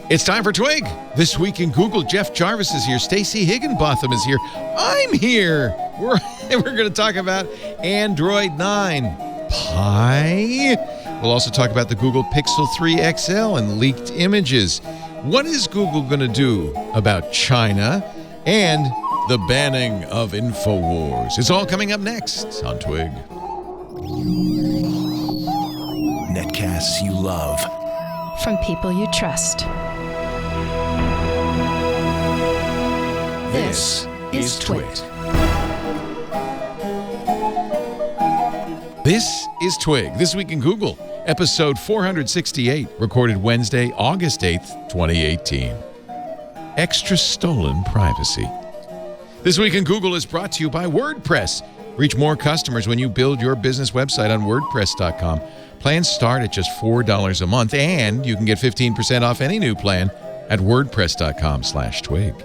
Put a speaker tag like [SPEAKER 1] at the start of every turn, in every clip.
[SPEAKER 1] It's time for Twig. This week in Google, Jeff Jarvis is here. Stacey Higginbotham is here. I'm here. We're going to talk about Android 9 Pi. We'll also talk about the Google Pixel 3 XL and leaked images. What is Google going to do about China and the banning of InfoWars? It's all coming up next on Twig.
[SPEAKER 2] Netcasts you love.
[SPEAKER 3] From people you trust.
[SPEAKER 2] This is Twig.
[SPEAKER 1] This is Twig. This week in Google, episode 468, recorded Wednesday, August 8th, 2018. Extra stolen privacy. This week in Google is brought to you by WordPress. Reach more customers when you build your business website on WordPress.com. Plans start at just $4 a month, and you can get 15% off any new plan at WordPress.com/twig.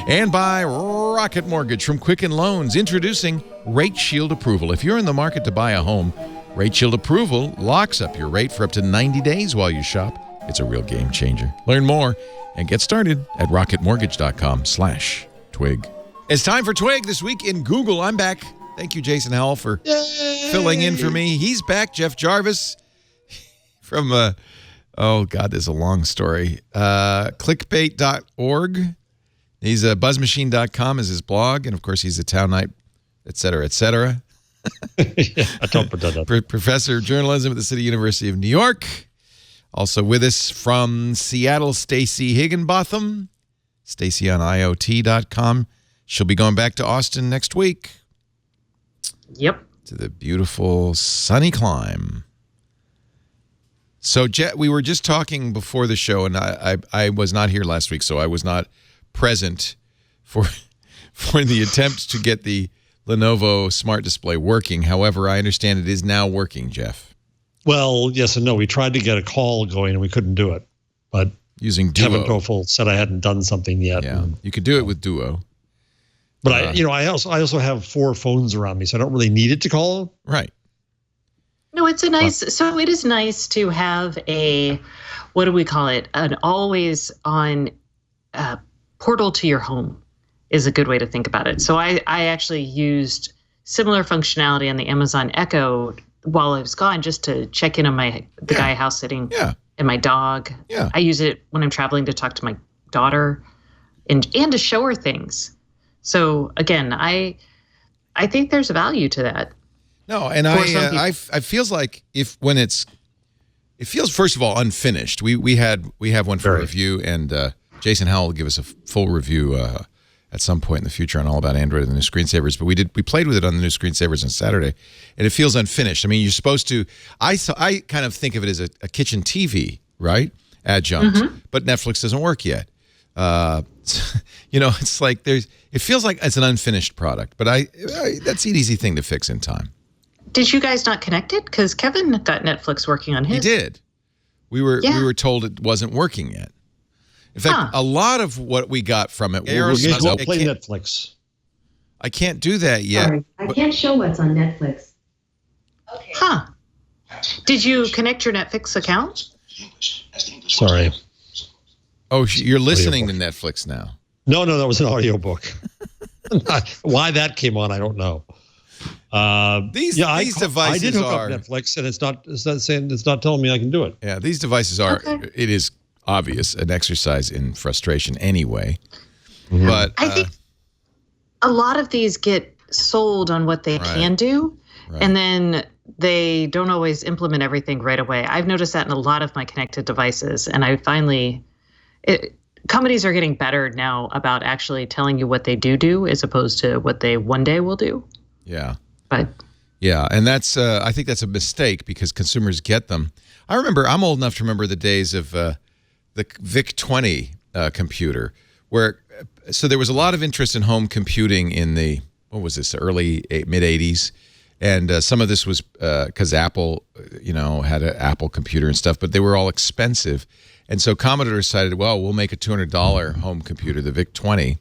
[SPEAKER 1] And by Rocket Mortgage from Quicken Loans, introducing Rate Shield Approval. If you're in the market to buy a home, Rate Shield Approval locks up your rate for up to 90 days while you shop. It's a real game changer. Learn more and get started at rocketmortgage.com/twig. It's time for Twig this week in Google. I'm back. Thank you, Jason Howell, for filling in for me. He's back. Jeff Jarvis from, oh, God, there's a long story. Clickbait.org. He's buzzmachine.com is his blog. And, of course, he's a Town Knight, et cetera, et cetera. Professor of journalism at the City University of New York. Also with us from Seattle, Stacey Higginbotham. Stacey on IoT.com. She'll be going back to Austin next week.
[SPEAKER 4] Yep.
[SPEAKER 1] To the beautiful sunny clime. So, we were just talking before the show, and I was not here last week, so I was not present for the attempt to get the Lenovo Smart Display working. However, I understand it is now working, Jeff.
[SPEAKER 5] Well, yes and no. We tried to get a call going, and we couldn't do it. But
[SPEAKER 1] using Duo.
[SPEAKER 5] Kevin Kofel said I hadn't done something yet.
[SPEAKER 1] Yeah, you could do it with Duo.
[SPEAKER 5] But I also have 4 phones around me, so I don't really need it to call.
[SPEAKER 1] Right.
[SPEAKER 4] No, it's a nice. So it is nice to have a, what do we call it? An always on portal to your home is a good way to think about it. So I actually used similar functionality on the Amazon Echo while I was gone, just to check in on the guy house sitting and my dog.
[SPEAKER 1] Yeah.
[SPEAKER 4] I use it when I'm traveling to talk to my daughter and to show her things. So again, I think there's a value to that.
[SPEAKER 1] No, and I feels like it feels, first of all, unfinished. We have one for review, and Jason Howell will give us a full review at some point in the future on all about Android and the new screensavers. But we played with it on the new screensavers on Saturday, and it feels unfinished. I mean, you're supposed to. I kind of think of it as a kitchen TV, right? Adjunct, but Netflix doesn't work yet. It's like it feels like it's an unfinished product, but that's an easy thing to fix in time.
[SPEAKER 4] Did you guys not connect it? Because Kevin got Netflix working on his.
[SPEAKER 1] He did. We were told it wasn't working yet. In fact, a lot of what we got from it.
[SPEAKER 5] Play Netflix.
[SPEAKER 1] I can't do that yet.
[SPEAKER 6] Sorry, I can't show what's on Netflix.
[SPEAKER 4] Okay. Huh. Did you connect your Netflix account?
[SPEAKER 5] Sorry.
[SPEAKER 1] Oh, you're listening to Netflix now.
[SPEAKER 5] No, that was an audiobook. Why that came on, I don't know. These devices I did hook up Netflix, and it's not telling me I can do it.
[SPEAKER 1] Yeah, these devices are. Okay. It is obvious an exercise in frustration anyway. Mm-hmm. But
[SPEAKER 4] I think a lot of these get sold on what they can do, and then they don't always implement everything right away. I've noticed that in a lot of my connected devices, and I finally. Companies are getting better now about actually telling you what they do as opposed to what they one day will do.
[SPEAKER 1] Yeah.
[SPEAKER 4] But
[SPEAKER 1] yeah, and that's I think that's a mistake because consumers get them. I'm old enough to remember the days of the VIC-20 computer so there was a lot of interest in home computing in the, early mid-'80s. And some of this was because Apple, had an Apple computer and stuff, but they were all expensive. And so Commodore decided, well, we'll make a $200 home computer, the VIC-20.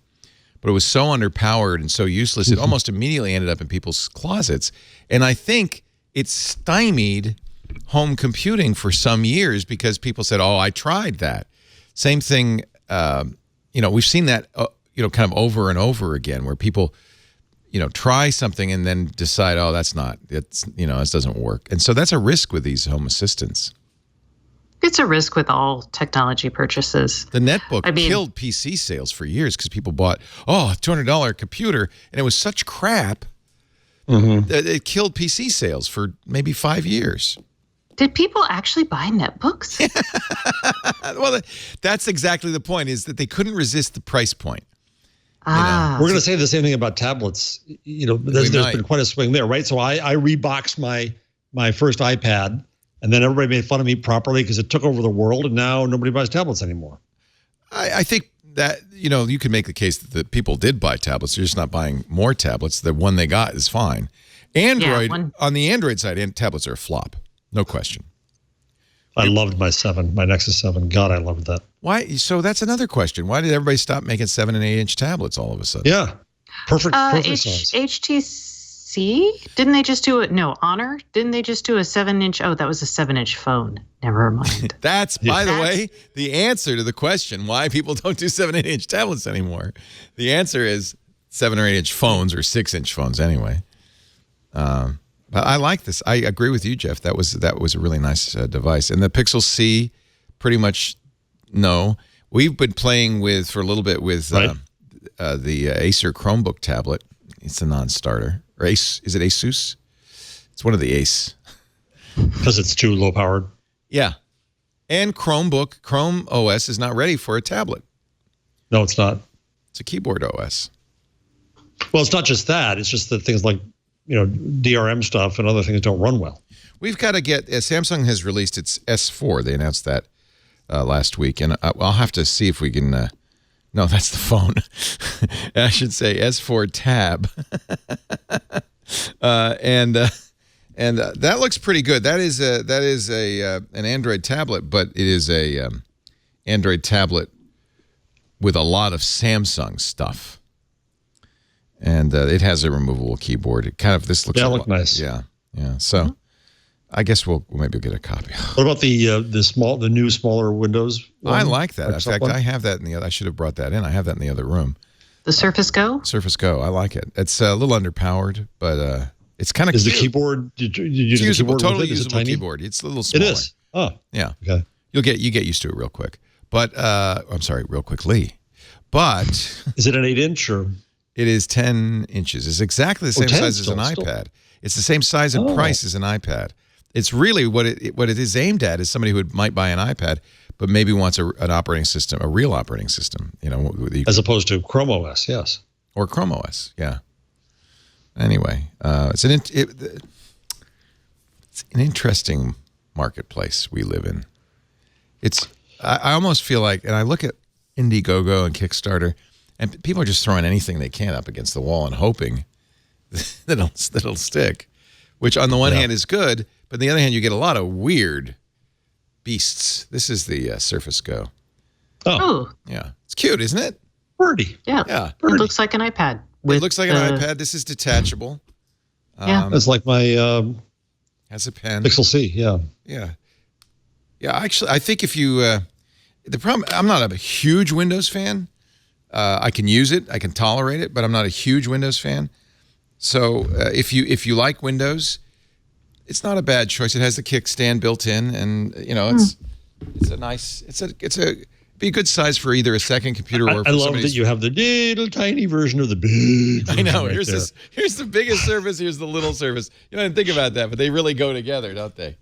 [SPEAKER 1] But it was so underpowered and so useless, it almost immediately ended up in people's closets. And I think it stymied home computing for some years because people said, oh, I tried that. Same thing, we've seen that, kind of over and over again where people, try something and then decide, oh, this doesn't work. And so that's a risk with these home assistants.
[SPEAKER 4] It's a risk with all technology purchases.
[SPEAKER 1] The netbook killed PC sales for years because people bought, $200 computer, and it was such crap that it killed PC sales for maybe 5 years.
[SPEAKER 4] Did people actually buy netbooks?
[SPEAKER 1] Well, that's exactly the point, is that they couldn't resist the price point.
[SPEAKER 5] We're going to say the same thing about tablets. There's been quite a swing there, right? So I reboxed my first iPad, and then everybody made fun of me properly because it took over the world, and now nobody buys tablets anymore.
[SPEAKER 1] I think that, you can make the case that people did buy tablets. They're just not buying more tablets. The one they got is fine. Android, on the Android side, tablets are a flop. No question.
[SPEAKER 5] I loved my Nexus 7. God, I loved that.
[SPEAKER 1] Why? So that's another question. Why did everybody stop making 7 and 8-inch tablets all of a sudden?
[SPEAKER 5] Yeah. Perfect size.
[SPEAKER 4] HTC? Didn't they just do it? No, Honor? Didn't they just do a 7-inch? Oh, that was a 7-inch phone. Never mind.
[SPEAKER 1] That's, by the way, the answer to the question why people don't do 7 and 8-inch tablets anymore. The answer is 7 or 8-inch phones, or 6-inch phones anyway. But I like this. I agree with you, Jeff. That was a really nice device. And the Pixel C, pretty much no. We've been playing for a little bit with the Acer Chromebook tablet. It's a non-starter. Or Ace? Is it Asus? It's one of the Ace.
[SPEAKER 5] Because it's too low powered.
[SPEAKER 1] Yeah. And Chrome OS is not ready for a tablet.
[SPEAKER 5] No, it's not.
[SPEAKER 1] It's a keyboard OS.
[SPEAKER 5] Well, it's not just that. It's just that things like DRM stuff and other things don't run well.
[SPEAKER 1] We've got to get, Samsung has released its S4. They announced that last week. And I'll have to see if we can, no, that's the phone. I should say S4 Tab. And that looks pretty good. That is an Android tablet, but it is a Android tablet with a lot of Samsung stuff. And it has a removable keyboard. It kind of, this looks
[SPEAKER 5] look nice.
[SPEAKER 1] Yeah. So I guess we'll maybe get a copy.
[SPEAKER 5] What about the new smaller Windows one?
[SPEAKER 1] I like that. In fact, I have that in the other. I should have brought that in. I have that in the other room.
[SPEAKER 4] The Surface Go?
[SPEAKER 1] Surface Go. I like it. It's a little underpowered, but it's kind of
[SPEAKER 5] cute. Is the keyboard? It's
[SPEAKER 1] usable, totally usable keyboard. It's a little smaller.
[SPEAKER 5] It is. Oh,
[SPEAKER 1] yeah.
[SPEAKER 5] Okay.
[SPEAKER 1] You get used to it real quick. But I'm sorry, real quickly. But
[SPEAKER 5] is it an 8-inch or?
[SPEAKER 1] It is 10 inches. It's exactly the same size as an iPad. It's the same size and price as an iPad. It's really what it is aimed at is somebody who might buy an iPad, but maybe wants an operating system, a real operating system,
[SPEAKER 5] as opposed to Chrome OS, yes,
[SPEAKER 1] or Chrome OS, yeah. Anyway, it's an interesting marketplace we live in. I almost feel like, and I look at Indiegogo and Kickstarter. And people are just throwing anything they can up against the wall and hoping that it'll stick, which on the one hand is good, but on the other hand, you get a lot of weird beasts. This is the Surface Go.
[SPEAKER 4] Oh.
[SPEAKER 1] Yeah. It's cute, isn't it?
[SPEAKER 5] Pretty.
[SPEAKER 4] Yeah.
[SPEAKER 1] Yeah.
[SPEAKER 4] It looks like an iPad.
[SPEAKER 1] It looks like an iPad. This is detachable.
[SPEAKER 5] Yeah. It's like my
[SPEAKER 1] has a pen.
[SPEAKER 5] Pixel C, yeah.
[SPEAKER 1] Yeah. Yeah, actually, I think if you the problem, I'm not a huge Windows fan. I can use it, I can tolerate it, but I'm not a huge Windows fan. So if you like Windows, it's not a bad choice. It has the kickstand built in, and it's a nice. It's be a good size for either a second computer or.
[SPEAKER 5] I love that you have the little tiny version of the big.
[SPEAKER 1] I know. Here's the biggest Surface. Here's the little Surface. You don't even think about that, but they really go together, don't they?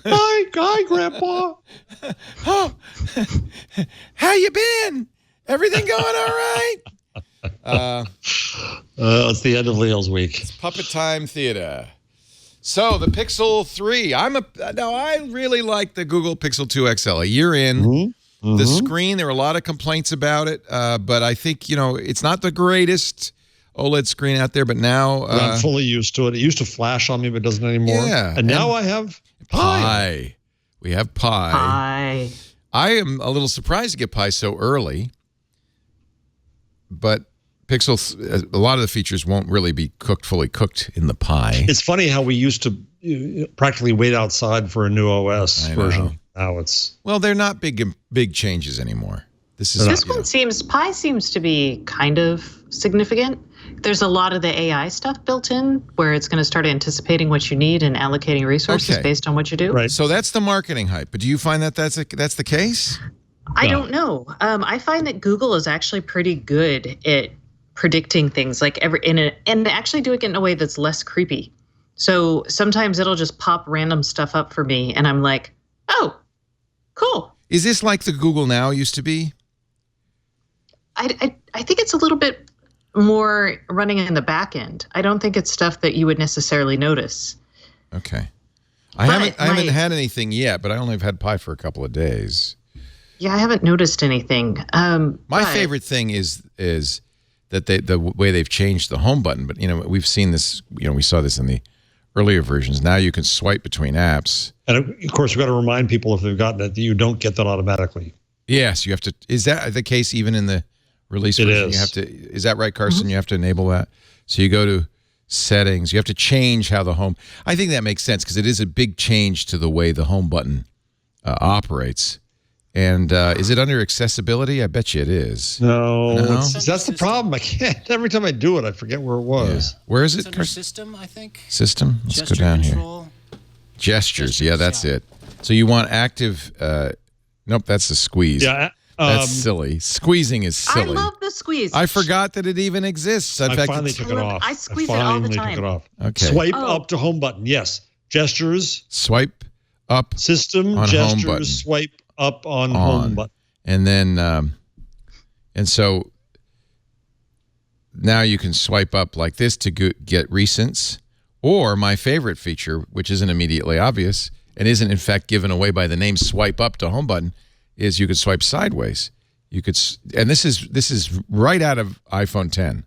[SPEAKER 5] Hi, Grandpa.
[SPEAKER 1] Oh, how you been? Everything going all right?
[SPEAKER 5] It's the end of Leo's week.
[SPEAKER 1] It's puppet time theater. So the Pixel 3. I really like the Google Pixel 2 XL. A year in, the screen. There were a lot of complaints about it, but I think it's not the greatest OLED screen out there. But now
[SPEAKER 5] I'm fully used to it. It used to flash on me, but it doesn't anymore.
[SPEAKER 1] Yeah,
[SPEAKER 5] and now I have Pi.
[SPEAKER 1] We have Pi. I am a little surprised to get Pi so early, but Pixel, a lot of the features won't really be fully cooked in the Pi.
[SPEAKER 5] It's funny how we used to practically wait outside for a new OS version. Now it's
[SPEAKER 1] they're not big changes anymore. This
[SPEAKER 4] one seems to be kind of significant. There's a lot of the AI stuff built in where it's going to start anticipating what you need and allocating resources based on what you do.
[SPEAKER 5] right.
[SPEAKER 1] So that's the marketing hype. But do you find that that's the case?
[SPEAKER 4] I don't know. I find that Google is actually pretty good at predicting things like and actually doing it in a way that's less creepy. So sometimes it'll just pop random stuff up for me, and I'm like, oh, cool.
[SPEAKER 1] Is this like the Google Now used to be?
[SPEAKER 4] I think it's a little bit more running in the back end. I don't think it's stuff that you would necessarily notice.
[SPEAKER 1] Okay. I haven't had anything yet, but I only have had Pi for a couple of days.
[SPEAKER 4] Yeah, I haven't noticed anything.
[SPEAKER 1] My favorite thing is that the way they've changed the home button. But we've seen this. We saw this in the earlier versions. Now you can swipe between apps. And
[SPEAKER 5] of course, we've got to remind people if they've gotten it that you don't get that automatically.
[SPEAKER 1] Yes, you have to. Is that the case even in the release version?
[SPEAKER 5] It is.
[SPEAKER 1] You have to. Is that right, Carson? Mm-hmm. You have to enable that. So you go to settings. You have to change how the home. I think that makes sense because it is a big change to the way the home button operates. And is it under accessibility? I bet you it is.
[SPEAKER 5] No? That's the problem. I can't. Every time I do it, I forget where it was.
[SPEAKER 1] Yeah. Where is it?
[SPEAKER 7] It's under system, I think.
[SPEAKER 1] System? Let's go down control. Here. Gestures. Yeah, that's it. So you want active... nope, that's the squeeze.
[SPEAKER 5] Yeah.
[SPEAKER 1] That's silly. Squeezing is silly.
[SPEAKER 4] I love the squeeze.
[SPEAKER 1] I forgot that it even exists. In fact,
[SPEAKER 5] finally took it off.
[SPEAKER 4] I squeeze it all the time.
[SPEAKER 5] Took it off.
[SPEAKER 1] Okay.
[SPEAKER 5] Swipe up to home button. Yes. Gestures.
[SPEAKER 1] Swipe up.
[SPEAKER 5] System.
[SPEAKER 1] On
[SPEAKER 5] gestures.
[SPEAKER 1] Home button.
[SPEAKER 5] Swipe up on home button.
[SPEAKER 1] And then, and so now you can swipe up like this to get recents, or my favorite feature, which isn't immediately obvious and isn't in fact given away by the name swipe up to home button, is you could swipe sideways. You could, and this is right out of iPhone 10.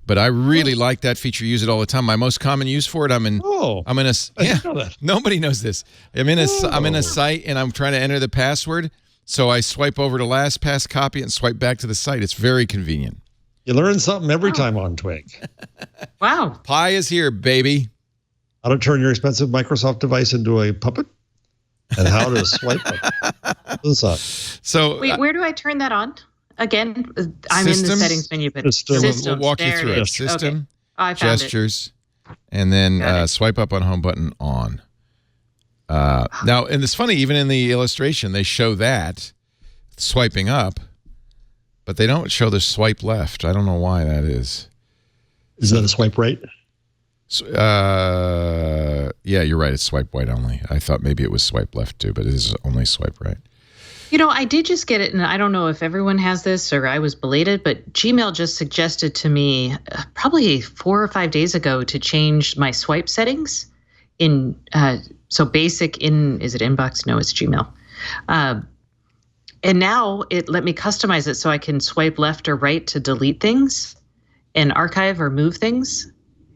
[SPEAKER 1] But I really like that feature. Use it all the time. My most common use for it. I'm in a.
[SPEAKER 5] I didn't know that.
[SPEAKER 1] Nobody knows this. I'm in a site and I'm trying to enter the password. So I swipe over to LastPass, copy it, and swipe back to the site. It's very convenient.
[SPEAKER 5] You learn something every time on Twig.
[SPEAKER 4] Wow.
[SPEAKER 1] Pi is here, baby.
[SPEAKER 5] How to turn your expensive Microsoft device into a puppet, and how to swipe it.
[SPEAKER 1] So
[SPEAKER 4] wait, where do I turn that on? Again, I'm in the settings menu, but systems.
[SPEAKER 1] We'll walk you through it. System,
[SPEAKER 4] okay. I found
[SPEAKER 1] gestures, and then swipe up on home button on. Now, and it's funny, even in the illustration, they show that swiping up, but they don't show the swipe left. I don't know why that is.
[SPEAKER 5] Is that a swipe right?
[SPEAKER 1] Yeah, you're right. It's swipe right only. I thought maybe it was swipe left too, but it is only swipe right.
[SPEAKER 4] I did just get it, and I don't know if everyone has this or I was belated, but Gmail just suggested to me probably 4 or 5 days ago to change my swipe settings in so basic in, is it inbox? No, it's Gmail. And now it let me customize it so I can swipe left or right to delete things and archive or move things.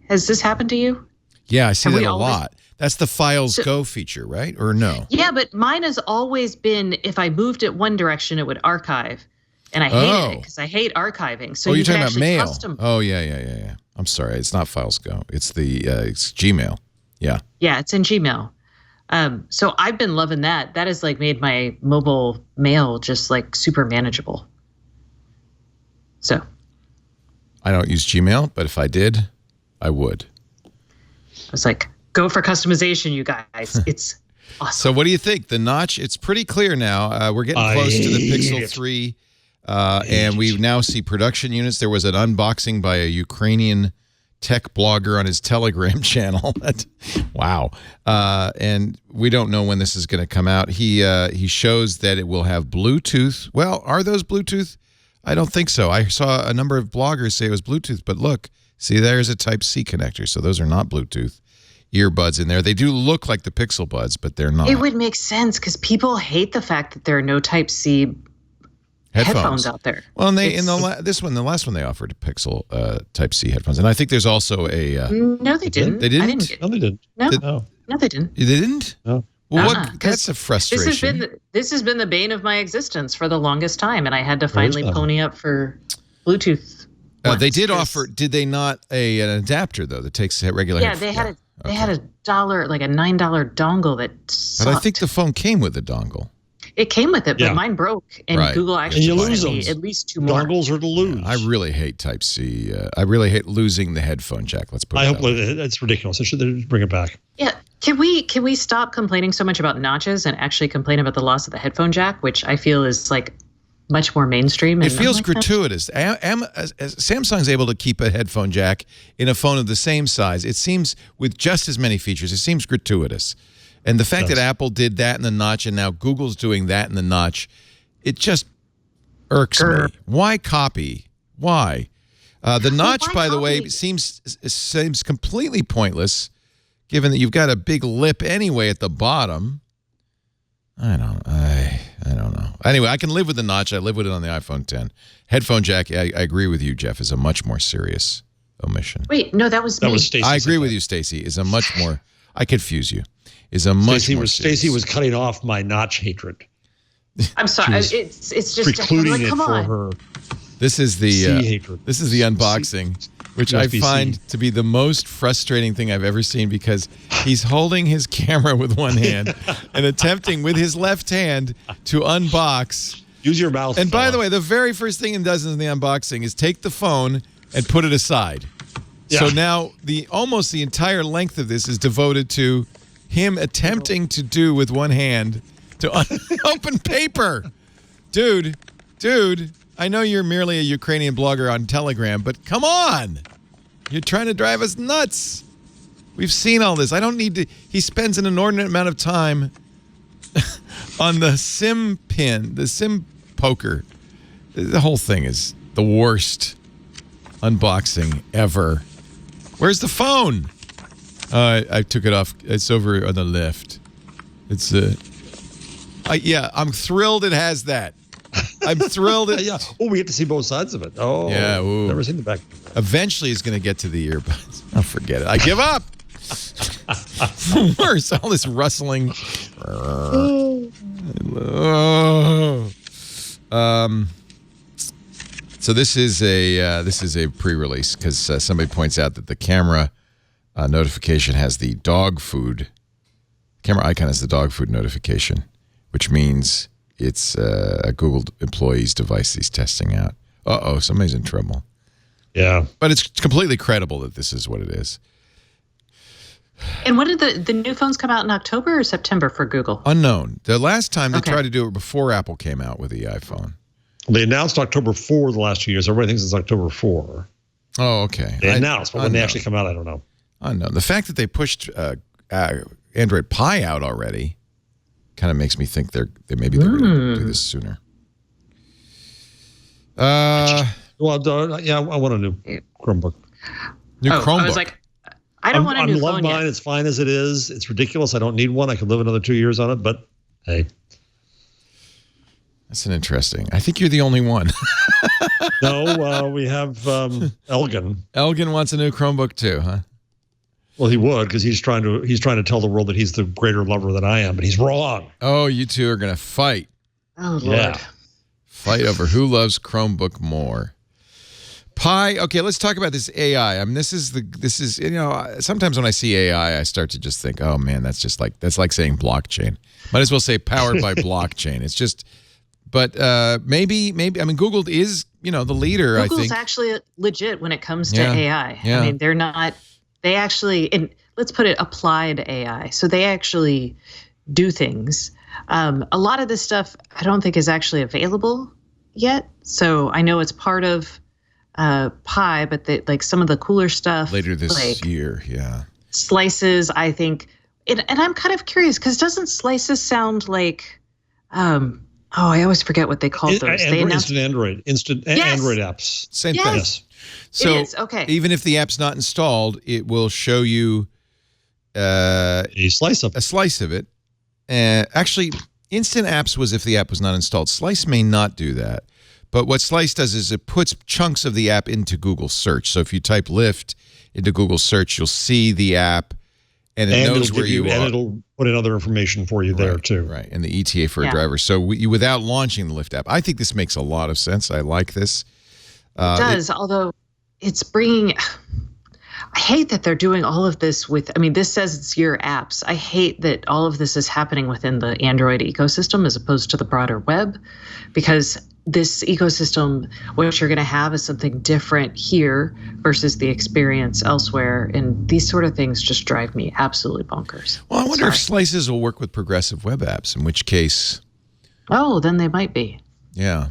[SPEAKER 4] Has this happened to you?
[SPEAKER 1] Yeah, I see that a lot. That's the Files Go feature, right? Or no?
[SPEAKER 4] Yeah, but mine has always been if I moved it one direction, it would archive. And I hated it because I hate archiving. So
[SPEAKER 1] you're talking about mail. Oh, yeah. I'm sorry. It's not Files Go. It's it's Gmail. Yeah.
[SPEAKER 4] Yeah, it's in Gmail. So I've been loving that. That has made my mobile mail just super manageable. So.
[SPEAKER 1] I don't use Gmail, but if I did, I would.
[SPEAKER 4] I was like, go for customization, you guys. It's awesome.
[SPEAKER 1] So what do you think? The notch, it's pretty clear now. We're getting close to the Pixel 3. And we now see production units. There was an unboxing by a Ukrainian tech blogger on his Telegram channel. Wow. And we don't know when this is going to come out. He shows that it will have Bluetooth. Well, are those Bluetooth? I don't think so. I saw a number of bloggers say it was Bluetooth, but look, see, there's a Type-C connector. So those are not Bluetooth earbuds in there. They do look like the Pixel Buds, but they're not.
[SPEAKER 4] It would make sense because people hate the fact that there are no Type-C headphones out there.
[SPEAKER 1] Well, and the last one they offered a Pixel Type-C headphones, and I think there's also a.
[SPEAKER 4] No, they didn't.
[SPEAKER 1] They didn't.
[SPEAKER 5] No, they didn't.
[SPEAKER 4] No, they didn't.
[SPEAKER 1] They didn't.
[SPEAKER 5] No.
[SPEAKER 1] Well, that's a frustration.
[SPEAKER 4] This has been the bane of my existence for the longest time, and I had to finally pony up for Bluetooth.
[SPEAKER 1] They did offer. Did they not an adapter though that takes regular?
[SPEAKER 4] Yeah, they had They had a $9 dongle that sucked.
[SPEAKER 1] But I think the phone came with a dongle.
[SPEAKER 4] It came with it, but mine broke, and Google actually
[SPEAKER 5] lose
[SPEAKER 4] at least 2 more.
[SPEAKER 5] Dongles are to lose.
[SPEAKER 1] I really hate Type-C. I really hate losing the headphone jack. Let's put it that way.
[SPEAKER 5] It's ridiculous. They should bring it back.
[SPEAKER 4] Yeah. Can we stop complaining so much about notches and actually complain about the loss of the headphone jack, which I feel is like much more mainstream?
[SPEAKER 1] It feels gratuitous. Samsung's able to keep a headphone jack in a phone of the same size. It seems with just as many features. It seems gratuitous. And the fact that Apple did that in the notch and now Google's doing that in the notch, it just irks me. Why copy? Why? The notch, by the way, seems completely pointless, given that you've got a big lip anyway at the bottom. I don't know. Anyway, I can live with the notch. I live with it on the iPhone 10. Headphone jack, I agree with you, Jeff, is a much more serious omission.
[SPEAKER 4] Wait, no, that was me.
[SPEAKER 5] That was Stacey.
[SPEAKER 1] I agree with you, Stacey. Is a much more. I confuse you. Is a much more.
[SPEAKER 5] Stacey was cutting off my notch hatred.
[SPEAKER 4] I'm sorry. It's just
[SPEAKER 5] precluding it
[SPEAKER 4] come
[SPEAKER 5] for
[SPEAKER 4] on.
[SPEAKER 5] her.
[SPEAKER 1] This is the
[SPEAKER 5] hatred.
[SPEAKER 1] This is the unboxing, which I find to be the most frustrating thing I've ever seen because he's holding his camera with one hand and attempting with his left hand to unbox.
[SPEAKER 5] Use your mouth.
[SPEAKER 1] And by the way, the very first thing he does in the unboxing is take the phone and put it aside. Yeah. So now almost the entire length of this is devoted to him attempting to do with one hand to open paper. Dude, I know you're merely a Ukrainian blogger on Telegram, but come on. You're trying to drive us nuts. We've seen all this. I don't need to. He spends an inordinate amount of time on the SIM pin, the SIM poker. The whole thing is the worst unboxing ever. Where's the phone? I took it off. It's over on the left. It's I'm thrilled it has that. I'm thrilled.
[SPEAKER 5] Yeah. Oh, we get to see both sides of it. Oh,
[SPEAKER 1] yeah. Ooh.
[SPEAKER 5] Never seen the back.
[SPEAKER 1] Eventually, it's going to get to the earbuds. I'll forget it. I give up. Worse, all this rustling. So this is a pre-release because somebody points out that the camera notification has the dog food. Camera icon has the dog food notification, which means it's a Google employee's device he's testing out. Uh-oh, somebody's in trouble.
[SPEAKER 5] Yeah.
[SPEAKER 1] But it's completely credible that this is what it is.
[SPEAKER 4] And when did the new phones come out, in October or September for Google?
[SPEAKER 1] Unknown. The last time they tried to do it before Apple came out with the iPhone.
[SPEAKER 5] They announced October 4 the last 2 years. Everybody thinks it's October 4.
[SPEAKER 1] Oh, okay.
[SPEAKER 5] They announced, but when they actually come out, I don't know.
[SPEAKER 1] Unknown. The fact that they pushed Android Pie out already kind of makes me think maybe they're going to do this sooner.
[SPEAKER 5] I want a new Chromebook.
[SPEAKER 1] Chromebook.
[SPEAKER 4] I was like, I don't want a new phone
[SPEAKER 5] love mine.
[SPEAKER 4] yet.
[SPEAKER 5] It's fine as it is. It's ridiculous. I don't need one. I could live another 2 years on it, but hey.
[SPEAKER 1] That's an interesting. I think you're the only one.
[SPEAKER 5] No, we have Elgin.
[SPEAKER 1] Elgin wants a new Chromebook too, huh?
[SPEAKER 5] Well, he would because he's trying to tell the world that he's the greater lover than I am, but he's wrong.
[SPEAKER 1] Oh, you two are gonna fight.
[SPEAKER 4] Oh, Lord.
[SPEAKER 5] Yeah.
[SPEAKER 1] Fight over who loves Chromebook more. Pi. Okay, let's talk about this AI. I mean, this is sometimes when I see AI, I start to just think, oh man, that's like saying blockchain. Might as well say powered by blockchain. It's just, but maybe. I mean, Google is the leader.
[SPEAKER 4] Google's
[SPEAKER 1] I think
[SPEAKER 4] actually legit when it comes to AI.
[SPEAKER 1] Yeah.
[SPEAKER 4] I mean, they're not. They actually, and let's put it, applied AI. So they actually do things. A lot of this stuff I don't think is actually available yet. So I know it's part of Pi, but some of the cooler stuff
[SPEAKER 1] later this year,
[SPEAKER 4] Slices, I think, and I'm kind of curious because doesn't Slices sound like, I always forget what they call those.
[SPEAKER 5] Instant Android apps.
[SPEAKER 1] Same thing.
[SPEAKER 5] Yes.
[SPEAKER 1] So
[SPEAKER 4] it is, okay.
[SPEAKER 1] Even if the app's not installed, it will show you
[SPEAKER 5] a slice of
[SPEAKER 1] it. Actually, Instant Apps was if the app was not installed. Slice may not do that. But what Slice does is it puts chunks of the app into Google Search. So if you type Lyft into Google Search, you'll see the app, and it knows where you are.
[SPEAKER 5] And it'll put in other information for you there, too.
[SPEAKER 1] Right, and the ETA for a driver. So without launching the Lyft app, I think this makes a lot of sense. I like this.
[SPEAKER 4] It does, although it's bringing... I hate that they're doing all of this with, I mean, this says it's your apps. I hate that all of this is happening within the Android ecosystem as opposed to the broader web, because this ecosystem, what you're going to have is something different here versus the experience elsewhere. And these sort of things just drive me absolutely bonkers.
[SPEAKER 1] Well, I wonder if slices will work with progressive web apps, in which case.
[SPEAKER 4] Oh, then they might be.
[SPEAKER 1] Yeah.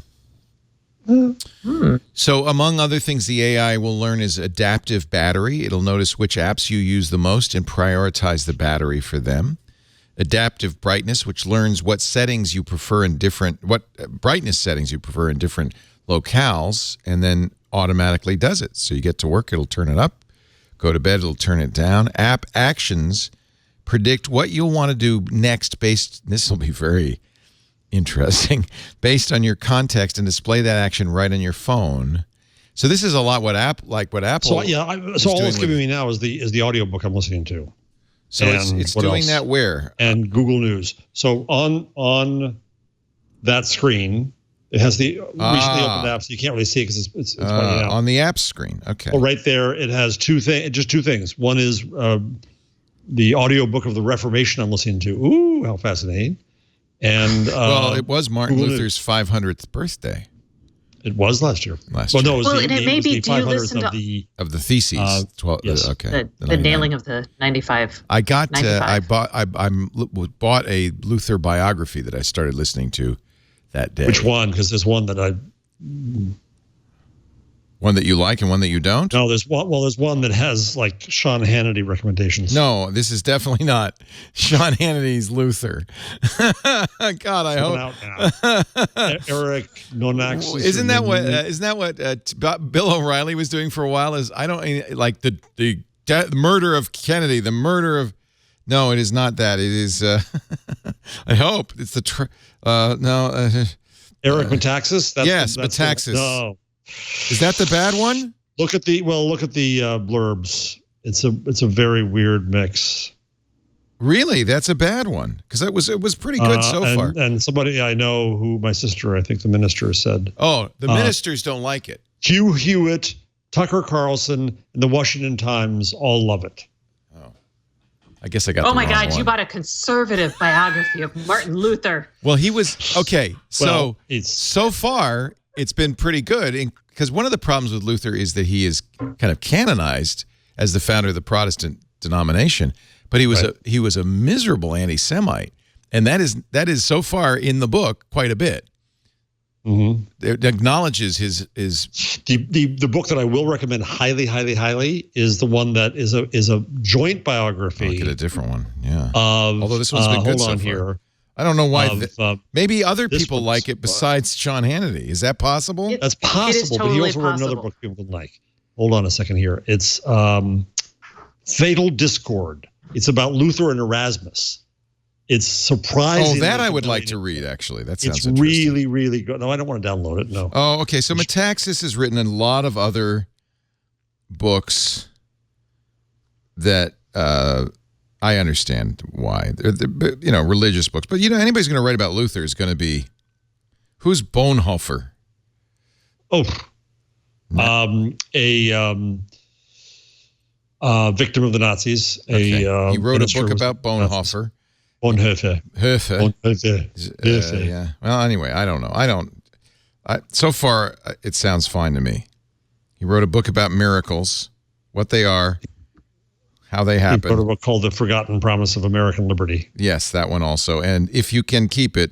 [SPEAKER 1] So among other things the AI will learn is adaptive battery. It'll notice which apps you use the most and prioritize the battery for them. Adaptive brightness, which learns what settings you prefer in different, what brightness settings you prefer in different locales, and then automatically does it. So you get to work, it'll turn it up. Go to bed, it'll turn it down. App actions predict what you'll want to do next based, this will be very interesting, based on your context, and display that action right on your phone. So this is a lot what Apple.
[SPEAKER 5] So yeah, so all it's giving me now is the audiobook I'm listening to.
[SPEAKER 1] So it's doing else? That where?
[SPEAKER 5] And Google News. So on that screen, it has the recently opened app, so you can't really see it because it's pointing out.
[SPEAKER 1] On the app screen. Okay.
[SPEAKER 5] Well, right there, it has just two things. One is the audiobook of the Reformation I'm listening to. Ooh, how fascinating. And
[SPEAKER 1] well, it was Martin Luther's 500th birthday.
[SPEAKER 5] It was last year.
[SPEAKER 1] No,
[SPEAKER 5] it was
[SPEAKER 4] and it may be. Do you listen to
[SPEAKER 1] of the theses?
[SPEAKER 5] 12. Yes.
[SPEAKER 1] Okay.
[SPEAKER 4] The nailing of the 95.
[SPEAKER 1] I bought a Luther biography that I started listening to that day.
[SPEAKER 5] Which one? Because there's one that
[SPEAKER 1] one that you like and one that you don't?
[SPEAKER 5] No, there's one. Well, there's one that has like Sean Hannity recommendations.
[SPEAKER 1] No, this is definitely not Sean Hannity's Luther. God, I hope.
[SPEAKER 5] Out now. Eric Nonax.
[SPEAKER 1] Isn't that what Bill O'Reilly was doing for a while? Is I don't like the murder of Kennedy, the murder of. No, it is not that. It is. I hope it's the.
[SPEAKER 5] Eric Metaxas.
[SPEAKER 1] Yes, Metaxas.
[SPEAKER 5] No.
[SPEAKER 1] Is that the bad one?
[SPEAKER 5] Look at the blurbs. It's a very weird mix.
[SPEAKER 1] Really, that's a bad one because it was pretty good so far.
[SPEAKER 5] And somebody I know who my sister, I think the minister said.
[SPEAKER 1] Oh, the ministers don't like it.
[SPEAKER 5] Hugh Hewitt, Tucker Carlson, and the Washington Times all love it.
[SPEAKER 1] Oh, I guess I got.
[SPEAKER 4] Oh my God, one. You bought a conservative biography of Martin Luther.
[SPEAKER 1] Well, he was okay. So so far. It's been pretty good because one of the problems with Luther is that he is kind of canonized as the founder of the Protestant denomination, but he was a miserable anti-Semite, and that is so far in the book quite a bit. Mm-hmm. It acknowledges his
[SPEAKER 5] the book that I will recommend highly is the one that is a joint biography.
[SPEAKER 1] I'll get a different one, yeah.
[SPEAKER 5] Although
[SPEAKER 1] this one's been good so far.
[SPEAKER 5] Here.
[SPEAKER 1] I don't know why. Maybe other people like it besides Sean Hannity. Is that possible?
[SPEAKER 5] That's possible, but he also wrote another book people didn't like. Hold on a second here. It's Fatal Discord. It's about Luther and Erasmus. It's surprising.
[SPEAKER 1] Oh, that I would like to read, actually. That sounds interesting.
[SPEAKER 5] It's really, really good. No, I don't want to download it, no.
[SPEAKER 1] Oh, okay. So Metaxas has written a lot of other books that... I understand why. They're religious books. But, anybody's going to write about Luther is going to be... Who's Bonhoeffer?
[SPEAKER 5] Oh. A victim of the Nazis.
[SPEAKER 1] Okay. He wrote a book about Bonhoeffer.
[SPEAKER 5] Bonhoeffer.
[SPEAKER 1] Yeah. Well, anyway, I don't know. So far, it sounds fine to me. He wrote a book about miracles, what they are... How they happen.
[SPEAKER 5] He wrote a book called The Forgotten Promise of American Liberty.
[SPEAKER 1] Yes, that one also. And If You Can Keep It,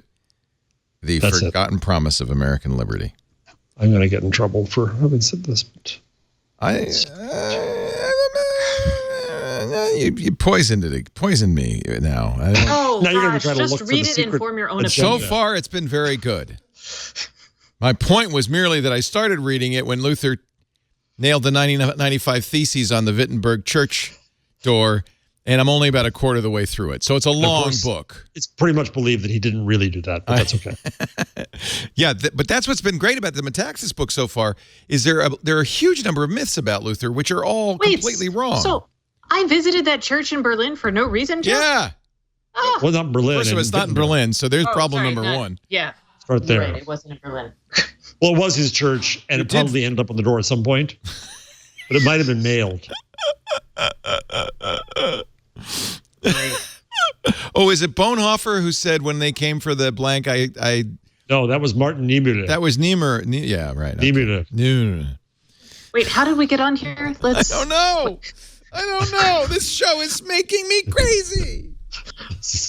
[SPEAKER 1] The Forgotten Promise of American Liberty.
[SPEAKER 5] I'm going to get in trouble for having said this.
[SPEAKER 1] You poisoned me now.
[SPEAKER 4] Now you're going to try to look read it and form your own opinion.
[SPEAKER 1] So far, it's been very good. My point was merely that I started reading it when Luther nailed the 95 Theses on the Wittenberg church door, and I'm only about a quarter of the way through it. So it's a long book.
[SPEAKER 5] It's pretty much believed that he didn't really do that, but that's okay.
[SPEAKER 1] Yeah, but that's what's been great about the Metaxas book so far, is there are a huge number of myths about Luther, which are all completely wrong.
[SPEAKER 4] So I visited that church in Berlin for no reason, Jeff?
[SPEAKER 1] Yeah.
[SPEAKER 4] Oh.
[SPEAKER 5] Well, not Berlin.
[SPEAKER 1] First of all, it's not in Berlin, so there's problem number one.
[SPEAKER 4] Yeah.
[SPEAKER 5] Right there.
[SPEAKER 4] Right, it wasn't in Berlin.
[SPEAKER 5] Well, it was his church, and it probably ended up on the door at some point, but it might have been mailed.
[SPEAKER 1] Oh, is it Bonhoeffer who said when they came for the blank,
[SPEAKER 5] No, that was Martin Niemöller.
[SPEAKER 1] That was Niemer. Yeah, right.
[SPEAKER 5] Niemöller.
[SPEAKER 1] Niemer.
[SPEAKER 4] Wait, how did we get on here?
[SPEAKER 1] I don't know. This show is making me crazy.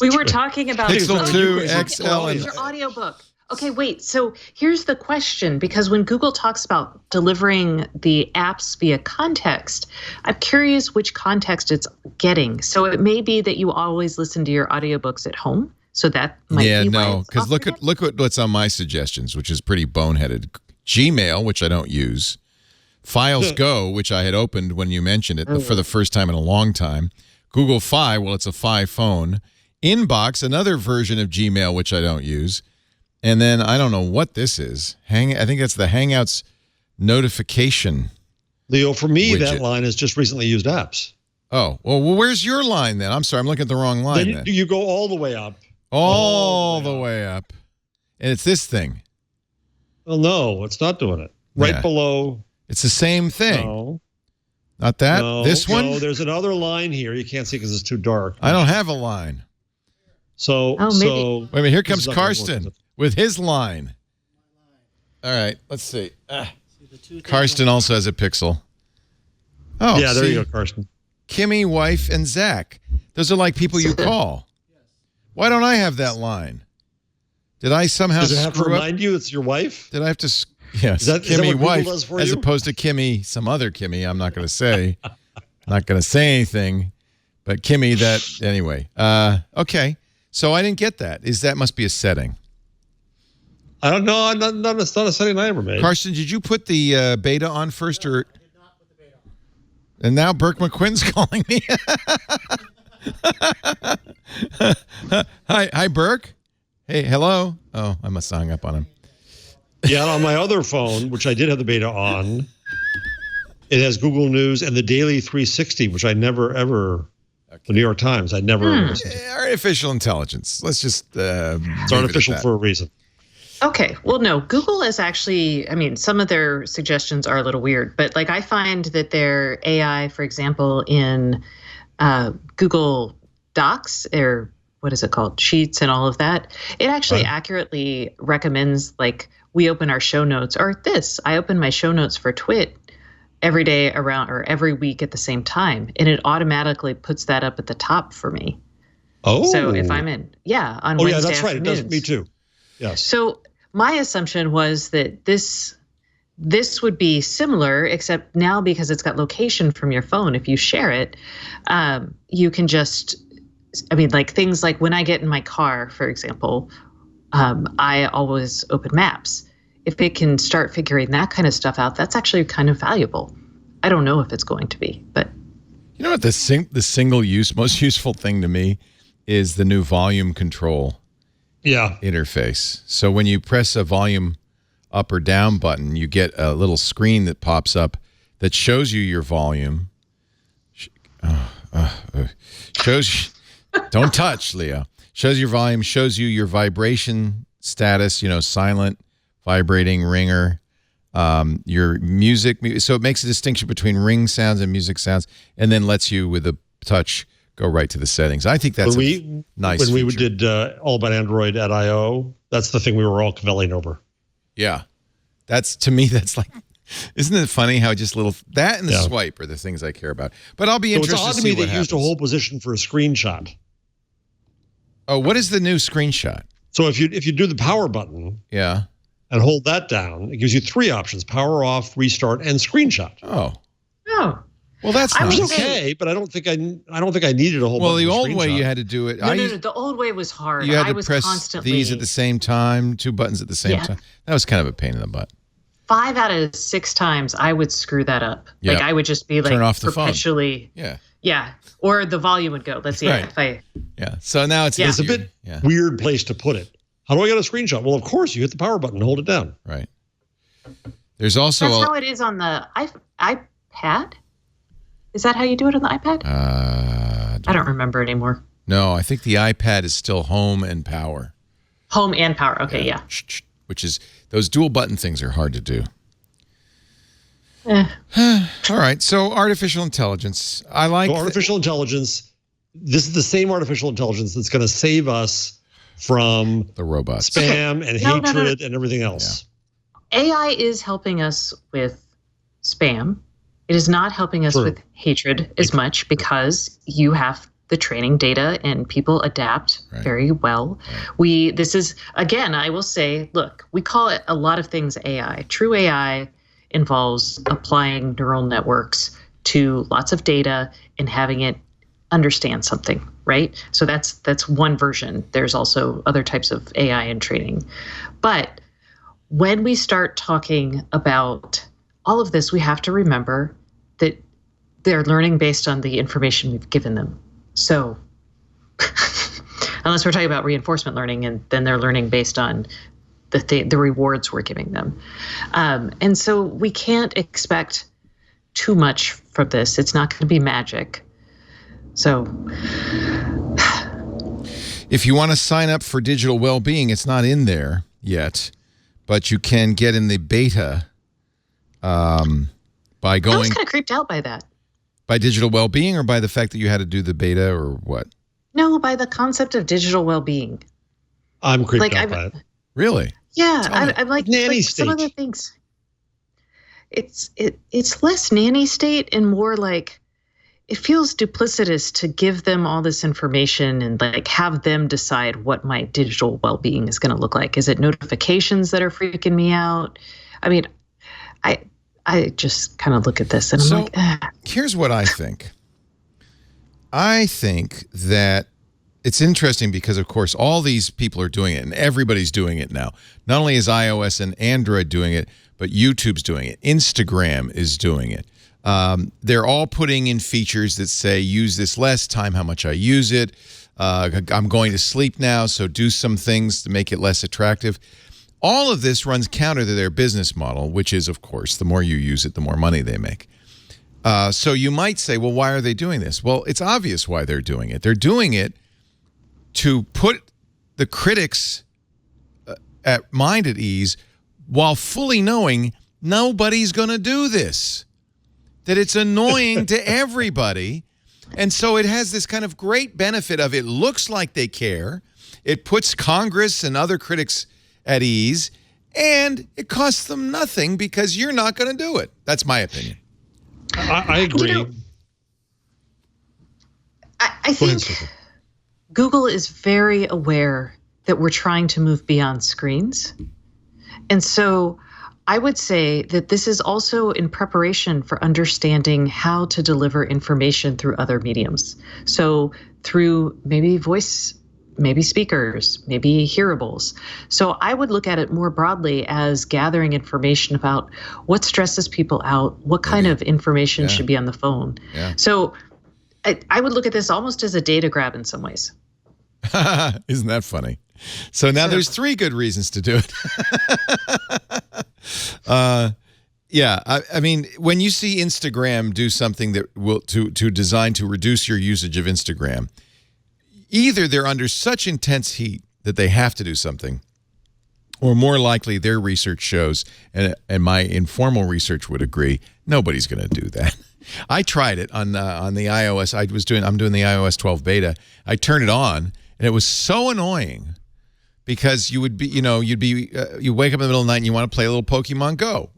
[SPEAKER 4] We were talking about
[SPEAKER 1] Pixel 2 XL and
[SPEAKER 4] your audiobook. Okay, wait. So here's the question, because when Google talks about delivering the apps via context, I'm curious which context it's getting. So it may be that you always listen to your audiobooks at home. So that might be
[SPEAKER 1] no, because look at what's on my suggestions, which is pretty boneheaded. Gmail, which I don't use. Files Go, which I had opened when you mentioned it for the first time in a long time. Google Fi, well, it's a Fi phone. Inbox, another version of Gmail, which I don't use. And then I don't know what this is. I think that's the Hangouts notification.
[SPEAKER 5] Leo, for me,
[SPEAKER 1] widget.
[SPEAKER 5] that line is just recently used apps.
[SPEAKER 1] Oh, well, where's your line then? I'm sorry, I'm looking at the wrong line then.
[SPEAKER 5] You go all the way up.
[SPEAKER 1] All the way up. And it's this thing.
[SPEAKER 5] Well, no, it's not doing it. Right below.
[SPEAKER 1] It's the same thing.
[SPEAKER 5] No.
[SPEAKER 1] Not that?
[SPEAKER 5] No,
[SPEAKER 1] this one?
[SPEAKER 5] No, there's another line here. You can't see because it's too dark.
[SPEAKER 1] I don't have a line.
[SPEAKER 5] So,
[SPEAKER 1] wait a minute, here comes Karsten with his line. All right, let's see. Karsten also has a pixel. Oh,
[SPEAKER 5] yeah, there you go, Karsten.
[SPEAKER 1] Kimmy, wife, and Zach. Those are like people you call. Why don't I have that line? Did I somehow
[SPEAKER 5] Does it have to
[SPEAKER 1] screw
[SPEAKER 5] remind you it's your wife?
[SPEAKER 1] Did I have to? Yes,
[SPEAKER 5] is that
[SPEAKER 1] Kimmy,
[SPEAKER 5] what
[SPEAKER 1] wife,
[SPEAKER 5] does for
[SPEAKER 1] as
[SPEAKER 5] you?
[SPEAKER 1] opposed to Kimmy, some other Kimmy. I'm not going to say. Not going to say anything, but Kimmy. That anyway. Okay, so I didn't get that. That must be a setting?
[SPEAKER 5] I don't know. It's not a setting I ever made.
[SPEAKER 1] Karsten, did you put the beta on first, or? I did not put the beta on. And now Burke McQuinn's calling me. Hi, Burke. Hey, hello. Oh, I must have hung up on him.
[SPEAKER 5] Yeah, on my other phone, which I did have the beta on, it has Google News and the Daily 360, which I never ever. The New York Times, I never listened to.
[SPEAKER 1] Artificial intelligence. Let's just.
[SPEAKER 5] It's artificial for a reason.
[SPEAKER 4] Okay. Well, no, Google is actually, I mean, some of their suggestions are a little weird, but like I find that their AI, for example, in Google Docs, or what is it called? Sheets and all of that, it actually accurately recommends, like, we open our show notes, or this, I open my show notes for Twit every day around, or every week at the same time. And it automatically puts that up at the top for me.
[SPEAKER 5] Oh.
[SPEAKER 4] So if I'm on Wednesday
[SPEAKER 5] yeah, that's right. It
[SPEAKER 4] afternoons.
[SPEAKER 5] does me too. Yes.
[SPEAKER 4] So my assumption was that this would be similar, except now because it's got location from your phone, if you share it, you can just, I mean, like things like when I get in my car, for example, I always open maps. If it can start figuring that kind of stuff out, that's actually kind of valuable. I don't know if it's going to be, but.
[SPEAKER 1] You know what the single use, most useful thing to me is the new volume control interface. So when you press a volume up or down button, you get a little screen that pops up that shows you your volume. Don't touch, Leo. Shows your volume, shows you your vibration status, silent, vibrating, ringer, your music. So it makes a distinction between ring sounds and music sounds, and then lets you, with a touch, go right to the settings. I think that's nice
[SPEAKER 5] When we
[SPEAKER 1] feature.
[SPEAKER 5] did All About Android at I.O., that's the thing we were all cavelling over.
[SPEAKER 1] Yeah. To me, that's like, isn't it funny how just that and the swipe are the things I care about. But I'll be interested to see what happens.
[SPEAKER 5] It's odd to me they used a whole position for a screenshot.
[SPEAKER 1] Oh, what is the new screenshot?
[SPEAKER 5] So if you do the power button and hold that down, it gives you three options: power off, restart, and screenshot.
[SPEAKER 1] Oh.
[SPEAKER 4] Well,
[SPEAKER 1] that's nice.
[SPEAKER 5] It's okay, but I don't think I needed a whole.
[SPEAKER 1] Well, the old way you had to do it.
[SPEAKER 4] No. The old way was hard.
[SPEAKER 1] You had to
[SPEAKER 4] was
[SPEAKER 1] press
[SPEAKER 4] constantly
[SPEAKER 1] these at the same time, two buttons at the same time. That was kind of a pain in the butt.
[SPEAKER 4] 5 out of 6 times, I would screw that up.
[SPEAKER 1] Yeah.
[SPEAKER 4] Like I would just be like
[SPEAKER 1] turn off the
[SPEAKER 4] perpetually.
[SPEAKER 1] Phone.
[SPEAKER 4] Yeah. Or the volume would go. Let's see if I.
[SPEAKER 1] Yeah. So now it's
[SPEAKER 5] a bit weird place to put it. How do I get a screenshot? Well, of course, you hit the power button and hold it down.
[SPEAKER 1] Right. There's also
[SPEAKER 4] that's how it is on the iPad. Is that how you do it on the iPad? I don't remember anymore.
[SPEAKER 1] No, I think the iPad is still home and power.
[SPEAKER 4] Home and power. Okay, yeah.
[SPEAKER 1] Which is, those dual button things are hard to do. All right. So artificial intelligence. I like
[SPEAKER 5] artificial intelligence. This is the same artificial intelligence that's going to save us from
[SPEAKER 1] the robots,
[SPEAKER 5] spam and hatred and everything else.
[SPEAKER 4] Yeah. AI is helping us with spam. It is not helping us with hatred as much because you have the training data and people adapt very well. This is, again, I will say, look, we call it a lot of things AI. True AI involves applying neural networks to lots of data and having it understand something, right? So that's one version. There's also other types of AI and training. But when we start talking about all of this, we have to remember that they're learning based on the information we've given them. So unless we're talking about reinforcement learning, and then they're learning based on the rewards we're giving them. And so we can't expect too much from this. It's not going to be magic. So
[SPEAKER 1] if you want to sign up for digital well-being, it's not in there yet, but you can get in the beta by going. I was
[SPEAKER 4] kind of creeped out by that.
[SPEAKER 1] By digital well-being, or by the fact that you had to do the beta, or what?
[SPEAKER 4] No, by the concept of digital well-being.
[SPEAKER 5] I'm creeped out by it.
[SPEAKER 1] Really?
[SPEAKER 4] Yeah, I'm like
[SPEAKER 5] nanny
[SPEAKER 4] some of the things. It's less nanny state and more like it feels duplicitous to give them all this information and like have them decide what my digital well-being is going to look like. Is it notifications that are freaking me out? I mean, I just kind of look at this and I'm like,
[SPEAKER 1] Here's what I think. I think that it's interesting because, of course, all these people are doing it and everybody's doing it now. Not only is iOS and Android doing it, but YouTube's doing it. Instagram is doing it. They're all putting in features that say, use this less, time how much I use it. I'm going to sleep now, so do some things to make it less attractive. All of this runs counter to their business model, which is, of course, the more you use it, the more money they make. So you might say, well, why are they doing this? Well, it's obvious why they're doing it. They're doing it to put the critics at mind at ease while fully knowing nobody's going to do this, that it's annoying to everybody. And so it has this kind of great benefit of it looks like they care. It puts Congress and other critics at ease, and it costs them nothing because you're not going to do it. That's my opinion.
[SPEAKER 5] I agree.
[SPEAKER 4] You know, I think Google is very aware that we're trying to move beyond screens. And so I would say that this is also in preparation for understanding how to deliver information through other mediums. So through maybe voice, maybe speakers, maybe hearables. So I would look at it more broadly as gathering information about what stresses people out, what kind of information should be on the phone.
[SPEAKER 1] Yeah.
[SPEAKER 4] So I would look at this almost as a data grab in some ways.
[SPEAKER 1] Isn't that funny? So now there's 3 good reasons to do it. I mean, when you see Instagram do something that will to design to reduce your usage of Instagram, either they're under such intense heat that they have to do something, or more likely their research shows, and my informal research would agree, nobody's going to do that. I tried it on the iOS. I'm doing the iOS 12 beta. I turned it on, and it was so annoying because you would be, you wake up in the middle of the night and you want to play a little Pokemon Go,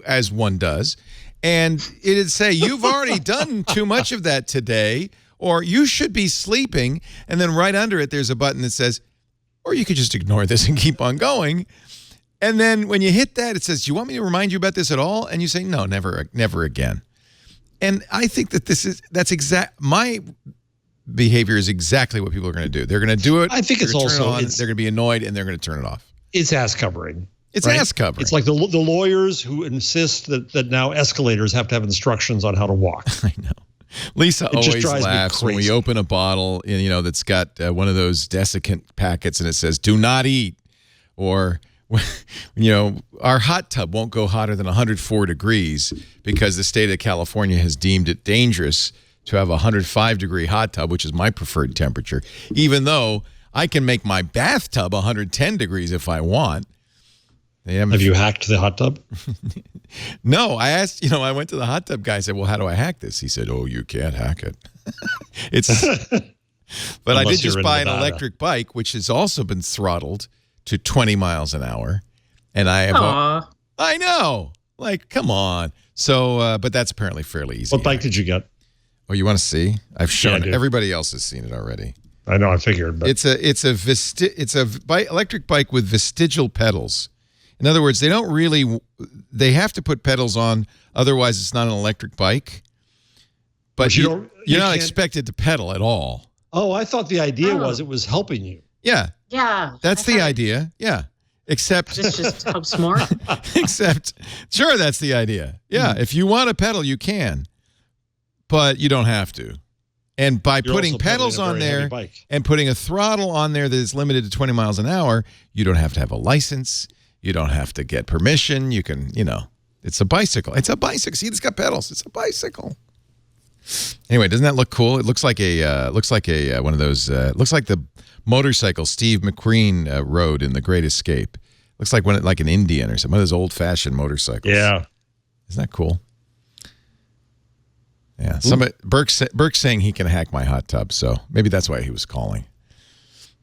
[SPEAKER 1] as one does, and it'd say you've already done too much of that today, or you should be sleeping, and then right under it there's a button that says, or you could just ignore this and keep on going. And then when you hit that, it says, do you want me to remind you about this at all? And you say, no, never again. And I think that my behavior is exactly what people are going to do. They're going to do it.
[SPEAKER 5] I think it's also,
[SPEAKER 1] they're going to be annoyed and they're going to turn it off.
[SPEAKER 5] It's ass covering.
[SPEAKER 1] It's ass covering.
[SPEAKER 5] It's like the lawyers who insist that now escalators have to have instructions on how to walk.
[SPEAKER 1] I know. Lisa always laughs when we open a bottle, that's got one of those desiccant packets and it says, do not eat. Or, our hot tub won't go hotter than 104 degrees because the state of California has deemed it dangerous to have a 105-degree hot tub, which is my preferred temperature, even though I can make my bathtub 110 degrees if I want.
[SPEAKER 5] Have you hacked the hot tub?
[SPEAKER 1] No, I asked, I went to the hot tub guy. I said, well, how do I hack this? He said, oh, you can't hack it. But I did just buy an electric bike, which has also been throttled to 20 miles an hour. And I have, I know, like, come on. So, but that's apparently fairly easy.
[SPEAKER 5] What bike did you get?
[SPEAKER 1] Oh, you want to see? I've shown it. Everybody else has seen it already.
[SPEAKER 5] I know, I figured. But.
[SPEAKER 1] It's a electric bike with vestigial pedals. In other words, they have to put pedals on, otherwise it's not an electric bike. But you're not expected to pedal at all.
[SPEAKER 5] Oh, I thought the idea was it was helping you.
[SPEAKER 1] Yeah.
[SPEAKER 4] Yeah.
[SPEAKER 1] That's the idea. Yeah. Except
[SPEAKER 4] just helps more.
[SPEAKER 1] Except, sure, that's the idea. Yeah. If you want to pedal, you can. But you don't have to. And by putting pedals on there and putting a throttle on there that is limited to 20 miles an hour, you don't have to have a license. You don't have to get permission. You can, it's a bicycle. It's a bicycle. See, it's got pedals. It's a bicycle. Anyway, doesn't that look cool? It looks like one of those. Looks like the motorcycle Steve McQueen rode in The Great Escape. Looks like like an Indian or some of those old-fashioned motorcycles. Yeah, isn't that cool? Yeah. Burke's saying he can hack my hot tub, so maybe that's why he was calling.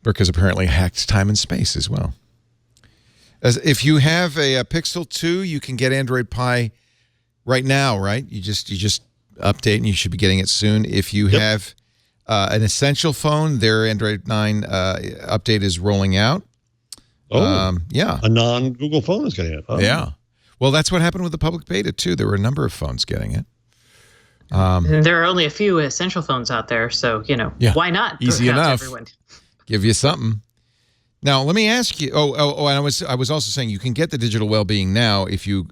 [SPEAKER 1] Burke has apparently hacked time and space as well. If you have a Pixel 2, you can get Android Pie right now, right? You just update, and you should be getting it soon. If you have an Essential phone, their Android 9 update is rolling out.
[SPEAKER 5] Oh,
[SPEAKER 1] yeah.
[SPEAKER 5] A non-Google phone is getting it. Oh.
[SPEAKER 1] Yeah. Well, that's what happened with the public beta, too. There were a number of phones getting it.
[SPEAKER 4] And there are only a few Essential phones out there, so, why not?
[SPEAKER 1] Easy enough. Give you something. Now, let me ask you. And I was also saying you can get the digital well-being now if you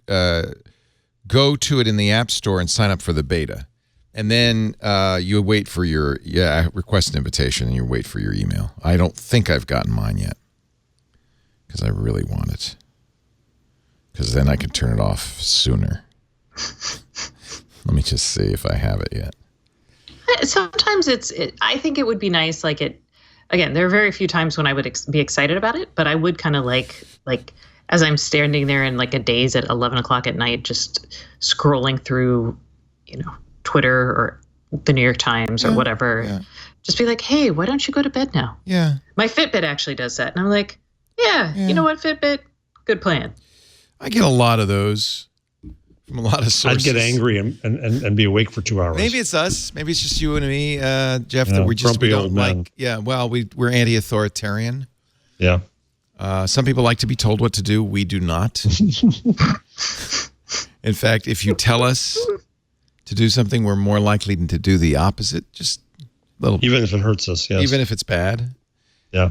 [SPEAKER 1] go to it in the App Store and sign up for the beta, and then you wait for your request an invitation and you wait for your email. I don't think I've gotten mine yet because I really want it, because then I can turn it off sooner. Let me just see if I have it yet.
[SPEAKER 4] Sometimes I think it would be nice, again, there are very few times when I would be excited about it, but I would kind of like as I'm standing there in a daze at 11 o'clock at night, just scrolling through, Twitter or the New York Times or whatever, just be like, hey, why don't you go to bed now?
[SPEAKER 1] Yeah.
[SPEAKER 4] My Fitbit actually does that. And I'm like, you know what, Fitbit? Good plan.
[SPEAKER 1] I get a lot of those from a lot of sources.
[SPEAKER 5] I'd get angry and be awake for 2 hours.
[SPEAKER 1] Maybe it's us. Maybe it's just you and me, Jeff, that we don't like. Yeah, well, we're anti-authoritarian.
[SPEAKER 5] Yeah.
[SPEAKER 1] Some people like to be told what to do. We do not. In fact, if you tell us to do something, we're more likely to do the opposite. Just a little.
[SPEAKER 5] Even if it hurts us, yes.
[SPEAKER 1] Even if it's bad.
[SPEAKER 5] Yeah.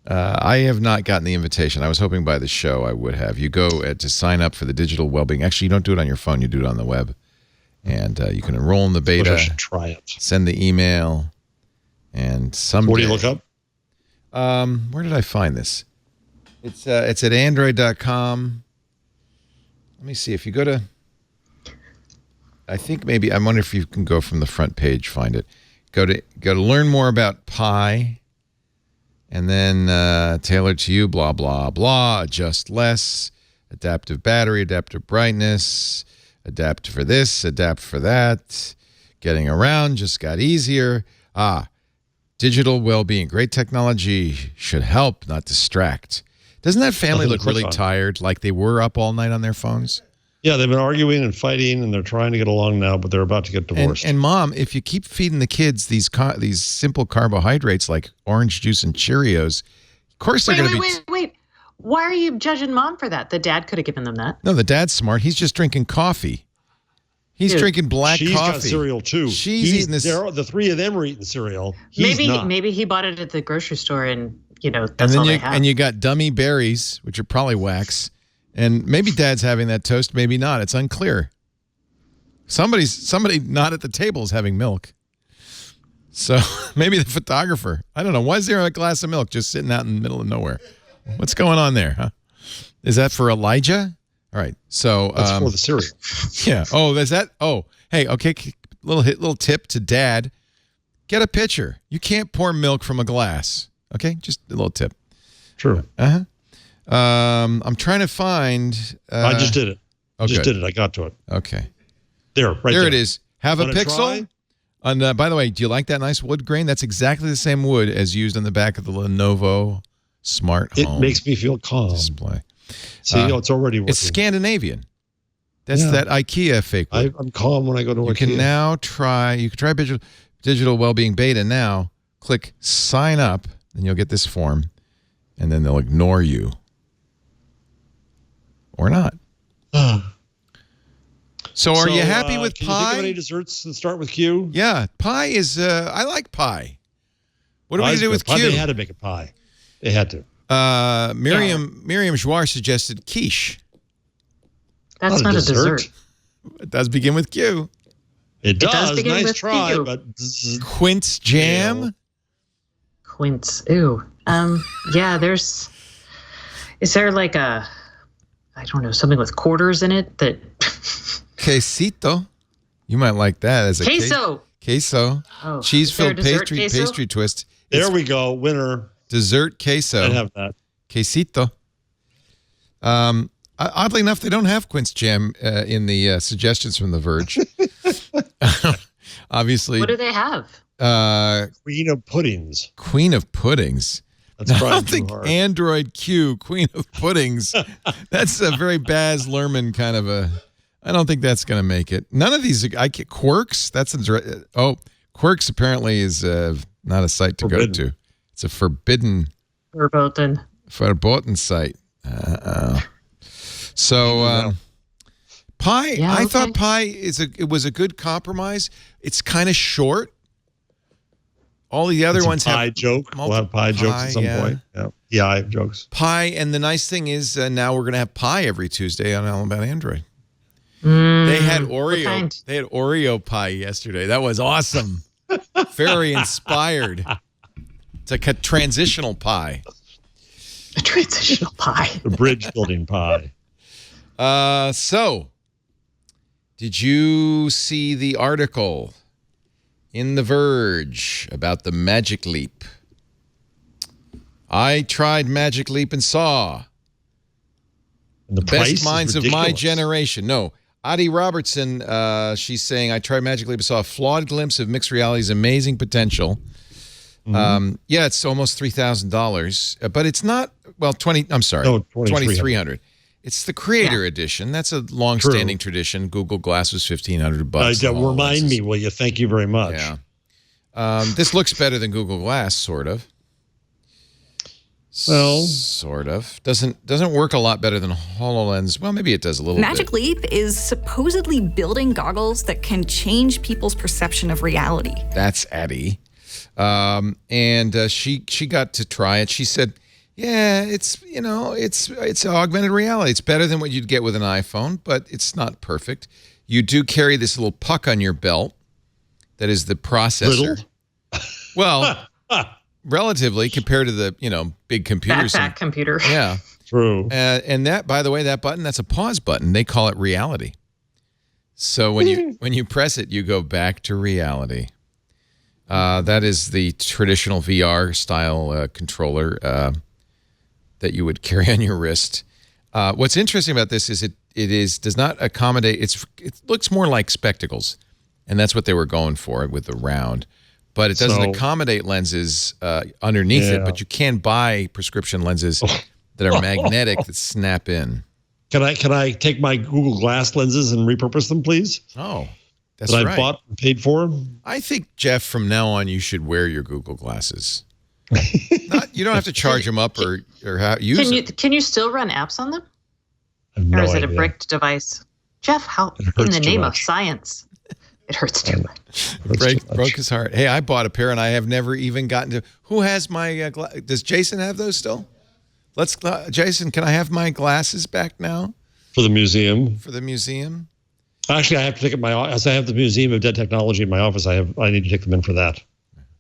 [SPEAKER 1] I have not gotten the invitation. I was hoping by the show I would have. You go to sign up for the digital well-being. Actually, you don't do it on your phone. You do it on the web. And you can enroll in the beta.
[SPEAKER 5] I should try it.
[SPEAKER 1] Send the email. And someday.
[SPEAKER 5] What do you look up?
[SPEAKER 1] Where did I find this? It's at android.com. Let me see. If you go to, I think maybe, I wonder if you can go from the front page, find it. Go to learn more about Pi. And then tailored to you, blah, blah, blah, adjust less, adaptive battery, adaptive brightness, adapt for this, adapt for that. Getting around just got easier. Digital well-being. Great technology should help, not distract. Doesn't that family look really tired, like they were up all night on their phones?
[SPEAKER 5] Yeah, they've been arguing and fighting, and they're trying to get along now, but they're about to get divorced.
[SPEAKER 1] And Mom, if you keep feeding the kids these simple carbohydrates like orange juice and Cheerios, of course they're going to be...
[SPEAKER 4] Wait. Why are you judging Mom for that? The dad could have given them that.
[SPEAKER 1] No, the dad's smart. He's just drinking coffee. He's drinking black coffee.
[SPEAKER 5] She's got cereal, too.
[SPEAKER 1] She's eating this...
[SPEAKER 5] The three of them are eating cereal.
[SPEAKER 4] Maybe he bought it at the grocery store and, that's all they have.
[SPEAKER 1] And you got dummy berries, which are probably wax. And maybe Dad's having that toast, maybe not. It's unclear. Somebody not at the table is having milk. So maybe the photographer. I don't know. Why is there a glass of milk just sitting out in the middle of nowhere? What's going on there, huh? Is that for Elijah? All right. So
[SPEAKER 5] that's for the cereal.
[SPEAKER 1] Yeah. Oh, is that? Oh, hey. Okay. Little tip to Dad. Get a pitcher. You can't pour milk from a glass. Okay, just a little tip.
[SPEAKER 5] True.
[SPEAKER 1] I'm trying to find.
[SPEAKER 5] I just did it.
[SPEAKER 1] Okay.
[SPEAKER 5] Just did it. I got to it.
[SPEAKER 1] Okay.
[SPEAKER 5] There
[SPEAKER 1] it is. Have a pixel. And by the way, do you like that nice wood grain? That's exactly the same wood as used on the back of the Lenovo Smart Home.
[SPEAKER 5] It makes me feel calm.
[SPEAKER 1] Display.
[SPEAKER 5] See, it's already working.
[SPEAKER 1] It's Scandinavian. That's that IKEA fake wood.
[SPEAKER 5] I'm calm when I go to IKEA.
[SPEAKER 1] You can now try digital well-being beta now. Click sign up, and you'll get this form, and then they'll ignore you. Or not. So are you happy with pie?
[SPEAKER 5] Can you think of any desserts that start with Q?
[SPEAKER 1] Yeah, pie is, I like pie. What do we do with Q?
[SPEAKER 5] They had to make a pie. They had to.
[SPEAKER 1] Miriam Jouar suggested quiche.
[SPEAKER 4] That's not a dessert.
[SPEAKER 1] It does begin with Q.
[SPEAKER 5] It does.
[SPEAKER 4] Begin
[SPEAKER 5] nice
[SPEAKER 4] with
[SPEAKER 5] try,
[SPEAKER 4] Q.
[SPEAKER 5] but
[SPEAKER 1] quince jam.
[SPEAKER 4] Quince. Ooh. Yeah. Is there like I don't know, something with quarters in it that.
[SPEAKER 1] Quesito. You might like that as a
[SPEAKER 4] queso.
[SPEAKER 1] Queso.
[SPEAKER 4] Oh,
[SPEAKER 1] cheese-filled pastry twist.
[SPEAKER 5] There we go. Winner.
[SPEAKER 1] Dessert queso.
[SPEAKER 5] I'd have that.
[SPEAKER 1] Quesito. Oddly enough, they don't have quince jam in the suggestions from The Verge. Obviously.
[SPEAKER 4] What do they have?
[SPEAKER 5] Queen of Puddings.
[SPEAKER 1] Queen of Puddings.
[SPEAKER 5] That's
[SPEAKER 1] I don't think hard. Android Q, Queen of Puddings. That's a very Baz Luhrmann kind of a. I don't think that's going to make it. None of these. Quirks. Quirks apparently is not a site to go to. It's a verboten site. So pie. Yeah, I thought pie was a good compromise. It's kind of short. All the other ones
[SPEAKER 5] pie
[SPEAKER 1] have
[SPEAKER 5] joke. We'll have pie jokes at some point. Yeah, I have jokes.
[SPEAKER 1] Pie, and the nice thing is now we're going to have pie every Tuesday on All About Android. They had Oreo. They had Oreo pie yesterday. That was awesome. Very inspired. It's like a transitional pie.
[SPEAKER 4] A transitional pie.
[SPEAKER 5] The bridge building pie.
[SPEAKER 1] So, did you see the article in The Verge about the Magic Leap? I tried Magic Leap and saw
[SPEAKER 5] the
[SPEAKER 1] best minds of my generation. No, Adi Robertson, she's saying, I tried Magic Leap and saw a flawed glimpse of mixed reality's amazing potential. Yeah, it's almost $3,000, but it's not, well, $2,300. It's the creator edition. That's a long-standing tradition. Google Glass was $1,500.
[SPEAKER 5] Remind me, will you? Thank you very much.
[SPEAKER 1] Yeah. This looks better than Google Glass, sort of.
[SPEAKER 5] Well,
[SPEAKER 1] sort of. Doesn't work a lot better than HoloLens. Well, maybe it does a little bit.
[SPEAKER 7] Magic Leap is supposedly building goggles that can change people's perception of reality.
[SPEAKER 1] That's Addie. And she got to try it. She said, yeah, it's augmented reality. It's better than what you'd get with an iPhone, but it's not perfect. You do carry this little puck on your belt that is the processor.
[SPEAKER 5] Little?
[SPEAKER 1] Well, relatively compared to the, big computers.
[SPEAKER 4] Backpack computer.
[SPEAKER 1] Yeah.
[SPEAKER 5] True.
[SPEAKER 1] And that, by the way, that button, that's a pause button. They call it reality. So when you press it, you go back to reality. That is the traditional VR style controller that you would carry on your wrist. What's interesting about this is it does not accommodate. It looks more like spectacles, and that's what they were going for with the round. But it doesn't accommodate lenses underneath it. But you can buy prescription lenses that are magnetic that snap in.
[SPEAKER 5] Can I take my Google Glass lenses and repurpose them, please?
[SPEAKER 1] Oh. That's
[SPEAKER 5] that
[SPEAKER 1] right.
[SPEAKER 5] I bought and paid for.
[SPEAKER 1] I think, Jeff, from now on, you should wear your Google glasses. You don't have to charge them up or use them.
[SPEAKER 4] Can you still run apps on them?
[SPEAKER 5] Or
[SPEAKER 4] is it a bricked device? Jeff, how in the name of science? It hurts too much.
[SPEAKER 1] Broke his heart. Hey, I bought a pair and I have never even gotten to. Who has my? Does Jason have those still? Jason, can I have my glasses back now?
[SPEAKER 5] For the museum.
[SPEAKER 1] For the museum.
[SPEAKER 5] Actually, I have to take it as I have the Museum of Dead Technology in my office. I need to take them in for that.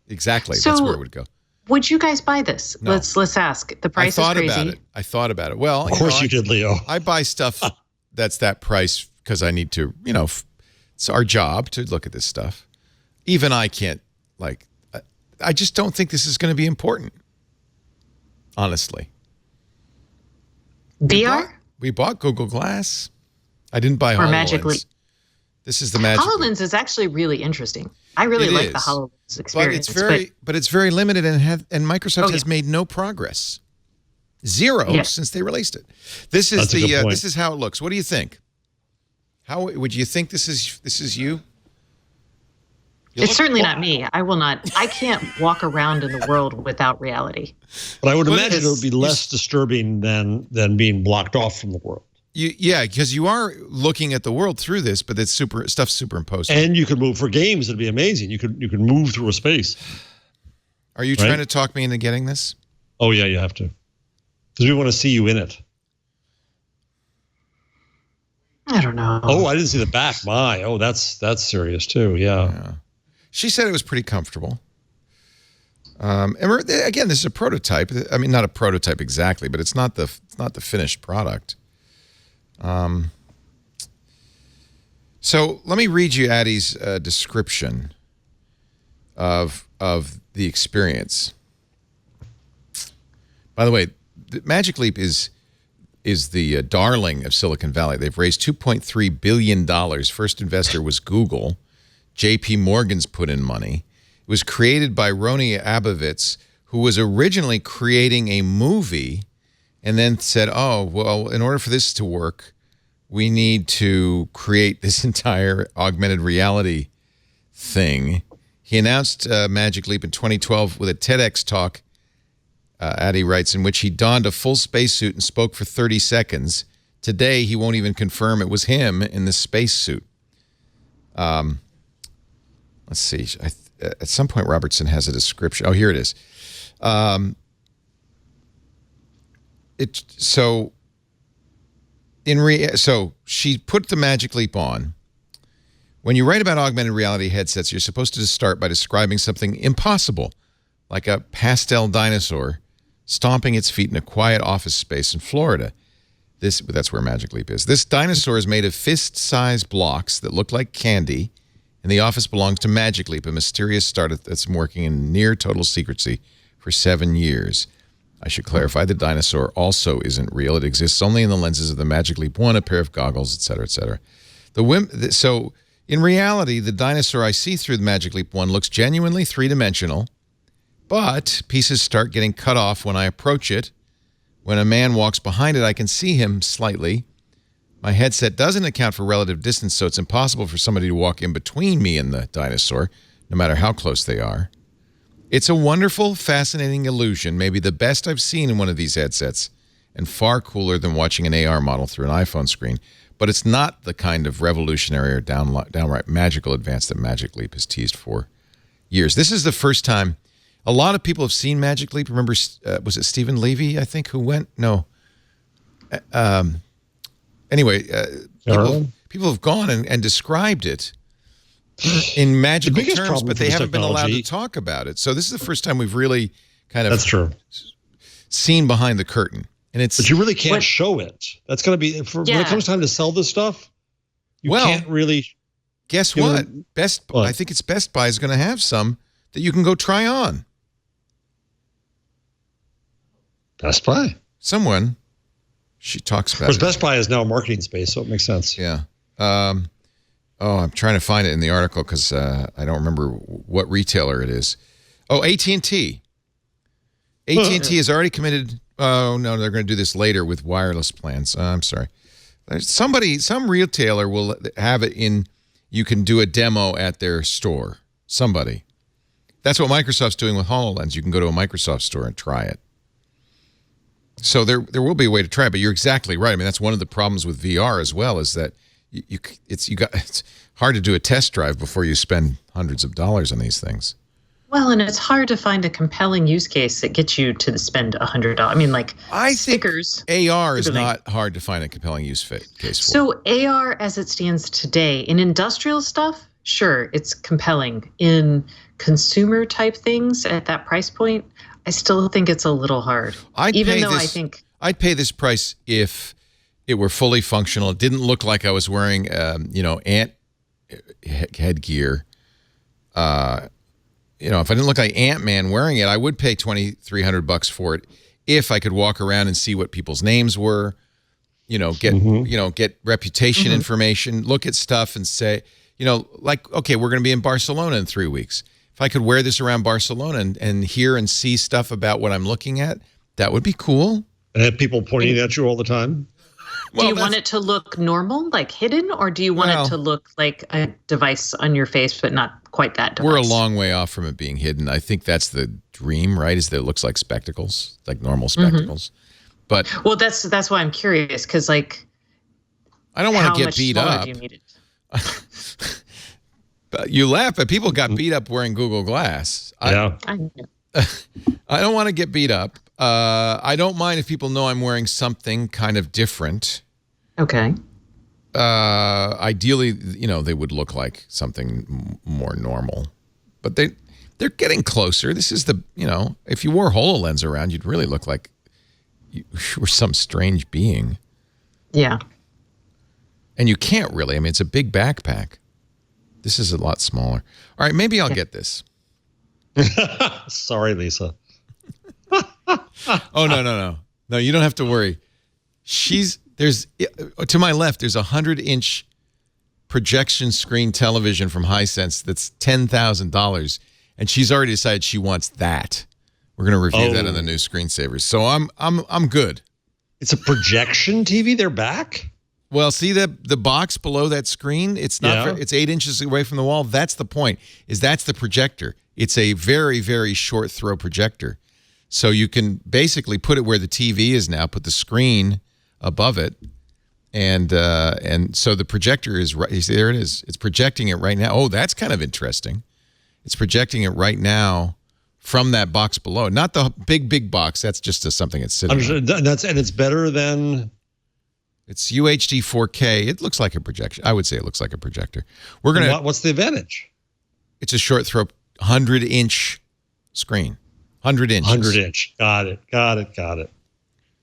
[SPEAKER 1] Exactly.
[SPEAKER 4] So,
[SPEAKER 1] that's where it would go.
[SPEAKER 4] Would you guys buy this? No. Let's ask. The price is crazy.
[SPEAKER 1] I thought about it. Well,
[SPEAKER 5] of course you did, Leo.
[SPEAKER 1] I buy stuff that's that price because I need to, it's our job to look at this stuff. Even I can't, I just don't think this is going to be important. honestly.
[SPEAKER 4] VR?
[SPEAKER 1] We bought Google Glass. I didn't buy HoloLens.
[SPEAKER 4] Magic Leap.
[SPEAKER 1] This is the Magic Leap.
[SPEAKER 4] HoloLens is actually really interesting. I really like the HoloLens experience.
[SPEAKER 1] But it's very limited, and Microsoft has made no progress. Zero since they released it. This is this is how it looks. What do you think? How would you think this is you?
[SPEAKER 4] It's certainly not me. I can't walk around in the world without reality.
[SPEAKER 5] But I would imagine it would be less disturbing than being blocked off from the world.
[SPEAKER 1] Because you are looking at the world through this, but it's stuff's superimposed.
[SPEAKER 5] And you could move for games. It'd be amazing. You could move through a space.
[SPEAKER 1] Are you trying to talk me into getting this?
[SPEAKER 5] Oh yeah, you have to. Because we want to see you in it.
[SPEAKER 4] I don't know.
[SPEAKER 5] Oh, I didn't see the back. That's serious too. Yeah.
[SPEAKER 1] She said it was pretty comfortable. And again, this is a prototype. I mean, not a prototype exactly, but it's not the finished product. So let me read you Addie's description of the experience. By the way, the Magic Leap is the darling of Silicon Valley. They've raised $2.3 billion. First investor was Google. J.P. Morgan's put in money. It was created by Roni Abovitz, who was originally creating a movie and then said, oh, well, in order for this to work, we need to create this entire augmented reality thing. He announced Magic Leap in 2012 with a TEDx talk, Addie writes, in which he donned a full spacesuit and spoke for 30 seconds. Today, he won't even confirm it was him in the spacesuit. Let's see. At some point, Robertson has a description. Oh, here it is. So she put the Magic Leap on. When you write about augmented reality headsets, you're supposed to start by describing something impossible, like a pastel dinosaur stomping its feet in a quiet office space in Florida. That's where Magic Leap is. This dinosaur is made of fist-sized blocks that look like candy, and the office belongs to Magic Leap, a mysterious startup that's been working in near total secrecy for 7 years. I should clarify, the dinosaur also isn't real. It exists only in the lenses of the Magic Leap 1, a pair of goggles, et cetera, et cetera. So in reality, the dinosaur I see through the Magic Leap 1 looks genuinely three-dimensional, but pieces start getting cut off when I approach it. When a man walks behind it, I can see him slightly. My headset doesn't account for relative distance, so it's impossible for somebody to walk in between me and the dinosaur, no matter how close they are. It's a wonderful, fascinating illusion, maybe the best I've seen in one of these headsets, and far cooler than watching an AR model through an iPhone screen. But it's not the kind of revolutionary or downright magical advance that Magic Leap has teased for years. This is the first time a lot of people have seen Magic Leap. Remember, was it Stephen Levy, I think, who went? No. Anyway, people have gone and described it in magical terms, but they haven't been allowed to talk about it. So this is the first time we've really kind of seen behind the curtain. But you really can't show it. That's going to be, when it comes time to sell this stuff, you can't really. Guess what? I think it's Best Buy is going to have some that you can go try on. Best Buy? Someone. She talks about it. Because Best Buy is now a marketing space, so it makes sense. Yeah. I'm trying to find it in the article because I don't remember what retailer it is. Oh, AT&T. AT&T has already committed. Oh, no, they're going to do this later with wireless plans. I'm sorry. Some retailer will have it in, you can do a demo at their store. Somebody. That's what Microsoft's doing with HoloLens. You can go to a Microsoft store and try it. So there will be a way to try it, but you're exactly right. I mean, that's one of the problems with VR as well, is that it's hard to do a test drive before you spend hundreds of dollars on these things. Well, and it's hard to find a compelling use case that gets you to spend $100. I mean, like stickers. AR is not hard to find a compelling use case for. So AR, as it stands today, in industrial stuff, sure, it's compelling. In consumer type things at that price point, I still think it's a little hard. I'd pay this price if it were fully functional. It didn't look like I was wearing, ant headgear. If I didn't look like Ant-Man wearing it, I would pay $2,300 for it. if I could walk around and see what people's names were, get reputation information, look at stuff and say, like, okay, we're going to be in Barcelona in 3 weeks. If I could wear this around Barcelona and hear and see stuff about what I'm looking at, that would be cool.
[SPEAKER 5] And have people pointing at you all the time?
[SPEAKER 4] Do you want it to look normal, like hidden, or do you want it to look like a device on your face, but not quite that device?
[SPEAKER 1] We're a long way off from it being hidden. I think that's the dream, right? Is that it looks like spectacles, like normal spectacles. But
[SPEAKER 4] that's why I'm curious, because like,
[SPEAKER 1] I don't want to get beat up.
[SPEAKER 4] Do you need it?
[SPEAKER 1] But you laugh, but people got beat up wearing Google Glass.
[SPEAKER 5] Yeah.
[SPEAKER 1] I don't want to get beat up. I don't mind if people know I'm wearing something kind of different.
[SPEAKER 4] Okay.
[SPEAKER 1] Ideally, they would look like something more normal, but they're getting closer. This is if you wore HoloLens around, you'd really look like you were some strange being.
[SPEAKER 4] Yeah.
[SPEAKER 1] And you can't really. I mean, it's a big backpack. This is a lot smaller. All right, maybe I'll get this.
[SPEAKER 5] Sorry, Lisa.
[SPEAKER 1] Oh, no. No, you don't have to worry. To my left, there's a 100-inch projection screen television from Hisense that's $10,000, and she's already decided she wants that. We're going to review that on the new screensavers. So I'm good.
[SPEAKER 5] It's a projection TV? They're back?
[SPEAKER 1] Well, see the box below that screen? It's not. It's 8 inches away from the wall. That's the point. That's the projector. It's a very, very short throw projector. So you can basically put it where the TV is now, put the screen above it, and so the projector is right. There it is. It's projecting it right now. Oh, that's kind of interesting. It's projecting it right now from that box below. Not the big box. That's just something it's sitting on.
[SPEAKER 5] And it's better than...
[SPEAKER 1] It's UHD 4K. It looks like a projection. I would say it looks like a projector.
[SPEAKER 5] What's the advantage?
[SPEAKER 1] It's a short throw 100-inch screen. 100 inches.
[SPEAKER 5] 100-inch. Got it.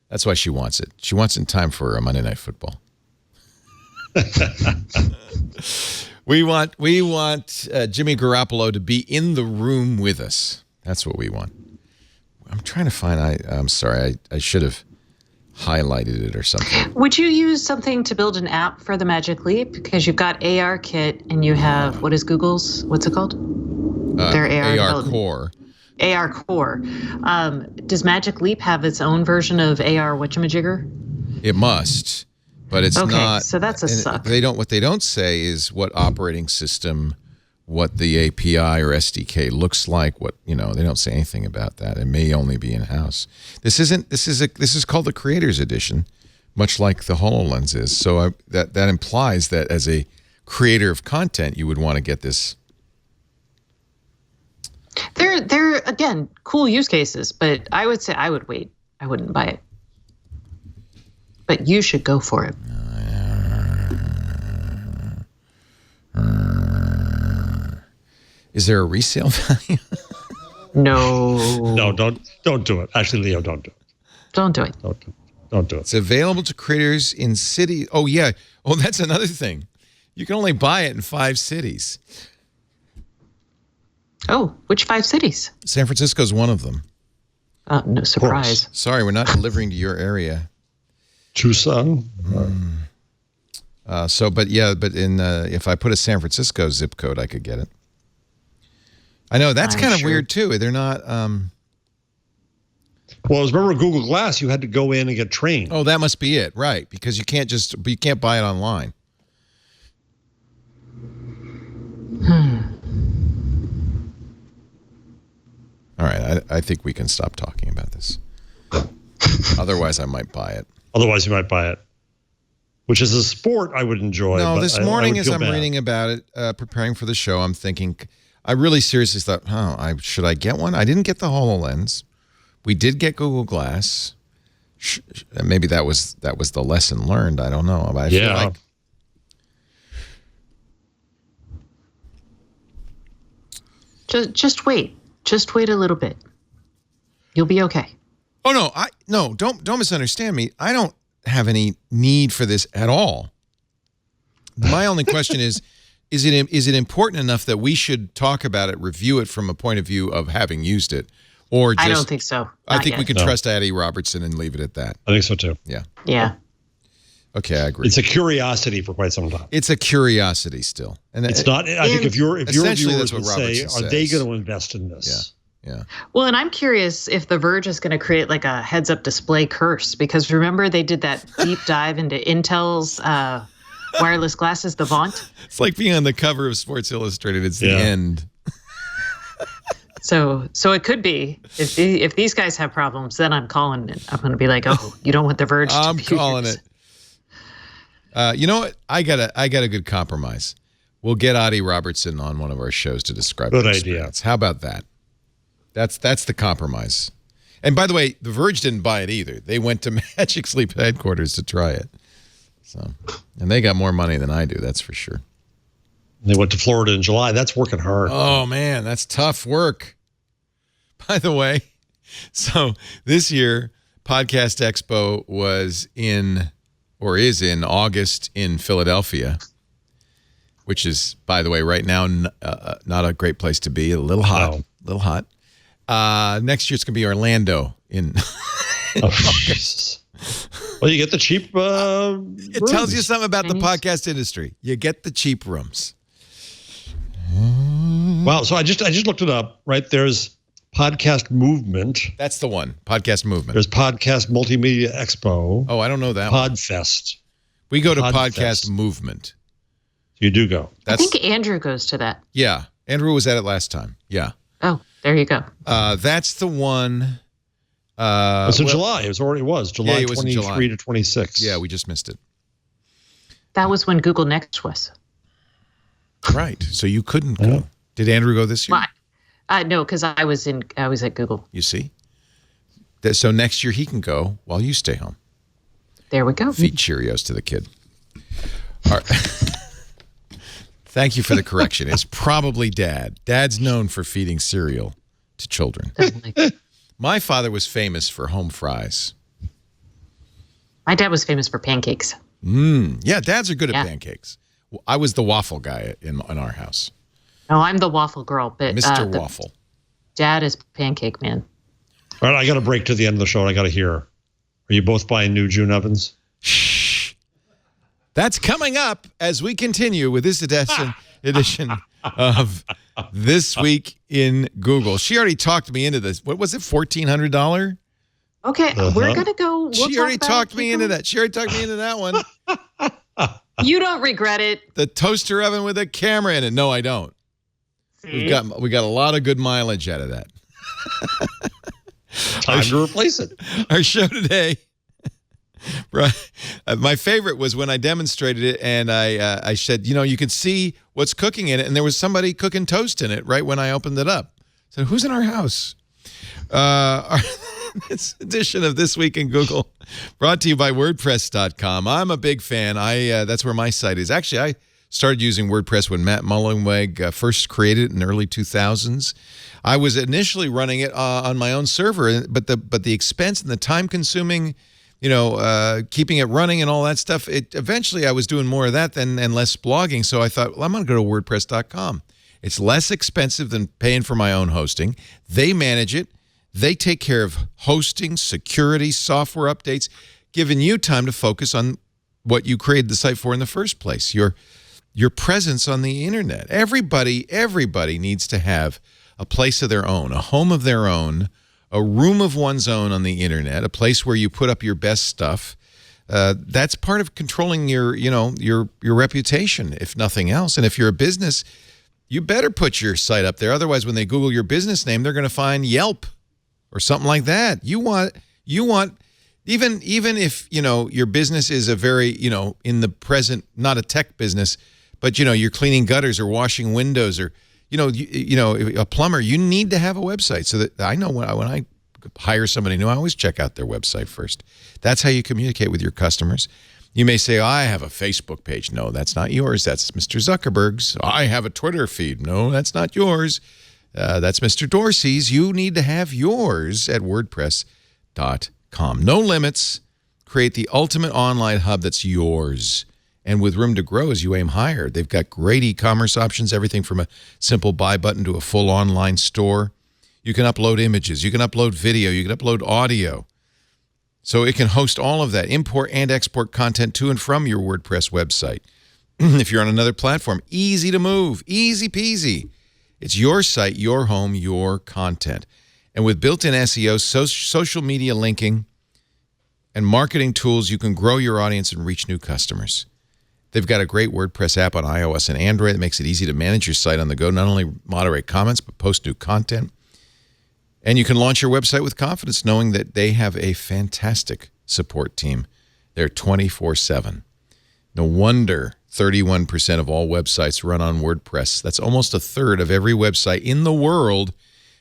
[SPEAKER 1] That's why she wants it. She wants it in time for Monday Night Football. We want Jimmy Garoppolo to be in the room with us. That's what we want. I'm trying to find. I'm sorry. I should have highlighted it or something.
[SPEAKER 4] Would you use something to build an app for the Magic Leap? Because you've got AR Kit and you have, what is Google's? What's it called? Their
[SPEAKER 1] AR Core.
[SPEAKER 4] AR Core. Does Magic Leap have its own version of AR whatchamajigger?
[SPEAKER 1] It must, but it's not.
[SPEAKER 4] Okay, so that's a suck.
[SPEAKER 1] What they don't say is what operating system, what the API or SDK looks like. They don't say anything about that. It may only be in house. This is called the Creators Edition, much like the HoloLens is. So that implies that as a creator of content, you would want to get this.
[SPEAKER 4] They're again cool use cases, but I would say I would wait. I wouldn't buy it. But you should go for it.
[SPEAKER 1] Is there a resale value?
[SPEAKER 4] No,
[SPEAKER 5] don't do it. Actually, Leo, don't do it.
[SPEAKER 4] Don't do it.
[SPEAKER 5] Don't do it.
[SPEAKER 1] It's available to creators in city. Oh yeah. Oh, that's another thing. You can only buy it in 5 cities.
[SPEAKER 4] Oh, which 5 cities?
[SPEAKER 1] San Francisco's one of them.
[SPEAKER 4] No surprise.
[SPEAKER 1] Sorry, we're not delivering to your area.
[SPEAKER 5] Tucson.
[SPEAKER 1] But if I put a San Francisco zip code, I could get it. I know that's kind of weird too. They're not.
[SPEAKER 5] Well, remember Google Glass, you had to go in and get trained.
[SPEAKER 1] Oh, that must be it, right? Because you can't buy it online. All right, I think we can stop talking about this. Otherwise, I might buy it.
[SPEAKER 5] Otherwise, you might buy it. Which is a sport I would enjoy.
[SPEAKER 1] No, this morning as I'm
[SPEAKER 5] bad.
[SPEAKER 1] reading about it, preparing for the show, I'm thinking, I really seriously thought, should I get one? I didn't get the HoloLens. We did get Google Glass. Maybe that was the lesson learned. I don't know. But I feel like
[SPEAKER 4] just wait. Just wait a little bit. You'll be okay.
[SPEAKER 1] Oh no, don't misunderstand me. I don't have any need for this at all. My only question is it important enough that we should talk about it, review it from a point of view of having used it, Or just,
[SPEAKER 4] I don't think so.
[SPEAKER 1] I think we can trust Addie Robertson and leave it at that.
[SPEAKER 5] I think so too.
[SPEAKER 1] Yeah.
[SPEAKER 4] Yeah.
[SPEAKER 1] Okay, I agree.
[SPEAKER 5] It's a curiosity for quite some time.
[SPEAKER 1] It's a curiosity still. And
[SPEAKER 5] it's not, I think if your viewers would say,
[SPEAKER 1] says.
[SPEAKER 5] are they going to invest in this?
[SPEAKER 1] Yeah.
[SPEAKER 4] Well, and I'm curious if The Verge is going to create like a heads-up display curse, because remember they did that deep dive into Intel's wireless glasses, the Vaunt?
[SPEAKER 1] It's like being on the cover of Sports Illustrated. It's the end.
[SPEAKER 4] So it could be if these guys have problems, then I'm calling it. I'm going to be like, oh, you don't want The Verge.
[SPEAKER 1] I'm calling it. You know what? I got a good compromise. We'll get Addie Robertson on one of our shows to describe.
[SPEAKER 5] Good idea.
[SPEAKER 1] How about that? That's the compromise. And by the way, The Verge didn't buy it either. They went to Magic Sleep headquarters to try it. So, and they got more money than I do. That's for sure.
[SPEAKER 5] They went to Florida in July. That's working hard.
[SPEAKER 1] Oh man, that's tough work. By the way, so this year, Podcast Expo was is in August in Philadelphia, which is, by the way, right now not a great place to be. A little hot.
[SPEAKER 5] No.
[SPEAKER 1] A little hot. Next year it's going to be Orlando in
[SPEAKER 5] Jesus. Well, you get the cheap
[SPEAKER 1] It tells you something about the podcast industry. You get the cheap rooms.
[SPEAKER 5] Wow. So I just looked it up, right? There's Podcast Movement.
[SPEAKER 1] That's the one. Podcast Movement.
[SPEAKER 5] There's Podcast Multimedia Expo.
[SPEAKER 1] Oh, I don't know that one.
[SPEAKER 5] Podfest.
[SPEAKER 1] We go to Podcast Movement.
[SPEAKER 5] You do go.
[SPEAKER 4] I think Andrew goes to that.
[SPEAKER 1] Yeah. Andrew was at it last time. Yeah.
[SPEAKER 4] Oh, there you go.
[SPEAKER 5] That's
[SPEAKER 1] the one.
[SPEAKER 5] It's in July. It was July 23 to 26.
[SPEAKER 1] Yeah, we just missed it.
[SPEAKER 4] That was when Google Next was.
[SPEAKER 1] Right. So you couldn't go. Did Andrew go this year?
[SPEAKER 4] No, because I was at Google.
[SPEAKER 1] You see? So next year he can go while you stay home.
[SPEAKER 4] There we go.
[SPEAKER 1] Feed Cheerios to the kid. All right. Thank you for the correction. It's probably Dad. Dad's known for feeding cereal to children. My father was famous for home fries.
[SPEAKER 4] My dad was famous for pancakes.
[SPEAKER 1] Yeah, dads are good at pancakes. I was the waffle guy in our house.
[SPEAKER 4] No, I'm the waffle girl. But
[SPEAKER 1] Mr. Waffle.
[SPEAKER 4] Dad is pancake man.
[SPEAKER 5] All right, I got to break to the end of the show. And I got to hear. Are you both buying new June ovens?
[SPEAKER 1] Shh. That's coming up as we continue with this edition of This Week in Google. She already talked me into this. What was it, $1,400?
[SPEAKER 4] Okay, we're going to go.
[SPEAKER 1] She already talked me into that. She already talked me into that one.
[SPEAKER 4] You don't regret it.
[SPEAKER 1] The toaster oven with a camera in it. No, I don't. We got a lot of good mileage out of that.
[SPEAKER 5] Time to replace it.
[SPEAKER 1] Our show today. My favorite was when I demonstrated it and I said, you can see what's cooking in it. And there was somebody cooking toast in it right when I opened it up. So who's in our house? This edition of This Week in Google brought to you by WordPress.com. I'm a big fan. That's where my site is. Actually, I started using WordPress when Matt Mullenweg first created it in the early 2000s. I was initially running it on my own server, but the expense and the time-consuming, keeping it running and all that stuff, eventually I was doing more of that and less blogging. So I thought, well, I'm going to go to WordPress.com. It's less expensive than paying for my own hosting. They manage it. They take care of hosting, security, software updates, giving you time to focus on what you created the site for in the first place, your presence on the internet. Everybody needs to have a place of their own, a home of their own, a room of one's own on the internet, a place where you put up your best stuff. That's part of controlling your reputation, if nothing else. And if you're a business, you better put your site up there. Otherwise, when they Google your business name, they're going to find Yelp or something like that. You want even if your business is a very in the present, not a tech business, but you're cleaning gutters or washing windows or a plumber, you need to have a website. So that I know when I hire somebody new, I always check out their website first. That's how you communicate with your customers. You may say, I have a Facebook page. No, that's not yours. That's Mr. Zuckerberg's. I have a Twitter feed. No, that's not yours. That's Mr. Dorsey's. You need to have yours at WordPress.com. No limits. Create the ultimate online hub that's yours. And with room to grow as you aim higher. They've got great e-commerce options, everything from a simple buy button to a full online store. You can upload images. You can upload video. You can upload audio. So it can host all of that, import and export content to and from your WordPress website. If you're on another platform, easy to move, easy peasy. It's your site, your home, your content. And with built-in SEO, social media linking, and marketing tools, you can grow your audience and reach new customers. They've got a great WordPress app on iOS and Android that makes it easy to manage your site on the go, not only moderate comments, but post new content. And you can launch your website with confidence knowing that they have a fantastic support team. They're 24/7. No wonder 31% of all websites run on WordPress. That's almost a third of every website in the world.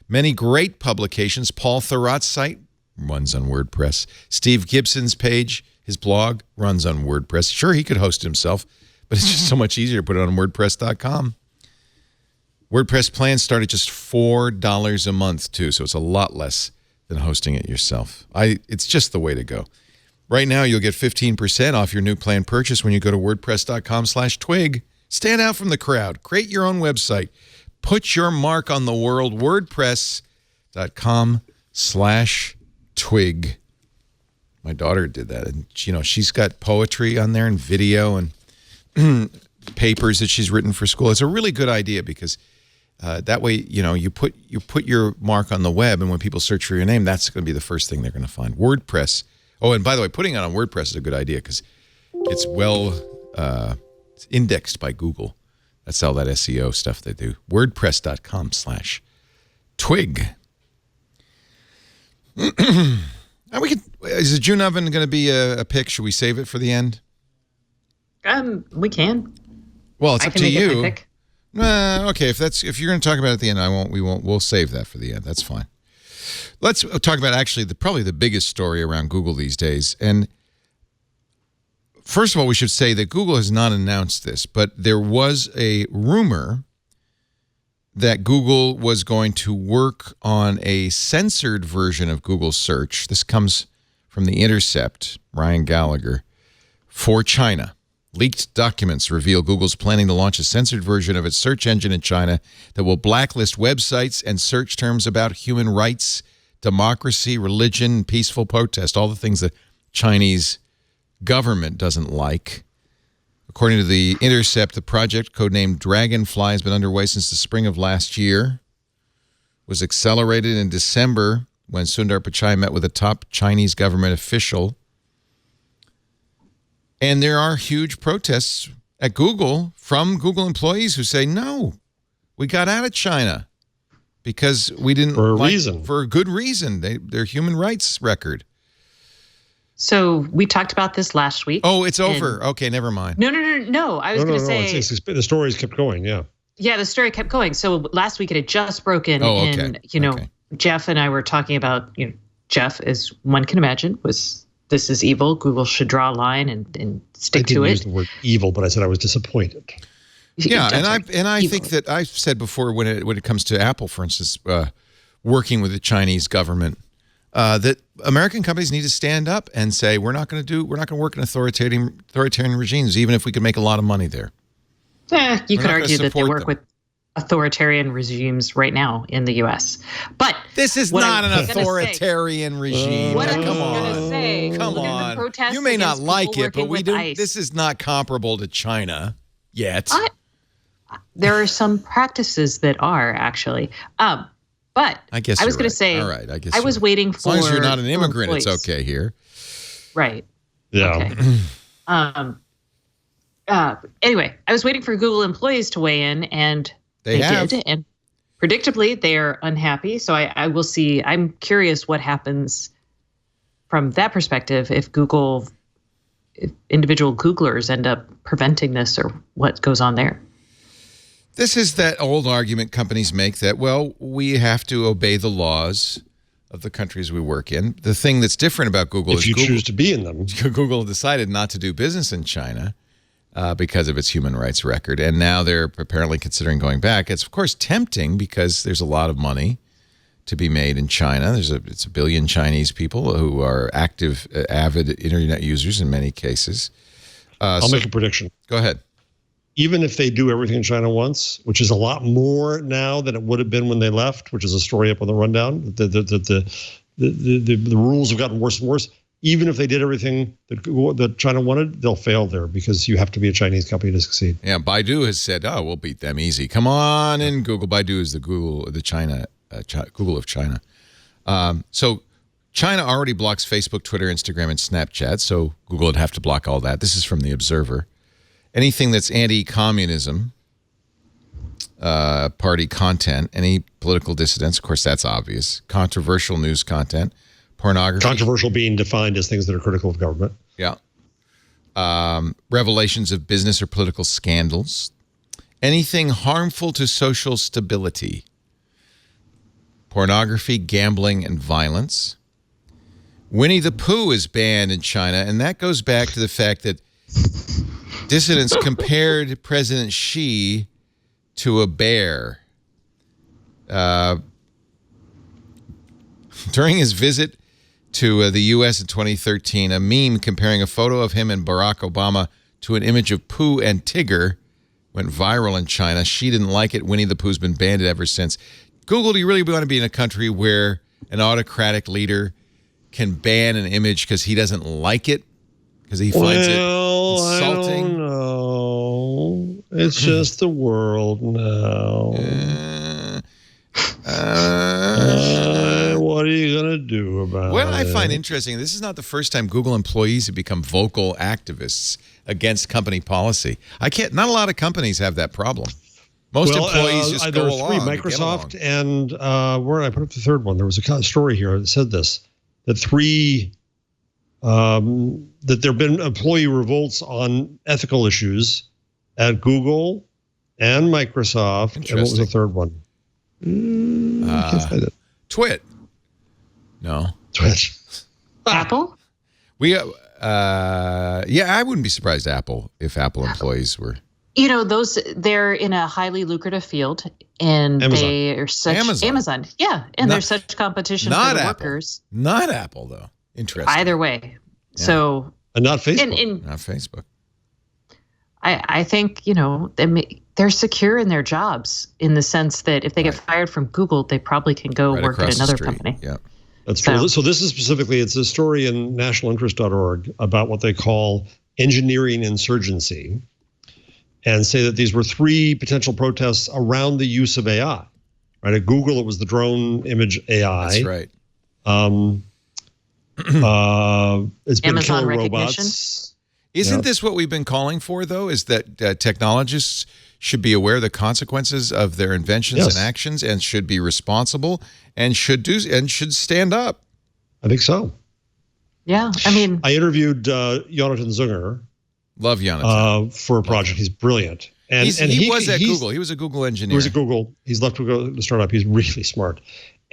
[SPEAKER 1] Many great publications. Paul Thurrott's site runs on WordPress. Steve Gibson's page, his blog, runs on WordPress. Sure, he could host himself, but it's just so much easier to put it on WordPress.com. WordPress plans start at just $4 a month, too, so it's a lot less than hosting it yourself. It's just the way to go. Right now, you'll get 15% off your new plan purchase when you go to WordPress.com/twig. Stand out from the crowd. Create your own website. Put your mark on the world. WordPress.com/twig. My daughter did that, and she's got poetry on there and video and papers that she's written for school. It's a really good idea because that way, you put your mark on the web, and when people search for your name, that's going to be the first thing they're going to find. WordPress. Oh, and by the way, putting it on WordPress is a good idea because it's it's indexed by Google. That's all that SEO stuff they do. WordPress.com/twig. Is the June oven going to be a pick? Should we save it for the end?
[SPEAKER 4] We can.
[SPEAKER 1] Well, it's up to you.
[SPEAKER 4] Pick.
[SPEAKER 1] Okay, if you're going to talk about it at the end, we'll save that for the end. That's fine. Let's talk about actually probably the biggest story around Google these days. And first of all, we should say that Google has not announced this, but there was a rumor that Google was going to work on a censored version of Google Search. This comes from The Intercept, Ryan Gallagher, for China. Leaked documents reveal Google's planning to launch a censored version of its search engine in China that will blacklist websites and search terms about human rights, democracy, religion, peaceful protest, all the things the Chinese government doesn't like. According to The Intercept, the project, codenamed Dragonfly, has been underway since the spring of last year. It was accelerated in December when Sundar Pichai met with a top Chinese government official. And there are huge protests at Google from Google employees who say, no, we got out of China because we didn't for a good reason. Their human rights record.
[SPEAKER 4] So we talked about this last week.
[SPEAKER 1] Oh, it's over. Okay, never mind.
[SPEAKER 4] No. I was going to say
[SPEAKER 5] the stories kept going. Yeah.
[SPEAKER 4] Yeah, the story kept going. So last week it had just broken, and Jeff and I were talking about. Jeff, as one can imagine, was. This is evil. Google should draw a line and stick to it. I didn't use the
[SPEAKER 5] word evil, but I said I was disappointed.
[SPEAKER 1] Yeah, and I think that I've said before when it comes to Apple, for instance, working with the Chinese government, that American companies need to stand up and say we're not going to work in authoritarian regimes, even if we can make a lot of money there.
[SPEAKER 4] You could argue that they work with authoritarian regimes right now in the U.S. But
[SPEAKER 1] this is not an authoritarian regime.
[SPEAKER 4] What I'm going to say,
[SPEAKER 1] come on. You may not like it, but we don't. This is not comparable to China yet.
[SPEAKER 4] There are some practices that are actually. But
[SPEAKER 1] I guess
[SPEAKER 4] I was going to say.
[SPEAKER 1] All right, I guess
[SPEAKER 4] I was waiting for.
[SPEAKER 1] As long as you're not an immigrant, it's okay here.
[SPEAKER 4] Right.
[SPEAKER 5] Yeah.
[SPEAKER 4] Okay. Anyway, I was waiting for Google employees to weigh in, and they did, and predictably, they are unhappy. So I will see. I'm curious what happens from that perspective if individual Googlers end up preventing this, or what goes on there.
[SPEAKER 1] This is that old argument companies make that, well, we have to obey the laws of the countries we work in. The thing that's different about Google is Google
[SPEAKER 5] choose to be in them.
[SPEAKER 1] Google decided not to do business in China. Because of its human rights record. And now they're apparently considering going back. It's, of course, tempting because there's a lot of money to be made in China. It's a billion Chinese people who are avid internet users in many cases.
[SPEAKER 5] I'll make a prediction.
[SPEAKER 1] Go ahead.
[SPEAKER 5] even if they do everything China wants, which is a lot more now than it would have been when they left, which is a story up on the rundown, the rules have gotten worse and worse. Even if they did everything that China wanted, they'll fail there because you have to be a Chinese company to succeed.
[SPEAKER 1] Yeah, Baidu has said, "Oh, we'll beat them easy. Come on in, Google." Baidu is the Google of China. So China already blocks Facebook, Twitter, Instagram, and Snapchat. So Google would have to block all that. This is from The Observer. Anything that's anti-communism party content, any political dissidents, of course, that's obvious. Controversial news content. Pornography.
[SPEAKER 5] Controversial being defined as things that are critical of government.
[SPEAKER 1] Yeah. Revelations of business or political scandals. Anything harmful to social stability. Pornography, gambling, and violence. Winnie-the-Pooh is banned in China, and that goes back to the fact that dissidents compared President Xi to a bear. During his visit to the U.S. in 2013, a meme comparing a photo of him and Barack Obama to an image of Pooh and Tigger went viral in China. She didn't like it. Winnie-the-Pooh's been banned ever since. Google, do you really want to be in a country where an autocratic leader can ban an image because he doesn't like it? Because he finds it insulting?
[SPEAKER 5] I don't know. It's just the world now. What are you going to do about it?
[SPEAKER 1] What I find interesting, this is not the first time Google employees have become vocal activists against company policy. Not a lot of companies have that problem. Most employees just go along.
[SPEAKER 5] There were 3, Microsoft, and where did I put up the third one? There was a story here that said this, that there have been employee revolts on ethical issues at Google and Microsoft. And what was the third one? I can't find it.
[SPEAKER 1] Twit. No.
[SPEAKER 5] Twitch.
[SPEAKER 4] Apple?
[SPEAKER 1] Yeah, I wouldn't be surprised if Apple employees were.
[SPEAKER 4] You know, they're in a highly lucrative field, and they are such Amazon. Yeah, and there's such competition for the workers.
[SPEAKER 1] Not Apple, though. Interesting.
[SPEAKER 4] Either way. Yeah. So
[SPEAKER 5] and not Facebook.
[SPEAKER 1] Not Facebook.
[SPEAKER 4] I think, they're secure in their jobs in the sense that if they get fired from Google, they probably can go work at another company.
[SPEAKER 1] Yeah.
[SPEAKER 5] That's true. So this is specifically, it's a story in nationalinterest.org about what they call engineering insurgency, and say that these were 3 potential protests around the use of AI. Right? At Google, it was the drone image AI.
[SPEAKER 1] That's right.
[SPEAKER 5] It's been
[SPEAKER 4] Amazon
[SPEAKER 5] killer
[SPEAKER 4] recognition.
[SPEAKER 5] robots.
[SPEAKER 1] Isn't this what we've been calling for, though, is that technologists should be aware of the consequences of their inventions and actions and should be responsible and should stand up?
[SPEAKER 5] I think so.
[SPEAKER 4] Yeah. I mean,
[SPEAKER 5] I interviewed Jonathan Zunger.
[SPEAKER 1] Love Jonathan.
[SPEAKER 5] For a project. He's brilliant. And
[SPEAKER 1] he was at Google. He was a Google engineer.
[SPEAKER 5] He was at Google. He's left to go to startup. He's really smart.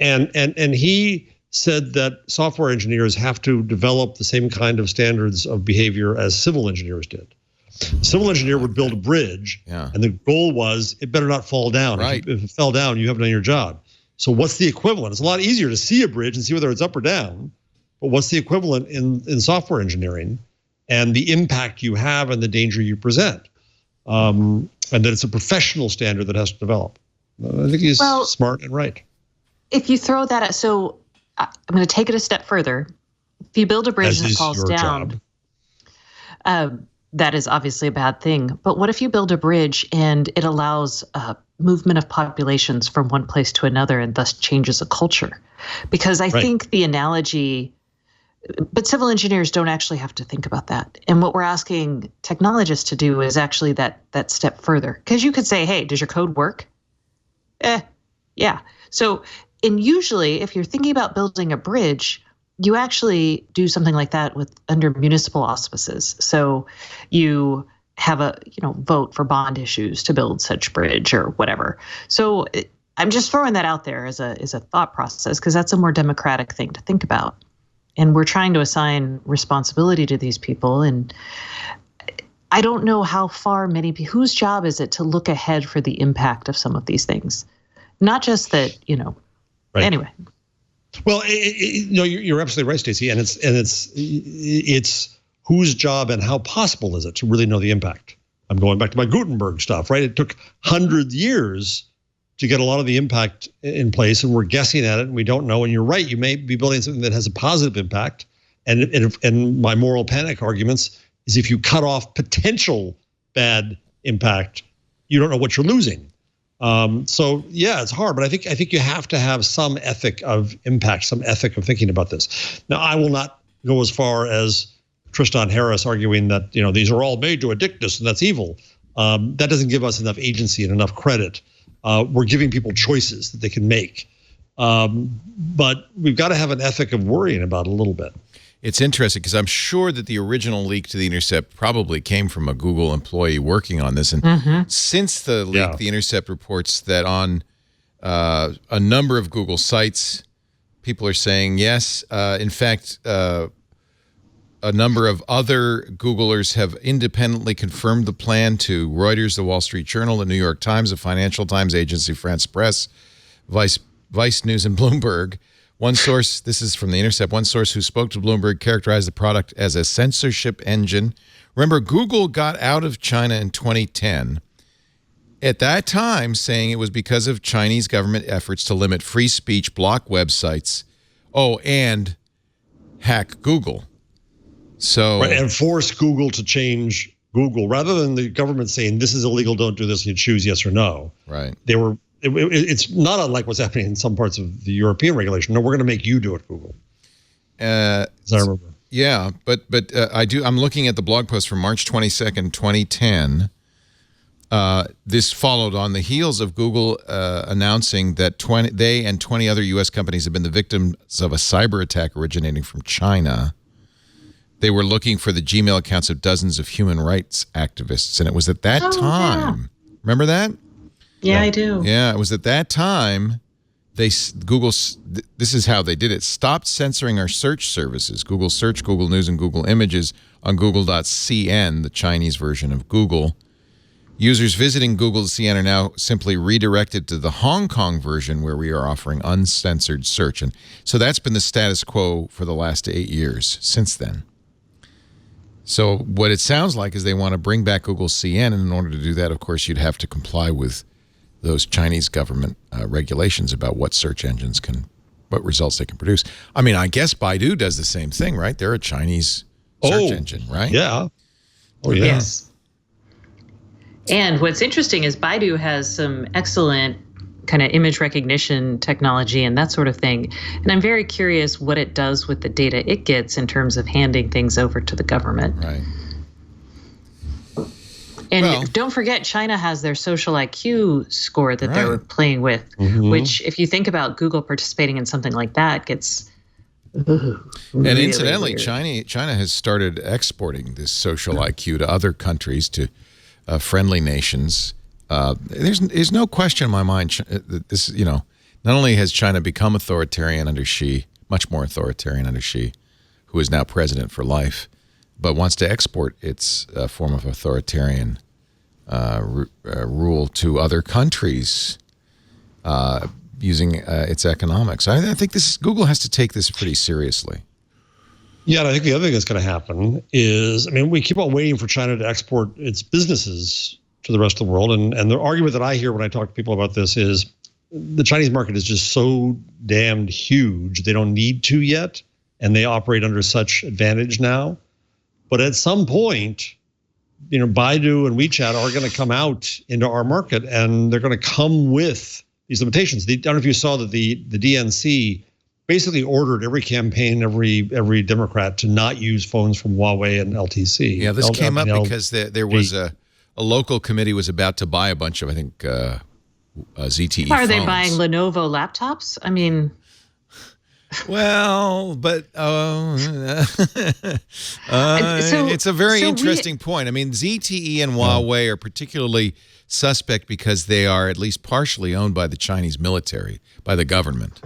[SPEAKER 5] And he said that software engineers have to develop the same kind of standards of behavior as civil engineers did. A civil engineer would build a bridge, and the goal was it better not fall down.
[SPEAKER 1] Right.
[SPEAKER 5] If it fell down, you haven't done your job. So what's the equivalent? It's a lot easier to see a bridge and see whether it's up or down, but what's the equivalent in software engineering and the impact you have and the danger you present? And that it's a professional standard that has to develop. I think he's smart and right.
[SPEAKER 4] If you throw that at, so I'm going to take it a step further. If you build a bridge that falls down, that is obviously a bad thing. But what if you build a bridge and it allows movement of populations from one place to another and thus changes a culture? Because I think the analogy, but civil engineers don't actually have to think about that. And what we're asking technologists to do is actually that step further. Because you could say, hey, does your code work? Yeah. So, and usually if you're thinking about building a bridge, you actually do something like that under municipal auspices. So you have a vote for bond issues to build such bridge or whatever. So I'm just throwing that out there as a thought process, because that's a more democratic thing to think about. And we're trying to assign responsibility to these people. And I don't know how far whose job is it to look ahead for the impact of some of these things? Not just that, anyway.
[SPEAKER 5] Well, you're absolutely right, Stacey, and it's whose job and how possible is it to really know the impact? I'm going back to my Gutenberg stuff, right? It took 100 years to get a lot of the impact in place, and we're guessing at it, and we don't know. And you're right, you may be building something that has a positive impact. And my moral panic arguments is if you cut off potential bad impact, you don't know what you're losing. So yeah, it's hard, but I think you have to have some ethic of impact, some ethic of thinking about this. Now, I will not go as far as Tristan Harris arguing that these are all made to addict us and that's evil. That doesn't give us enough agency and enough credit. We're giving people choices that they can make, but we've got to have an ethic of worrying about it a little bit.
[SPEAKER 1] It's interesting because I'm sure that the original leak to The Intercept probably came from a Google employee working on this. And since the leak, The Intercept reports that on a number of Google sites, people are saying yes. In fact, a number of other Googlers have independently confirmed the plan to Reuters, the Wall Street Journal, the New York Times, the Financial Times, Agency France Presse, Vice News, and Bloomberg. One source, this is from The Intercept, one source who spoke to Bloomberg characterized the product as a censorship engine. Remember, Google got out of China in 2010, at that time saying it was because of Chinese government efforts to limit free speech, block websites, and hack Google. So
[SPEAKER 5] right, and force Google to change Google rather than the government saying this is illegal, don't do this, and you choose yes or no.
[SPEAKER 1] Right.
[SPEAKER 5] It's not unlike what's happening in some parts of the European regulation. No, we're going to make you do it, Google. As I remember.
[SPEAKER 1] Yeah, but I'm looking at the blog post from March 22nd, 2010. This followed on the heels of Google announcing that they and 20 other U.S. companies have been the victims of a cyber attack originating from China. They were looking for the Gmail accounts of dozens of human rights activists, and it was at that time. Yeah. Remember that?
[SPEAKER 4] Yeah, I do.
[SPEAKER 1] Yeah, it was at that time Google, this is how they did it, stopped censoring our search services, Google Search, Google News, and Google Images on Google.cn, the Chinese version of Google. Users visiting Google.cn are now simply redirected to the Hong Kong version where we are offering uncensored search. And so that's been the status quo for the last 8 years since then. So what it sounds like is they want to bring back Google CN, and in order to do that, of course, you'd have to comply with those Chinese government regulations about what search engines what results they can produce. I mean, I guess Baidu does the same thing, right? They're a Chinese search engine, right?
[SPEAKER 5] Yeah. Oh, yeah.
[SPEAKER 4] Yes. And what's interesting is Baidu has some excellent kind of image recognition technology and that sort of thing. And I'm very curious what it does with the data it gets in terms of handing things over to the government.
[SPEAKER 1] Right.
[SPEAKER 4] And don't forget, China has their social IQ score that they're playing with, which if you think about Google participating in something like that gets
[SPEAKER 1] and incidentally, China has started exporting this social IQ to other countries, to friendly nations. There's no question in my mind that this, not only has China become authoritarian under Xi, much more authoritarian under Xi, who is now president for life, but wants to export its form of authoritarian rule to other countries using its economics. I think Google has to take this pretty seriously.
[SPEAKER 5] Yeah, and I think the other thing that's going to happen is, we keep on waiting for China to export its businesses to the rest of the world. And the argument that I hear when I talk to people about this is the Chinese market is just so damned huge. They don't need to yet, and they operate under such advantage now. But at some point, Baidu and WeChat are going to come out into our market, and they're going to come with these limitations. I don't know if you saw that the DNC basically ordered every campaign, every Democrat to not use phones from Huawei and LTC.
[SPEAKER 1] Yeah, this came up because there was a local committee was about to buy a bunch of, I think, ZTE
[SPEAKER 4] Are they buying Lenovo laptops? I mean...
[SPEAKER 1] Well, but it's a very interesting point. ZTE and Huawei are particularly suspect because they are at least partially owned by the Chinese military, by the government.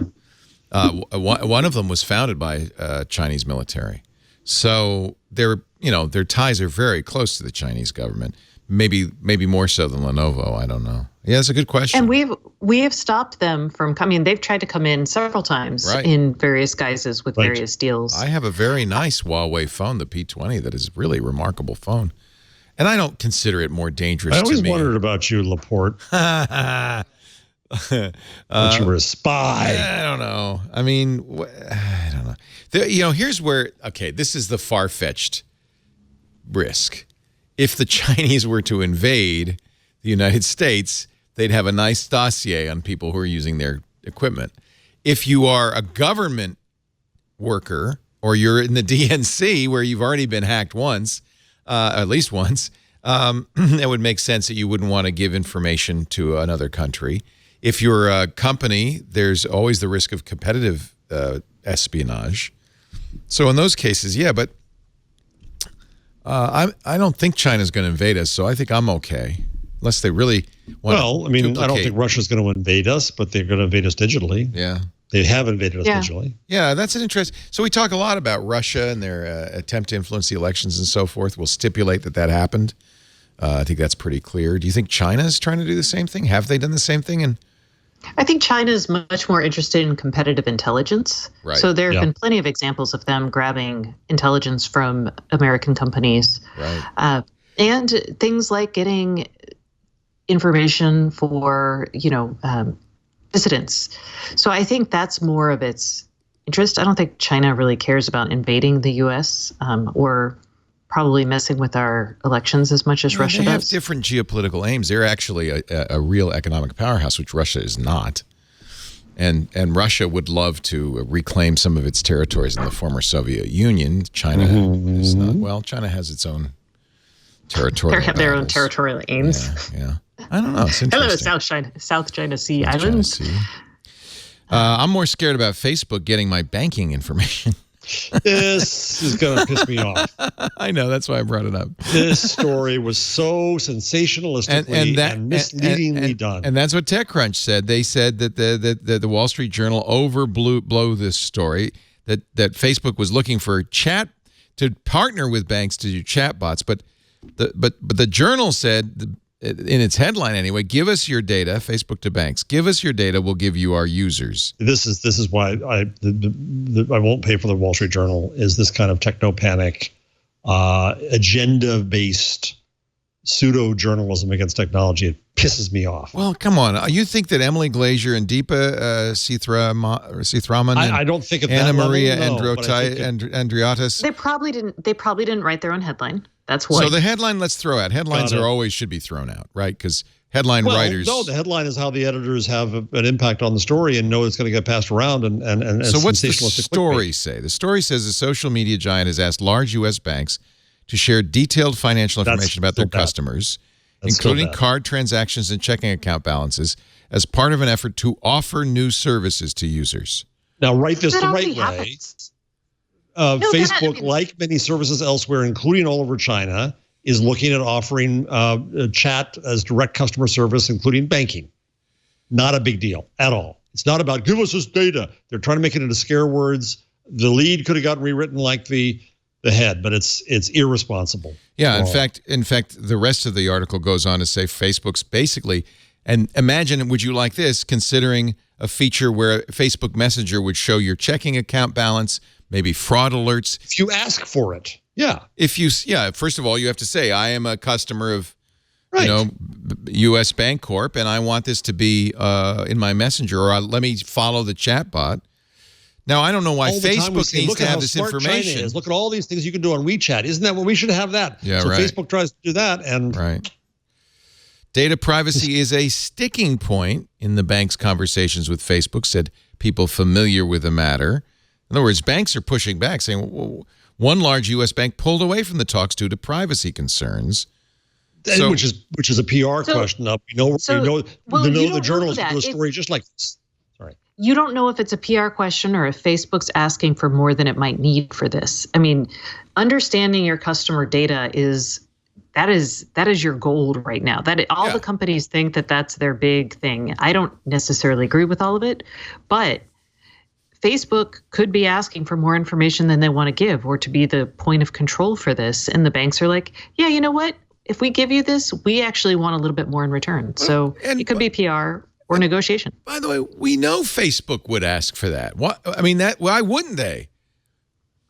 [SPEAKER 1] One of them was founded by Chinese military, so their ties are very close to the Chinese government. Maybe more so than Lenovo. I don't know. Yeah, that's a good question.
[SPEAKER 4] And we have stopped them from coming. They've tried to come in several times in various guises with various deals.
[SPEAKER 1] I have a very nice Huawei phone, the P20, that is really a remarkable phone. And I don't consider it more dangerous
[SPEAKER 5] I
[SPEAKER 1] to me.
[SPEAKER 5] always wondered about you, Laporte. That you were a spy.
[SPEAKER 1] I don't know. I mean, I don't know. Here's where, okay, this is the far-fetched risk. If the Chinese were to invade the United States, they'd have a nice dossier on people who are using their equipment. If you are a government worker or you're in the DNC where you've already been hacked once, at least once, it would make sense that you wouldn't want to give information to another country. If you're a company, there's always the risk of competitive espionage. So in those cases, yeah, but I don't think China's going to invade us, so I think I'm okay. Unless they really want to duplicate.
[SPEAKER 5] I don't think Russia's going to invade us, but they're going to invade us digitally.
[SPEAKER 1] Yeah.
[SPEAKER 5] They have invaded us digitally.
[SPEAKER 1] Yeah, that's an interest. So we talk a lot about Russia and their attempt to influence the elections and so forth. We'll stipulate that happened. I think that's pretty clear. Do you think China's trying to do the same thing? Have they done the same thing? And
[SPEAKER 4] I think China is much more interested in competitive intelligence.
[SPEAKER 1] Right.
[SPEAKER 4] So there have been plenty of examples of them grabbing intelligence from American companies.
[SPEAKER 1] Right.
[SPEAKER 4] And things like getting information for, dissidents. So I think that's more of its interest. I don't think China really cares about invading the U.S. Or probably messing with our elections as much as Russia does.
[SPEAKER 1] They have different geopolitical aims. They're actually a real economic powerhouse, which Russia is not. And Russia would love to reclaim some of its territories in the former Soviet Union. China is not. Well, China has its own territorial
[SPEAKER 4] They have their own territorial aims.
[SPEAKER 1] Yeah. I don't know. It's interesting.
[SPEAKER 4] Hello, South China Sea Islands.
[SPEAKER 1] I'm more scared about Facebook getting my banking information.
[SPEAKER 5] This is going to piss me off.
[SPEAKER 1] I know. That's why I brought it up.
[SPEAKER 5] This story was so sensationalistically and misleadingly done.
[SPEAKER 1] And that's what TechCrunch said. They said that the Wall Street Journal overblow this story, that Facebook was looking for to partner with banks to do chatbots. But the Journal said, in its headline anyway, give us your data, Facebook to banks. Give us your data, we'll give you our users.
[SPEAKER 5] This is why I won't pay for the Wall Street Journal, is this kind of techno-panic, agenda-based pseudo-journalism against technology. It pisses me off.
[SPEAKER 1] Well, come on. You think that Emily Glazier and Deepa Sithraman and
[SPEAKER 5] I don't think at
[SPEAKER 1] Anna
[SPEAKER 5] that
[SPEAKER 1] Maria
[SPEAKER 5] level,
[SPEAKER 1] Andriotis.
[SPEAKER 4] They probably didn't write their own headline. That's what.
[SPEAKER 1] So the headline, let's throw out. Headlines always should be thrown out, right? Because headline writers.
[SPEAKER 5] No, the headline is how the editors have an impact on the story and know it's going to get passed around. And
[SPEAKER 1] so what's the story say? The story says the social media giant has asked large U.S. banks to share detailed financial information about their customers, including card transactions and checking account balances, as part of an effort to offer new services to users.
[SPEAKER 5] Now, write this the right way. Facebook, like many services elsewhere, including all over China, is looking at offering chat as direct customer service, including banking. Not a big deal at all. It's not about give us this data. They're trying to make it into scare words. The lead could have gotten rewritten like the head, but it's irresponsible.
[SPEAKER 1] Yeah, in fact, the rest of the article goes on to say Facebook's basically, and imagine, would you like this, considering a feature where Facebook Messenger would show your checking account balance, maybe fraud alerts.
[SPEAKER 5] If you ask for it,
[SPEAKER 1] first of all, you have to say, I am a customer of, U.S. Bank Corp, and I want this to be in my Messenger, or let me follow the chatbot. Now, I don't know why Facebook needs to have this information.
[SPEAKER 5] Look at all these things you can do on WeChat. Isn't that what we should have that?
[SPEAKER 1] Yeah,
[SPEAKER 5] so
[SPEAKER 1] right.
[SPEAKER 5] Facebook tries to do that. And
[SPEAKER 1] Data privacy is a sticking point in the bank's conversations with Facebook, said people familiar with the matter. In other words, banks are pushing back, saying, well, one large U.S. bank pulled away from the talks due to privacy concerns.
[SPEAKER 5] So, which is a PR question. The journalists do a story just like this. Sorry.
[SPEAKER 4] You don't know if it's a PR question or if Facebook's asking for more than it might need for this. I mean, understanding your customer data is your gold right now. All the companies think that that's their big thing. I don't necessarily agree with all of it, but Facebook could be asking for more information than they want to give, or to be the point of control for this. And the banks are like, yeah, you know what? If we give you this, we actually want a little bit more in return. So it could be PR or negotiation.
[SPEAKER 1] By the way, we know Facebook would ask for that. Why wouldn't they?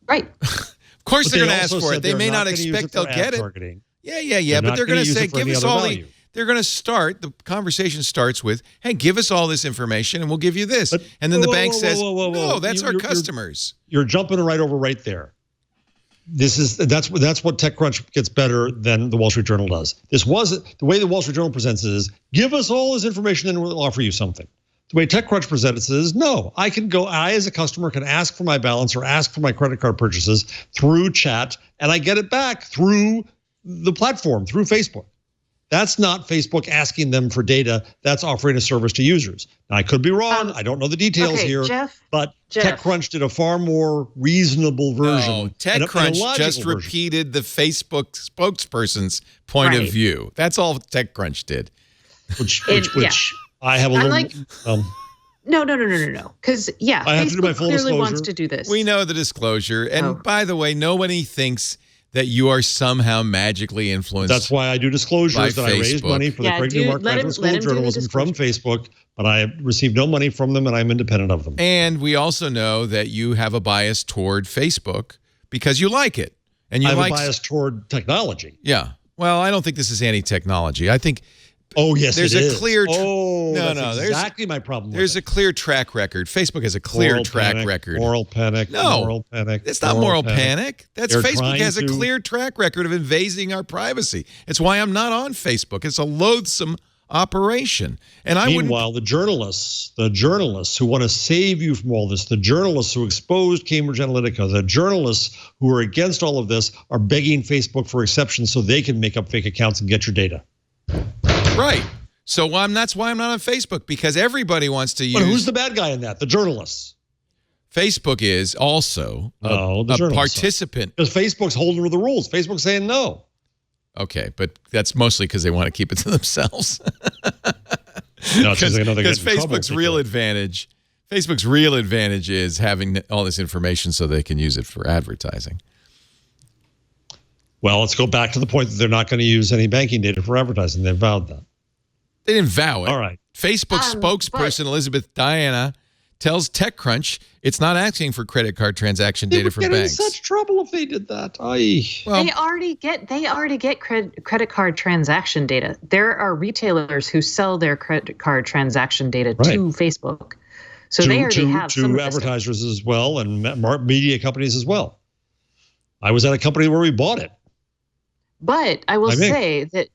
[SPEAKER 4] Right.
[SPEAKER 1] Of course they're going to ask for it. They may not expect they'll get it.
[SPEAKER 5] Targeting.
[SPEAKER 1] Yeah. But they're going to say, give us all the. They're going to start. The conversation starts with, "Hey, give us all this information, and we'll give you this." And then the bank says, "No, that's our customers."
[SPEAKER 5] You're jumping right there. That's what TechCrunch gets better than the Wall Street Journal does. This wasn't the way the Wall Street Journal presents it is, give us all this information and we'll offer you something. The way TechCrunch presents it is, no, I as a customer can ask for my balance or ask for my credit card purchases through chat, and I get it back through the platform, through Facebook. That's not Facebook asking them for data. That's offering a service to users. Now, I could be wrong. I don't know the details here, but TechCrunch did a far more reasonable version.
[SPEAKER 1] No, TechCrunch just repeated the Facebook spokesperson's point of view. That's all TechCrunch did.
[SPEAKER 5] Which I have a little.
[SPEAKER 4] No. Because
[SPEAKER 5] I have to do my
[SPEAKER 4] Facebook
[SPEAKER 5] full
[SPEAKER 4] clearly
[SPEAKER 5] disclosure.
[SPEAKER 4] wants to do this.
[SPEAKER 1] We know the disclosure, and by the way, nobody thinks that you are somehow magically influenced.
[SPEAKER 5] That's why I do disclosures that I raised money for the Craig Newmark Graduate School of Journalism from Facebook, but I received no money from them and I'm independent of them.
[SPEAKER 1] And we also know that you have a bias toward Facebook because you like it. And you
[SPEAKER 5] I have a bias toward technology.
[SPEAKER 1] Yeah. Well, I don't think this is anti-technology. I think
[SPEAKER 5] yes,
[SPEAKER 1] there's
[SPEAKER 5] it
[SPEAKER 1] a
[SPEAKER 5] is.
[SPEAKER 1] clear
[SPEAKER 5] That's exactly my problem with
[SPEAKER 1] There's a clear track record. Facebook has a clear track record.
[SPEAKER 5] Moral panic.
[SPEAKER 1] No,
[SPEAKER 5] moral panic.
[SPEAKER 1] It's not moral panic.
[SPEAKER 5] They're
[SPEAKER 1] Facebook has a clear track record of invading our privacy. It's why I'm not on Facebook. It's a loathsome operation. And
[SPEAKER 5] meanwhile, the journalists who want to save you from all this, the journalists who exposed Cambridge Analytica, the journalists who are against all of this are begging Facebook for exceptions so they can make up fake accounts and get your data.
[SPEAKER 1] Right. So that's why I'm not on Facebook, because everybody wants to use.
[SPEAKER 5] But who's the bad guy in that? The journalists.
[SPEAKER 1] Facebook is also a participant.
[SPEAKER 5] Because Facebook's holding the rules. Facebook's saying no.
[SPEAKER 1] Okay, but that's mostly because they want to keep it to themselves.
[SPEAKER 5] No, because
[SPEAKER 1] Facebook's real advantage is having all this information so they can use it for advertising.
[SPEAKER 5] Well, let's go back to the point that they're not going to use any banking data for advertising. They vowed that.
[SPEAKER 1] They didn't vow it.
[SPEAKER 5] All right.
[SPEAKER 1] Facebook spokesperson Elizabeth Diana tells TechCrunch it's not asking for credit card transaction data from banks.
[SPEAKER 5] They would get in such trouble if they did that.
[SPEAKER 4] They already get credit card transaction data. There are retailers who sell their credit card transaction data to Facebook. So they already have some
[SPEAKER 5] advertisers as well and media companies as well. I was at a company where we bought it.
[SPEAKER 4] But I will say that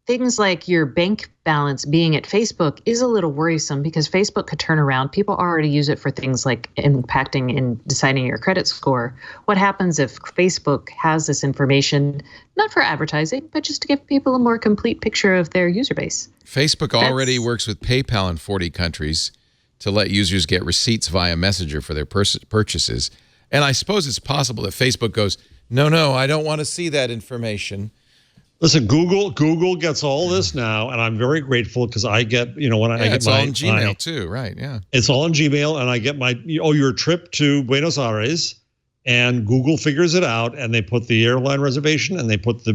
[SPEAKER 4] things like your bank balance being at Facebook is a little worrisome because Facebook could turn around. People already use it for things like impacting and deciding your credit score. What happens if Facebook has this information, not for advertising, but just to give people a more complete picture of their user base?
[SPEAKER 1] Facebook already works with PayPal in 40 countries to let users get receipts via Messenger for their purchases. And I suppose it's possible that Facebook goes, no, I don't want to see that information.
[SPEAKER 5] Listen, Google gets all this now, and I'm very grateful because I get, I get
[SPEAKER 1] it's all in Gmail too, right? Yeah,
[SPEAKER 5] it's all in Gmail, and I get your trip to Buenos Aires, and Google figures it out, and they put the airline reservation, and they put the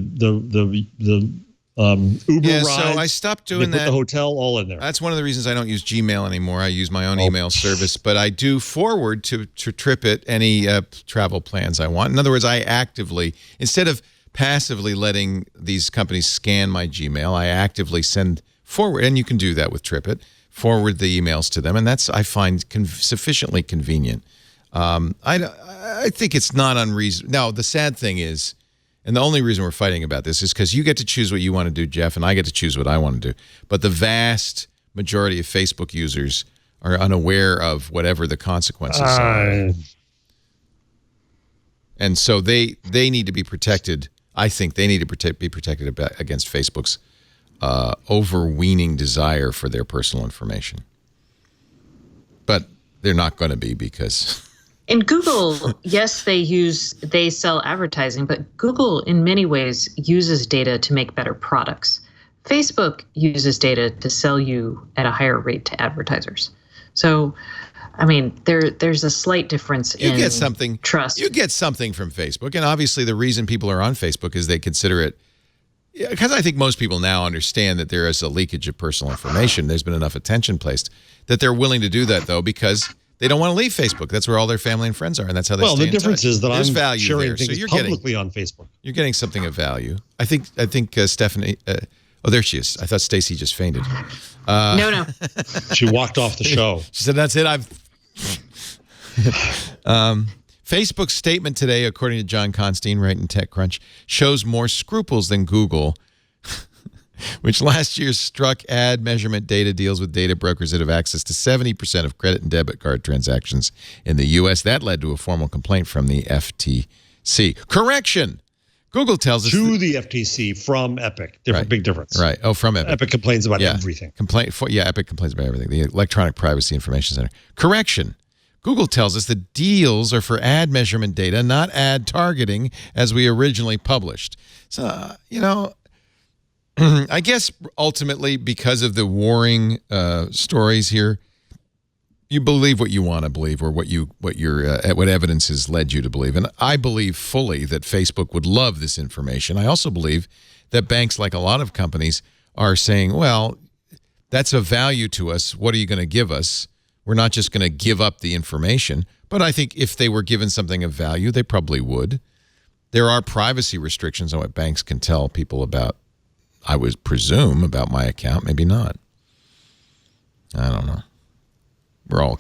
[SPEAKER 5] Uber ride. So
[SPEAKER 1] I stopped doing that.
[SPEAKER 5] They put the hotel all in there.
[SPEAKER 1] That's one of the reasons I don't use Gmail anymore. I use my own email service, but I do forward to TripIt any travel plans I want. In other words, I actively, instead of passively letting these companies scan my Gmail, I actively send forward, and you can do that with TripIt, forward the emails to them, and that's, I find, sufficiently convenient. I think it's not unreasonable. Now, the sad thing is, and the only reason we're fighting about this is because you get to choose what you want to do, Jeff, and I get to choose what I want to do. But the vast majority of Facebook users are unaware of whatever the consequences are. And so they need to be protected. I think they need to be protected against Facebook's overweening desire for their personal information. But they're not going to be because...
[SPEAKER 4] In Google, yes, they sell advertising, but Google in many ways uses data to make better products. Facebook uses data to sell you at a higher rate to advertisers. So, I mean, there's a slight difference in trust.
[SPEAKER 1] You get something from Facebook, and obviously the reason people are on Facebook is they consider it, because I think most people now understand that there is a leakage of personal information. There's been enough attention placed that they're willing to do that, though, because they don't want to leave Facebook. That's where all their family and friends are, and that's how they stay in touch.
[SPEAKER 5] The difference is that I'm sharing
[SPEAKER 1] things
[SPEAKER 5] publicly on Facebook.
[SPEAKER 1] You're getting something of value. I think Stephanie. Oh, there she is. I thought Stacey just fainted.
[SPEAKER 4] No.
[SPEAKER 5] She walked off the show.
[SPEAKER 1] She said, "That's it. Facebook's statement today, according to John Constine, right in TechCrunch, shows more scruples than Google, which last year struck ad measurement data deals with data brokers that have access to 70% of credit and debit card transactions in the U.S. That led to a formal complaint from the FTC. Correction. Google tells us
[SPEAKER 5] to the FTC from Epic. Big difference.
[SPEAKER 1] Right. Oh, from Epic.
[SPEAKER 5] Epic complains about everything.
[SPEAKER 1] Epic complains about everything. The Electronic Privacy Information Center. Correction. Google tells us the deals are for ad measurement data, not ad targeting, as we originally published. So, I guess ultimately because of the warring stories here, you believe what you want to believe, or what evidence has led you to believe. And I believe fully that Facebook would love this information. I also believe that banks, like a lot of companies, are saying, well, that's of value to us. What are you going to give us? We're not just going to give up the information. But I think if they were given something of value, they probably would. There are privacy restrictions on what banks can tell people about, I would presume, about my account. Maybe not. I don't know. We're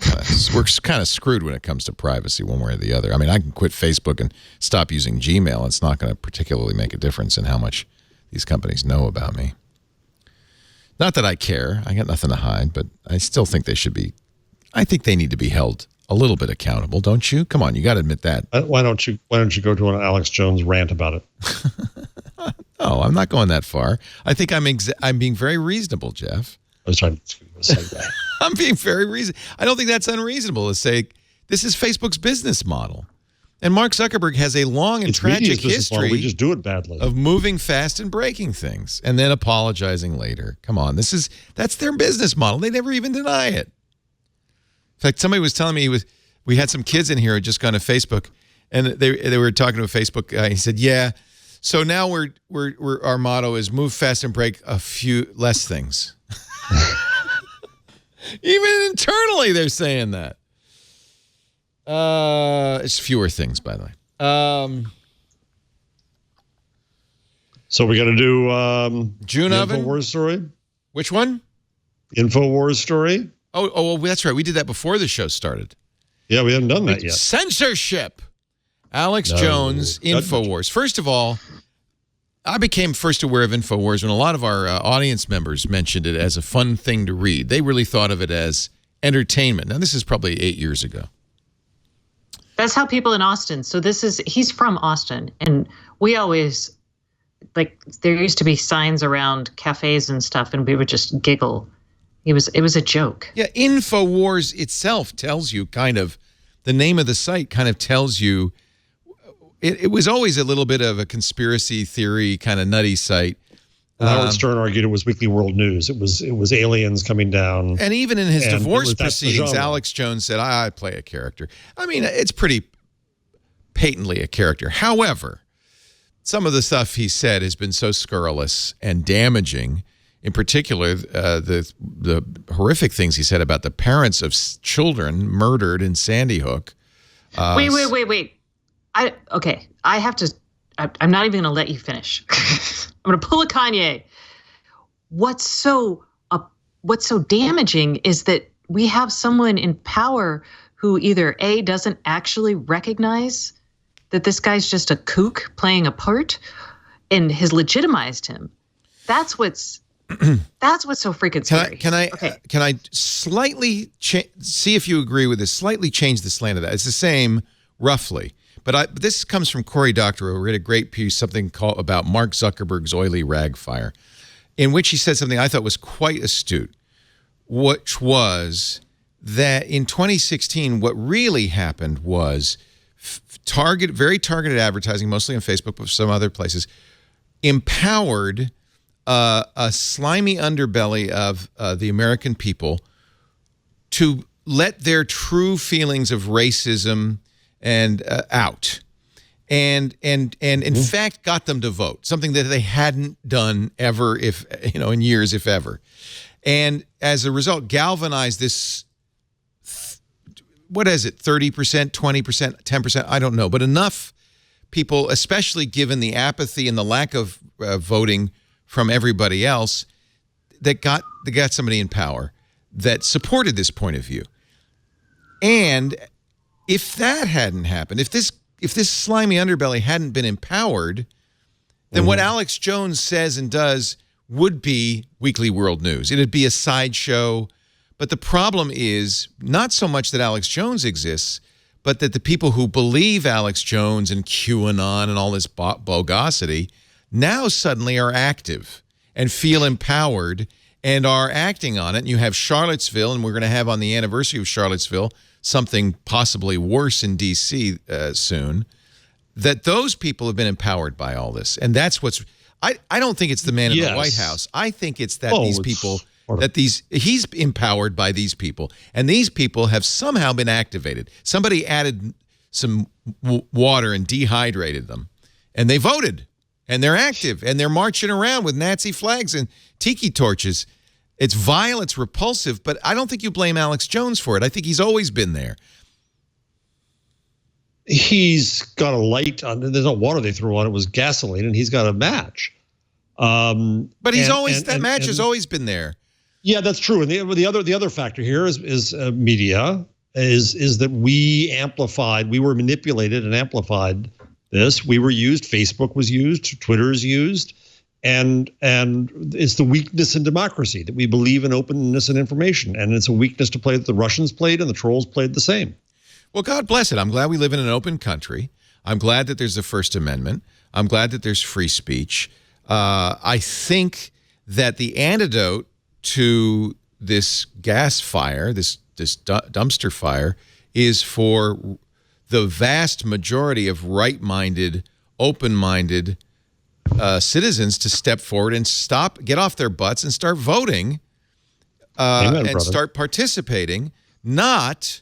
[SPEAKER 1] kind of screwed when it comes to privacy, one way or the other. I mean, I can quit Facebook and stop using Gmail. It's not going to particularly make a difference in how much these companies know about me. Not that I care. I got nothing to hide, but I still think they should be. I think they need to be held a little bit accountable, don't you? Come on, you got to admit that.
[SPEAKER 5] Why don't you go to an Alex Jones rant about it?
[SPEAKER 1] No, I'm not going that far. I think I'm being very reasonable, Jeff.
[SPEAKER 5] I was trying to say that.
[SPEAKER 1] I'm being very reasonable. I don't think that's unreasonable to say this is Facebook's business model. And Mark Zuckerberg has a long and tragic history.
[SPEAKER 5] We just do it badly.
[SPEAKER 1] Of moving fast and breaking things and then apologizing later. Come on, that's their business model. They never even deny it. In fact, somebody was telling me we had some kids in here who had just gone to Facebook, and they were talking to a Facebook guy. He said, "Yeah, so now we're our motto is move fast and break a few less things." Even internally, they're saying that. It's fewer things, by the way.
[SPEAKER 5] So we got to do
[SPEAKER 1] June oven
[SPEAKER 5] InfoWars story.
[SPEAKER 1] Which one?
[SPEAKER 5] InfoWars story.
[SPEAKER 1] Oh, that's right. We did that before the show started.
[SPEAKER 5] Yeah, we haven't done that yet.
[SPEAKER 1] Censorship. Alex Jones, InfoWars. First of all, I became first aware of InfoWars when a lot of our audience members mentioned it as a fun thing to read. They really thought of it as entertainment. Now, this is probably 8 years ago.
[SPEAKER 4] That's how people in Austin. So he's from Austin, and we always, there used to be signs around cafes and stuff, and we would just giggle. It was a joke.
[SPEAKER 1] Yeah, InfoWars itself tells you kind of, the name of the site kind of tells you, it was always a little bit of a conspiracy theory kind of nutty site.
[SPEAKER 5] Howard Stern argued it was Weekly World News. It was aliens coming down.
[SPEAKER 1] And even in his divorce proceedings, Alex Jones said, I play a character. I mean, it's pretty patently a character. However, some of the stuff he said has been so scurrilous and damaging. In particular, the horrific things he said about the parents of children murdered in Sandy Hook.
[SPEAKER 4] Wait. I have to. I'm not even going to let you finish. I'm going to pull a Kanye. What's so damaging is that we have someone in power who either A, doesn't actually recognize that this guy's just a kook playing a part, and has legitimized him. That's what's so freaking scary.
[SPEAKER 1] Can I slightly see if you agree with this? Slightly change the slant of that. It's the same roughly. But this comes from Cory Doctorow, who read a great piece, something called about Mark Zuckerberg's oily rag fire, in which he said something I thought was quite astute, which was that in 2016, what really happened was very targeted advertising, mostly on Facebook, but some other places, empowered a slimy underbelly of the American people to let their true feelings of racism and out, and in fact got them to vote, something that they hadn't done ever, in years, if ever, and as a result galvanized this. What is it? 30%, 20%, 10%? I don't know, but enough people, especially given the apathy and the lack of voting from everybody else, that got somebody in power that supported this point of view. And if that hadn't happened, if this slimy underbelly hadn't been empowered, then what Alex Jones says and does would be Weekly World News. It'd be a sideshow. But the problem is not so much that Alex Jones exists, but that the people who believe Alex Jones and QAnon and all this bogosity now suddenly are active and feel empowered and are acting on it. And you have Charlottesville, and we're going to have on the anniversary of Charlottesville something possibly worse in D.C. Soon, that those people have been empowered by all this. And that's what's... I don't think it's the man in the White House. I think it's that these people... he's empowered by these people, and these people have somehow been activated. Somebody added some water and dehydrated them, and they voted, and they're active, and they're marching around with Nazi flags and tiki torches. It's vile, it's repulsive, but I don't think you blame Alex Jones for it. I think he's always been there.
[SPEAKER 5] He's got a light on. There's no water they threw on. It was gasoline, and he's got a match.
[SPEAKER 1] But he's that match has always been there.
[SPEAKER 5] Yeah, that's true. And the other factor here is media is that we were manipulated and amplified this. We were used. Facebook was used. Twitter is used, and it's the weakness in democracy that we believe in openness and information, and it's a weakness to play that the Russians played and the trolls played the same.
[SPEAKER 1] Well, God bless it. I'm glad we live in an open country. I'm glad that there's the First Amendment. I'm glad that there's free speech. I think that the antidote to this gas fire, this dumpster fire, is for the vast majority of right-minded, open-minded citizens to step forward and get off their butts and start voting and start participating. I'd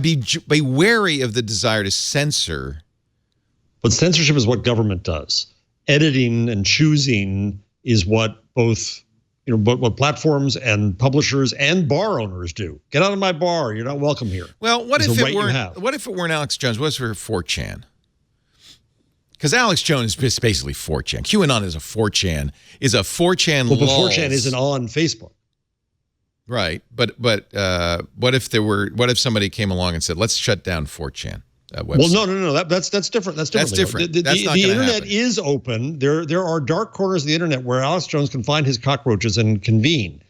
[SPEAKER 1] be wary of the desire to censor.
[SPEAKER 5] But censorship is what government does. Editing and choosing is what both, what platforms and publishers and bar owners do. Get out of my bar. You're not welcome here.
[SPEAKER 1] Well, what if it weren't Alex Jones? What if it were 4chan? Because Alex Jones is basically 4chan. QAnon is a 4chan.
[SPEAKER 5] Well, but 4chan isn't on Facebook.
[SPEAKER 1] Right, but what if somebody came along and said, let's shut down 4chan?
[SPEAKER 5] Well, no. That's different. That's different. The internet is open. There are dark corners of the internet where Alex Jones can find his cockroaches and convene.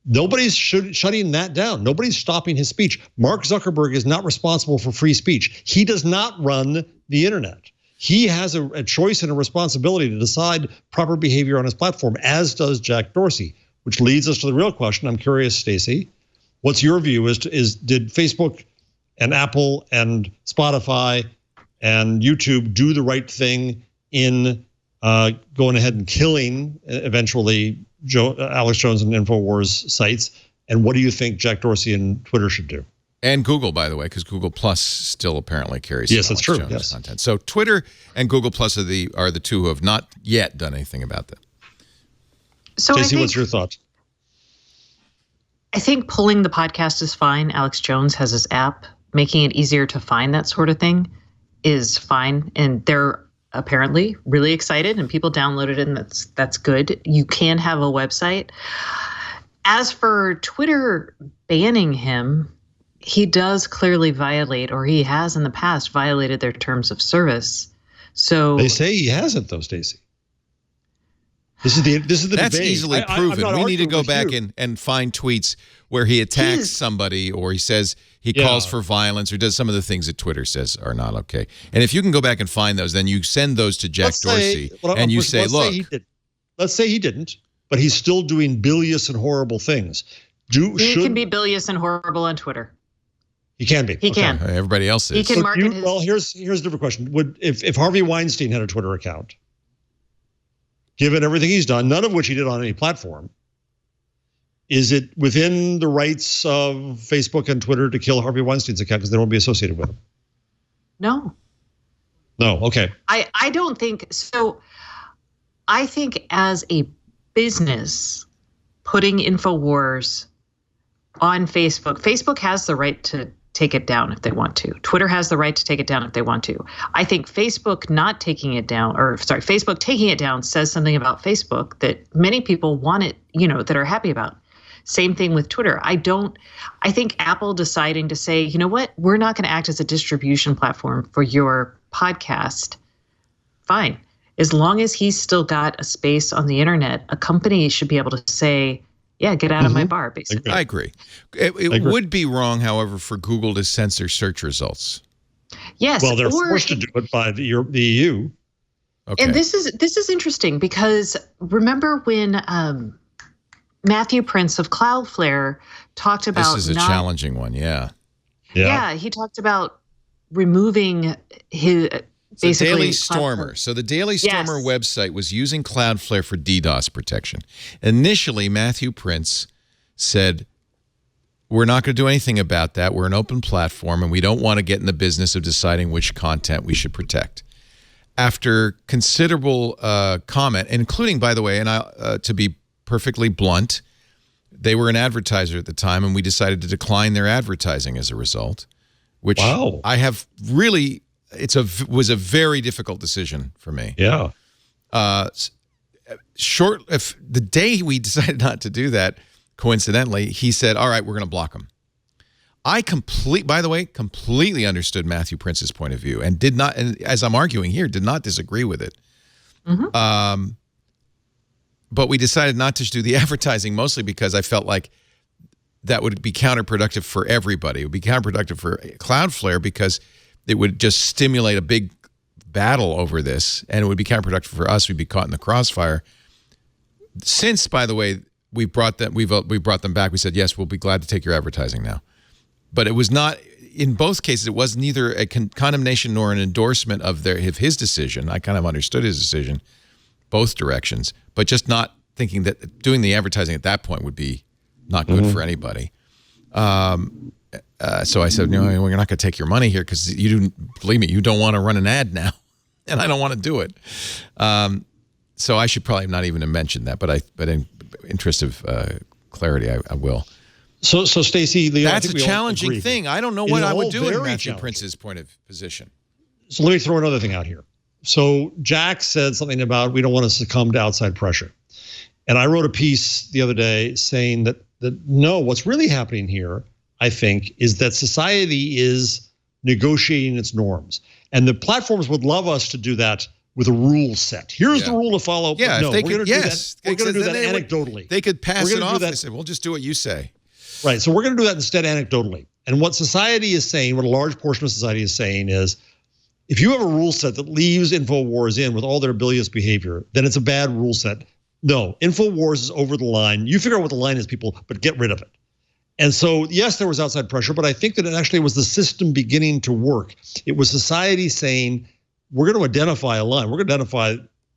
[SPEAKER 5] Nobody's shutting that down. Nobody's stopping his speech. Mark Zuckerberg is not responsible for free speech. He does not run the internet. He has a choice and a responsibility to decide proper behavior on his platform, as does Jack Dorsey. Which leads us to the real question. I'm curious, Stacey, what's your view? Did Facebook and Apple and Spotify and YouTube do the right thing in going ahead and killing eventually Alex Jones and InfoWars sites? And what do you think Jack Dorsey and Twitter should do?
[SPEAKER 1] And Google, by the way, because Google Plus still apparently carries
[SPEAKER 5] Alex Jones
[SPEAKER 1] content. So Twitter and Google Plus are the two who have not yet done anything about that.
[SPEAKER 4] So
[SPEAKER 5] Stacey, what's your thoughts?
[SPEAKER 4] I think pulling the podcast is fine. Alex Jones has his app. Making it easier to find that sort of thing is fine. And they're apparently really excited and people downloaded it, and that's good. You can have a website. As for Twitter banning him, he does clearly violate, or he has in the past violated their terms of service. So
[SPEAKER 5] they say he hasn't, though, Stacey. This is the
[SPEAKER 1] That's
[SPEAKER 5] debate.
[SPEAKER 1] easily proven. We need to go back and find tweets where he attacks somebody, or he says he calls for violence, or does some of the things that Twitter says are not okay. And if you can go back and find those, then you send those to Jack Dorsey and you say, look.
[SPEAKER 5] Let's say he didn't, but he's still doing bilious and horrible things.
[SPEAKER 4] He can be bilious and horrible on Twitter.
[SPEAKER 5] He can be.
[SPEAKER 4] He can.
[SPEAKER 1] Everybody else is.
[SPEAKER 4] He can market his...
[SPEAKER 5] Well, here's a different question. If Harvey Weinstein had a Twitter account, given everything he's done, none of which he did on any platform, is it within the rights of Facebook and Twitter to kill Harvey Weinstein's account because they won't be associated with him?
[SPEAKER 4] No.
[SPEAKER 5] No, okay.
[SPEAKER 4] I don't think so. I think as a business, putting InfoWars on Facebook has the right to take it down if they want to. Twitter has the right to take it down if they want to. I think Facebook not taking it down, Facebook taking it down says something about Facebook that many people want it, that are happy about. Same thing with Twitter. I think Apple deciding to say, you know what, we're not going to act as a distribution platform for your podcast. Fine. As long as he's still got a space on the internet, a company should be able to say, yeah, get out of my bar, basically.
[SPEAKER 1] I agree. It would be wrong, however, for Google to censor search results.
[SPEAKER 4] Yes.
[SPEAKER 5] Well, they're forced to do it by the EU.
[SPEAKER 1] Okay.
[SPEAKER 4] And this is interesting because remember when Matthew Prince of Cloudflare talked about
[SPEAKER 1] this is a challenging one, yeah.
[SPEAKER 4] Yeah, he talked about removing his basically
[SPEAKER 1] Daily Stormer. So the Daily Stormer website was using Cloudflare for DDoS protection. Initially, Matthew Prince said, we're not going to do anything about that. We're an open platform, and we don't want to get in the business of deciding which content we should protect. After considerable comment, including, by the way, and to be perfectly blunt, they were an advertiser at the time, and we decided to decline their advertising as a result, which I have really... was a very difficult decision for me.
[SPEAKER 5] Yeah.
[SPEAKER 1] If the day we decided not to do that, coincidentally, he said, all right, we're going to block them. I by the way, completely understood Matthew Prince's point of view and did not, and as I'm arguing here, did not disagree with it. But we decided not to do the advertising mostly because I felt like that would be counterproductive for everybody. It would be counterproductive for Cloudflare because it would just stimulate a big battle over this, and it would be counterproductive for us. We'd be caught in the crossfire. Since, by the way, we brought them back. We said, yes, we'll be glad to take your advertising now. But it was not, in both cases, it was neither a condemnation nor an endorsement of his decision. I kind of understood his decision, both directions, but just not thinking that doing the advertising at that point would be not good for anybody. So I said, no, we're not going to take your money here because believe me, you don't want to run an ad now, and I don't want to do it. So I should probably not even have mentioned that, but in interest of clarity, I will. So
[SPEAKER 5] Stacey,
[SPEAKER 1] that's a challenging thing. I don't know what I would do in Matthew Prince's position.
[SPEAKER 5] So let me throw another thing out here. So Jack said something about we don't want to succumb to outside pressure, and I wrote a piece the other day saying that no, what's really happening here, I think, is that society is negotiating its norms. And the platforms would love us to do that with a rule set. Here's the rule to follow.
[SPEAKER 1] Yeah,
[SPEAKER 5] no,
[SPEAKER 1] we're going to do that.
[SPEAKER 5] We're going to do that anecdotally.
[SPEAKER 1] They could pass it off and say, we'll just do what you say.
[SPEAKER 5] Right, so we're going to do that instead anecdotally. And what society is saying, what a large portion of society is saying is, if you have a rule set that leaves InfoWars in with all their bilious behavior, then it's a bad rule set. No, InfoWars is over the line. You figure out what the line is, people, but get rid of it. And so, yes, there was outside pressure, but I think that it actually was the system beginning to work. It was society saying, we're going to identify a line. We're going to identify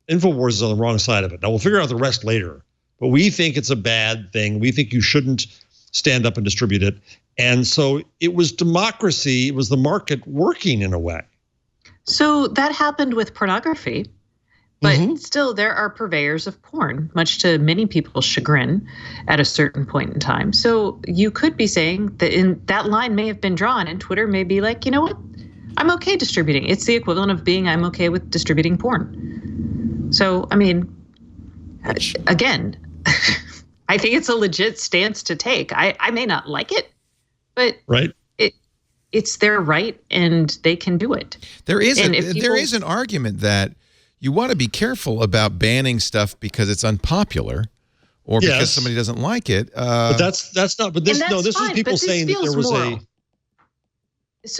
[SPEAKER 5] InfoWars is on the wrong side of it. Now, we'll figure out the rest later. But we think it's a bad thing. We think you shouldn't stand up and distribute it. And so it was democracy. It was the market working in a way.
[SPEAKER 4] So that happened with pornography. But still, there are purveyors of porn, much to many people's chagrin at a certain point in time. So you could be saying that that line may have been drawn, and Twitter may be like, you know what? I'm okay distributing. It's the equivalent of being I'm okay with distributing porn. So, I mean, again, I think it's a legit stance to take. I may not like it, but it's their right, and they can do it.
[SPEAKER 1] There is an argument that you want to be careful about banning stuff because it's unpopular or because somebody doesn't like it.
[SPEAKER 5] But that's not. But this is people saying that there was
[SPEAKER 4] moral.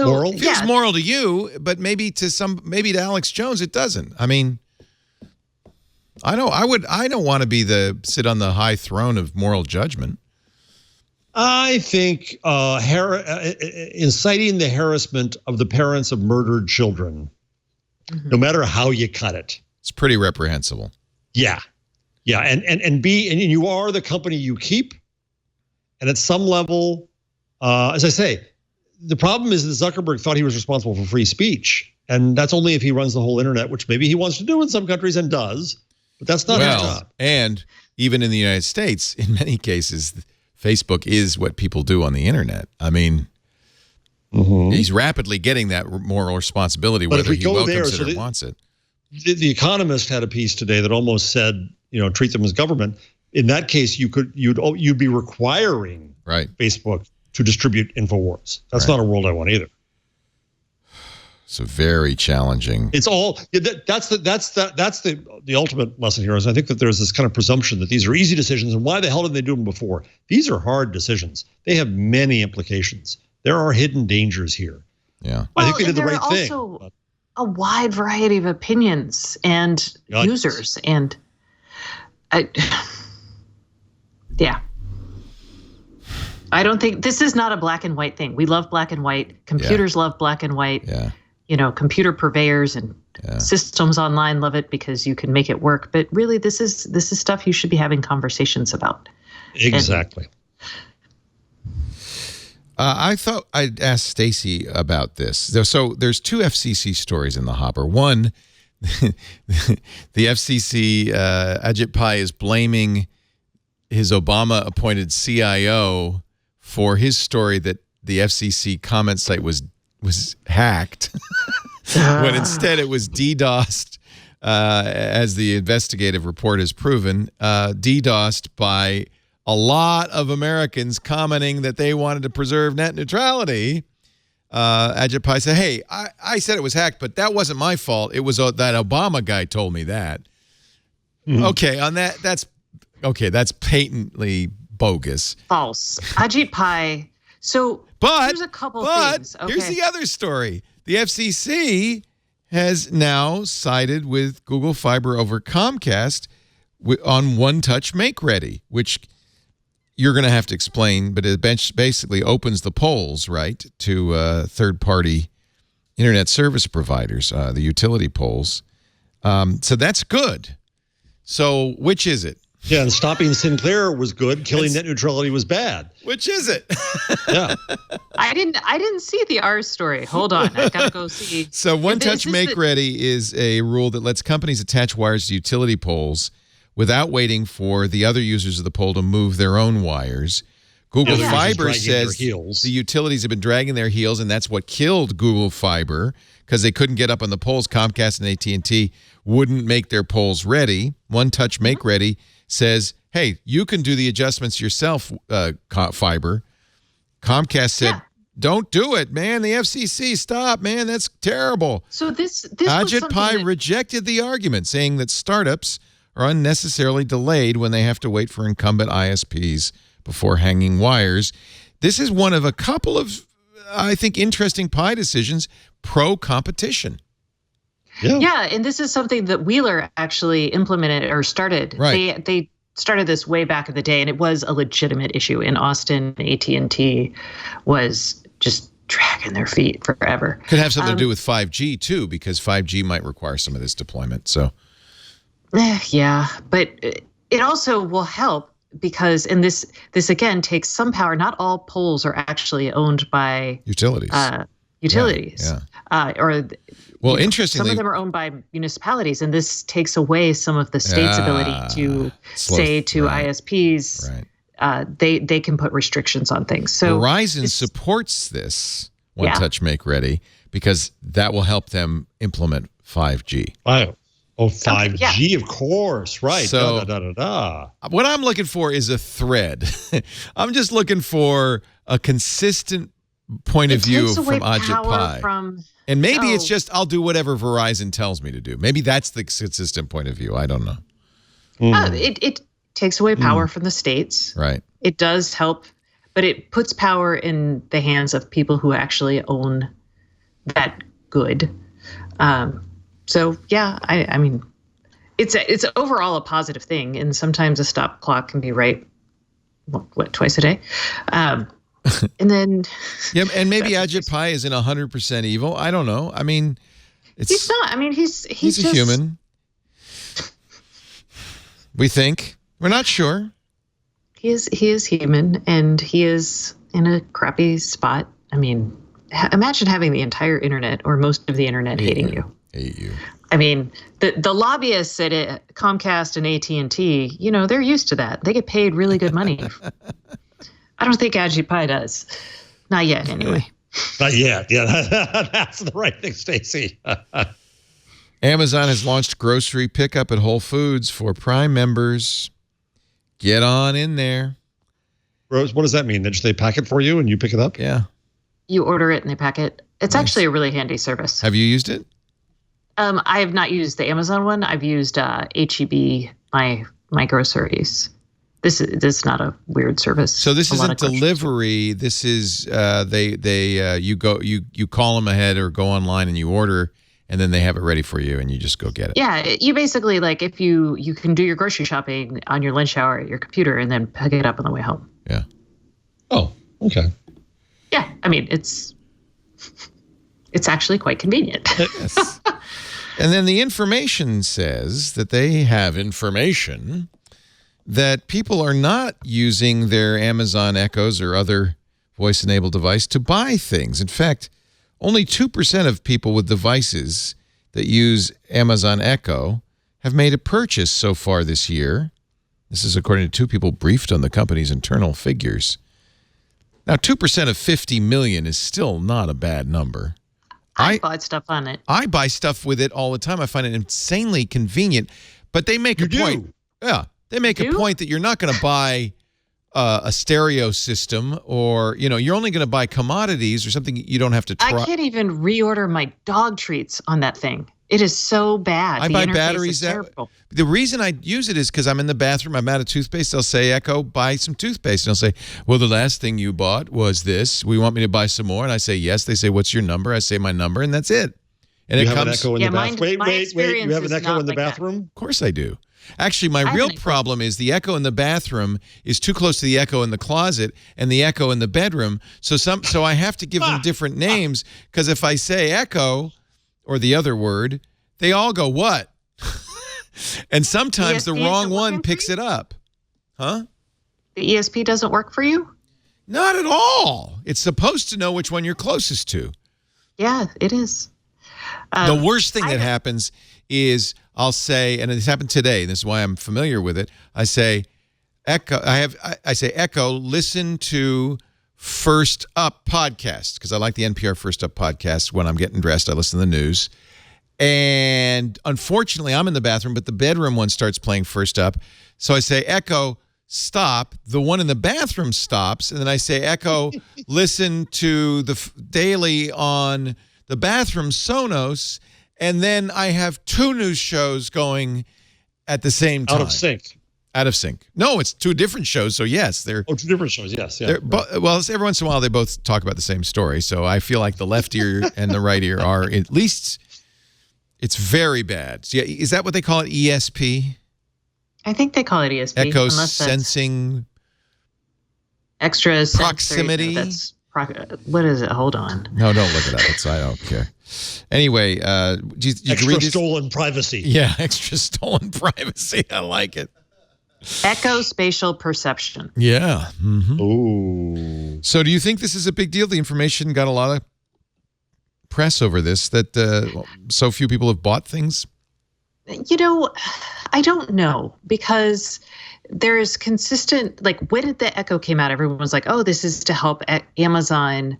[SPEAKER 5] Moral?
[SPEAKER 1] It feels moral to you, but maybe to Alex Jones it doesn't. I mean, I don't want to sit on the high throne of moral judgment.
[SPEAKER 5] I think inciting the harassment of the parents of murdered children, no matter how you cut it,
[SPEAKER 1] it's pretty reprehensible.
[SPEAKER 5] Yeah, and you are the company you keep, and at some level, as I say, the problem is that Zuckerberg thought he was responsible for free speech, and that's only if he runs the whole internet, which maybe he wants to do in some countries and does, but that's not his job.
[SPEAKER 1] And even in the United States, in many cases, Facebook is what people do on the internet. I mean, He's rapidly getting that moral responsibility,
[SPEAKER 5] but
[SPEAKER 1] whether
[SPEAKER 5] if we
[SPEAKER 1] he
[SPEAKER 5] go
[SPEAKER 1] welcomes
[SPEAKER 5] there,
[SPEAKER 1] it or wants it.
[SPEAKER 5] The Economist had a piece today that almost said, treat them as government. In that case, you'd be requiring Facebook to distribute InfoWars. That's not a world I want either.
[SPEAKER 1] So very challenging.
[SPEAKER 5] It's all that's the ultimate lesson here is I think that there's this kind of presumption that these are easy decisions, and why the hell didn't they do them before? These are hard decisions. They have many implications. There are hidden dangers here.
[SPEAKER 1] Yeah,
[SPEAKER 5] I think they did the right thing.
[SPEAKER 4] There are also a wide variety of opinions and users, and I don't think this is not a black and white thing. We love black and white. Computers love black and white.
[SPEAKER 1] Yeah.
[SPEAKER 4] Computer purveyors and systems online love it because you can make it work. But really, this is stuff you should be having conversations about.
[SPEAKER 5] Exactly.
[SPEAKER 1] I thought I'd ask Stacey about this. So there's two FCC stories in the hopper. One, the FCC, Ajit Pai is blaming his Obama-appointed CIO for his story that the FCC comment site was hacked, when instead it was DDoSed, as the investigative report has proven, DDoSed by a lot of Americans commenting that they wanted to preserve net neutrality. Ajit Pai said, hey, I said it was hacked, but that wasn't my fault. It was that Obama guy told me that. Okay, on that, that's patently bogus.
[SPEAKER 4] False. Ajit Pai. So here's a couple things. Okay.
[SPEAKER 1] Here's the other story. The FCC has now sided with Google Fiber over Comcast on one-touch make-ready, which you're going to have to explain, but it basically opens the polls, right, to third-party internet service providers, the utility polls. So that's good. So which is it?
[SPEAKER 5] Yeah, and stopping Sinclair was good. Killing net neutrality was bad.
[SPEAKER 1] Which is it?
[SPEAKER 5] Yeah.
[SPEAKER 4] I didn't see the R story. Hold on. I got to go see.
[SPEAKER 1] So one-touch make-ready is a rule that lets companies attach wires to utility poles without waiting for the other users of the pole to move their own wires. Google Fiber says the utilities have been dragging their heels, and that's what killed Google Fiber because they couldn't get up on the poles. Comcast and AT&T wouldn't make their poles ready. One-touch make-ready says, hey, you can do the adjustments yourself, Fiber. Comcast said, don't do it, man. The FCC, stop, man. That's terrible.
[SPEAKER 4] So this
[SPEAKER 1] Ajit Pai rejected the argument, saying that startups are unnecessarily delayed when they have to wait for incumbent ISPs before hanging wires. This is one of a couple of, I think, interesting Pai decisions pro-competition.
[SPEAKER 4] Yeah, and this is something that Wheeler actually implemented or started.
[SPEAKER 1] Right.
[SPEAKER 4] They started this way back in the day, and it was a legitimate issue. In Austin, AT&T was just dragging their feet forever.
[SPEAKER 1] Could have something to do with 5G, too, because 5G might require some of this deployment. So,
[SPEAKER 4] yeah, but it also will help because, and this again takes some power. Not all poles are actually owned by
[SPEAKER 1] utilities. Well, interestingly,
[SPEAKER 4] some of them are owned by municipalities, and this takes away some of the state's ability to say to ISPs, they can put restrictions on things. So
[SPEAKER 1] Verizon supports this one-touch make-ready because that will help them implement 5G.
[SPEAKER 5] Oh, 5G, of course, right.
[SPEAKER 1] So, what I'm looking for is a thread. I'm just looking for a consistent point of view from Ajit Pai. And maybe it's just I'll do whatever Verizon tells me to do. Maybe that's the consistent point of view. I don't know.
[SPEAKER 4] It takes away power from the states.
[SPEAKER 1] Right.
[SPEAKER 4] It does help, but it puts power in the hands of people who actually own that good. So yeah, I mean, it's overall a positive thing, and sometimes a stop clock can be right. What twice a day? And then
[SPEAKER 1] and maybe Ajit Pai isn't 100% evil. I don't know. I mean,
[SPEAKER 4] he's not. I mean, he's
[SPEAKER 1] a human. We think. We're not sure.
[SPEAKER 4] He is human, and he is in a crappy spot. I mean, imagine having the entire internet or most of the internet hating you.
[SPEAKER 1] Hate you.
[SPEAKER 4] I mean, the lobbyists at Comcast and AT&T, they're used to that. They get paid really good money. I don't think Ajit Pai does. Not yet, anyway.
[SPEAKER 5] Not yet. Yeah, that's the right thing, Stacey.
[SPEAKER 1] Amazon has launched grocery pickup at Whole Foods for Prime members. Get on in there.
[SPEAKER 5] Rose, what does that mean? They pack it for you and you pick it up?
[SPEAKER 1] Yeah.
[SPEAKER 4] You order it and they pack it. It's
[SPEAKER 1] Nice.
[SPEAKER 4] actually a really handy service.
[SPEAKER 1] Have you used it?
[SPEAKER 4] I have not used the Amazon one. I've used HEB, my groceries. This is not a weird service.
[SPEAKER 1] So this
[SPEAKER 4] A lot
[SPEAKER 1] isn't
[SPEAKER 4] of groceries.
[SPEAKER 1] delivery. This is you call them ahead or go online and you order, and then they have it ready for you, and you just go get it.
[SPEAKER 4] Yeah, you basically like if you can do your grocery shopping on your lunch hour at your computer and then pick it up on the way home.
[SPEAKER 1] Yeah.
[SPEAKER 5] Oh, okay.
[SPEAKER 4] Yeah, I mean it's actually quite convenient.
[SPEAKER 1] Yes. And then the information says that they have information that people are not using their Amazon Echoes or other voice-enabled device to buy things. In fact, only 2% of people with devices that use Amazon Echo have made a purchase so far this year. This is according to two people briefed on the company's internal figures. Now, 2% of 50 million is still not a bad number.
[SPEAKER 4] I bought stuff on it.
[SPEAKER 1] I buy stuff with it all the time. I find it insanely convenient. But they make a point. Yeah, they make a point that you're not going to buy a stereo system, or you're only going to buy commodities or something you don't have to try.
[SPEAKER 4] I can't even reorder my dog treats on that thing. It is so bad.
[SPEAKER 1] I
[SPEAKER 4] The
[SPEAKER 1] buy
[SPEAKER 4] interface
[SPEAKER 1] batteries.
[SPEAKER 4] is terrible.
[SPEAKER 1] The reason I use it is because I'm in the bathroom. I'm out of toothpaste. They'll say, Echo, buy some toothpaste. And I'll say, well, the last thing you bought was this. We want me to buy some more. And I say, yes. They say, what's your number? I say my number, and that's it. And
[SPEAKER 5] you
[SPEAKER 1] it
[SPEAKER 5] have
[SPEAKER 1] comes.
[SPEAKER 5] an Echo in the bathroom. Wait. You have an Echo in the
[SPEAKER 4] like
[SPEAKER 5] bathroom?
[SPEAKER 1] Of course I do. Actually, my real problem is the Echo in the bathroom is too close to the Echo in the closet and the Echo in the bedroom. So I have to give them different names, because if I say Echo or the other word, they all go, what? And sometimes the wrong one picks it up. Huh?
[SPEAKER 4] The ESP doesn't work for you?
[SPEAKER 1] Not at all. It's supposed to know which one you're closest to.
[SPEAKER 4] Yeah, it is.
[SPEAKER 1] The worst thing that happens is I'll say, and this happened today, and this is why I'm familiar with it. I say, Echo, I say, Echo, listen to First Up podcast, because I like the NPR First Up podcast. When I'm getting dressed, I listen to the news. And unfortunately, I'm in the bathroom, but the bedroom one starts playing First Up. So I say, Echo, stop. The one in the bathroom stops. And then I say, Echo, listen to the daily on the bathroom Sonos. And then I have two news shows going at the same time.
[SPEAKER 5] Out of sync.
[SPEAKER 1] Out of sync. No, it's two different shows. So yes, they're
[SPEAKER 5] two different shows. Yes, yeah.
[SPEAKER 1] Well, every once in a while they both talk about the same story. So I feel like the left ear and the right ear are at least. It's very bad. So, yeah, is that what they call it? ESP?
[SPEAKER 4] I think they call it ESP.
[SPEAKER 1] Echo sensing.
[SPEAKER 4] Extra
[SPEAKER 1] proximity.
[SPEAKER 4] What is it? Hold on.
[SPEAKER 1] No, don't look it up. I don't care. Anyway, did you
[SPEAKER 5] extra
[SPEAKER 1] read this?
[SPEAKER 5] Stolen privacy.
[SPEAKER 1] Yeah, extra stolen privacy. I like it.
[SPEAKER 4] Echo spatial perception.
[SPEAKER 1] Yeah. Mm-hmm.
[SPEAKER 5] Ooh.
[SPEAKER 1] So do you think this is a big deal? The information got a lot of press over this, that so few people have bought things?
[SPEAKER 4] I don't know, because there is consistent, like when the Echo came out, everyone was like, oh, this is to help Amazon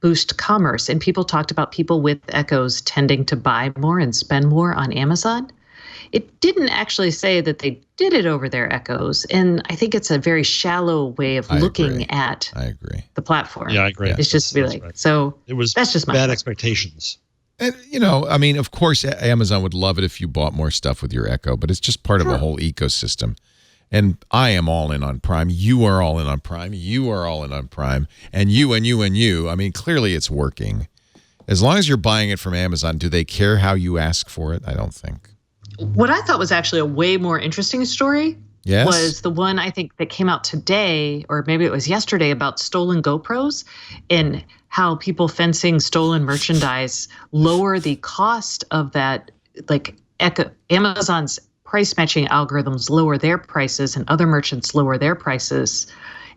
[SPEAKER 4] boost commerce. And people talked about people with Echoes tending to buy more and spend more on Amazon. It didn't actually say that they did it over their Echoes. And I think it's a very shallow way of looking at the platform.
[SPEAKER 5] Yeah, I agree.
[SPEAKER 4] It's just to be like, right. So that's just my
[SPEAKER 5] bad expectations.
[SPEAKER 1] And, I mean, of course, Amazon would love it if you bought more stuff with your Echo, but it's just part of a whole ecosystem. And I am all in on Prime. You are all in on Prime. You are all in on Prime. And you and you and you. I mean, clearly it's working. As long as you're buying it from Amazon, do they care how you ask for it? I don't think.
[SPEAKER 4] What I thought was actually a way more interesting story was the one I think that came out today, or maybe it was yesterday, about stolen GoPros and how people fencing stolen merchandise lower the cost of that. Like Amazon's price matching algorithms lower their prices and other merchants lower their prices.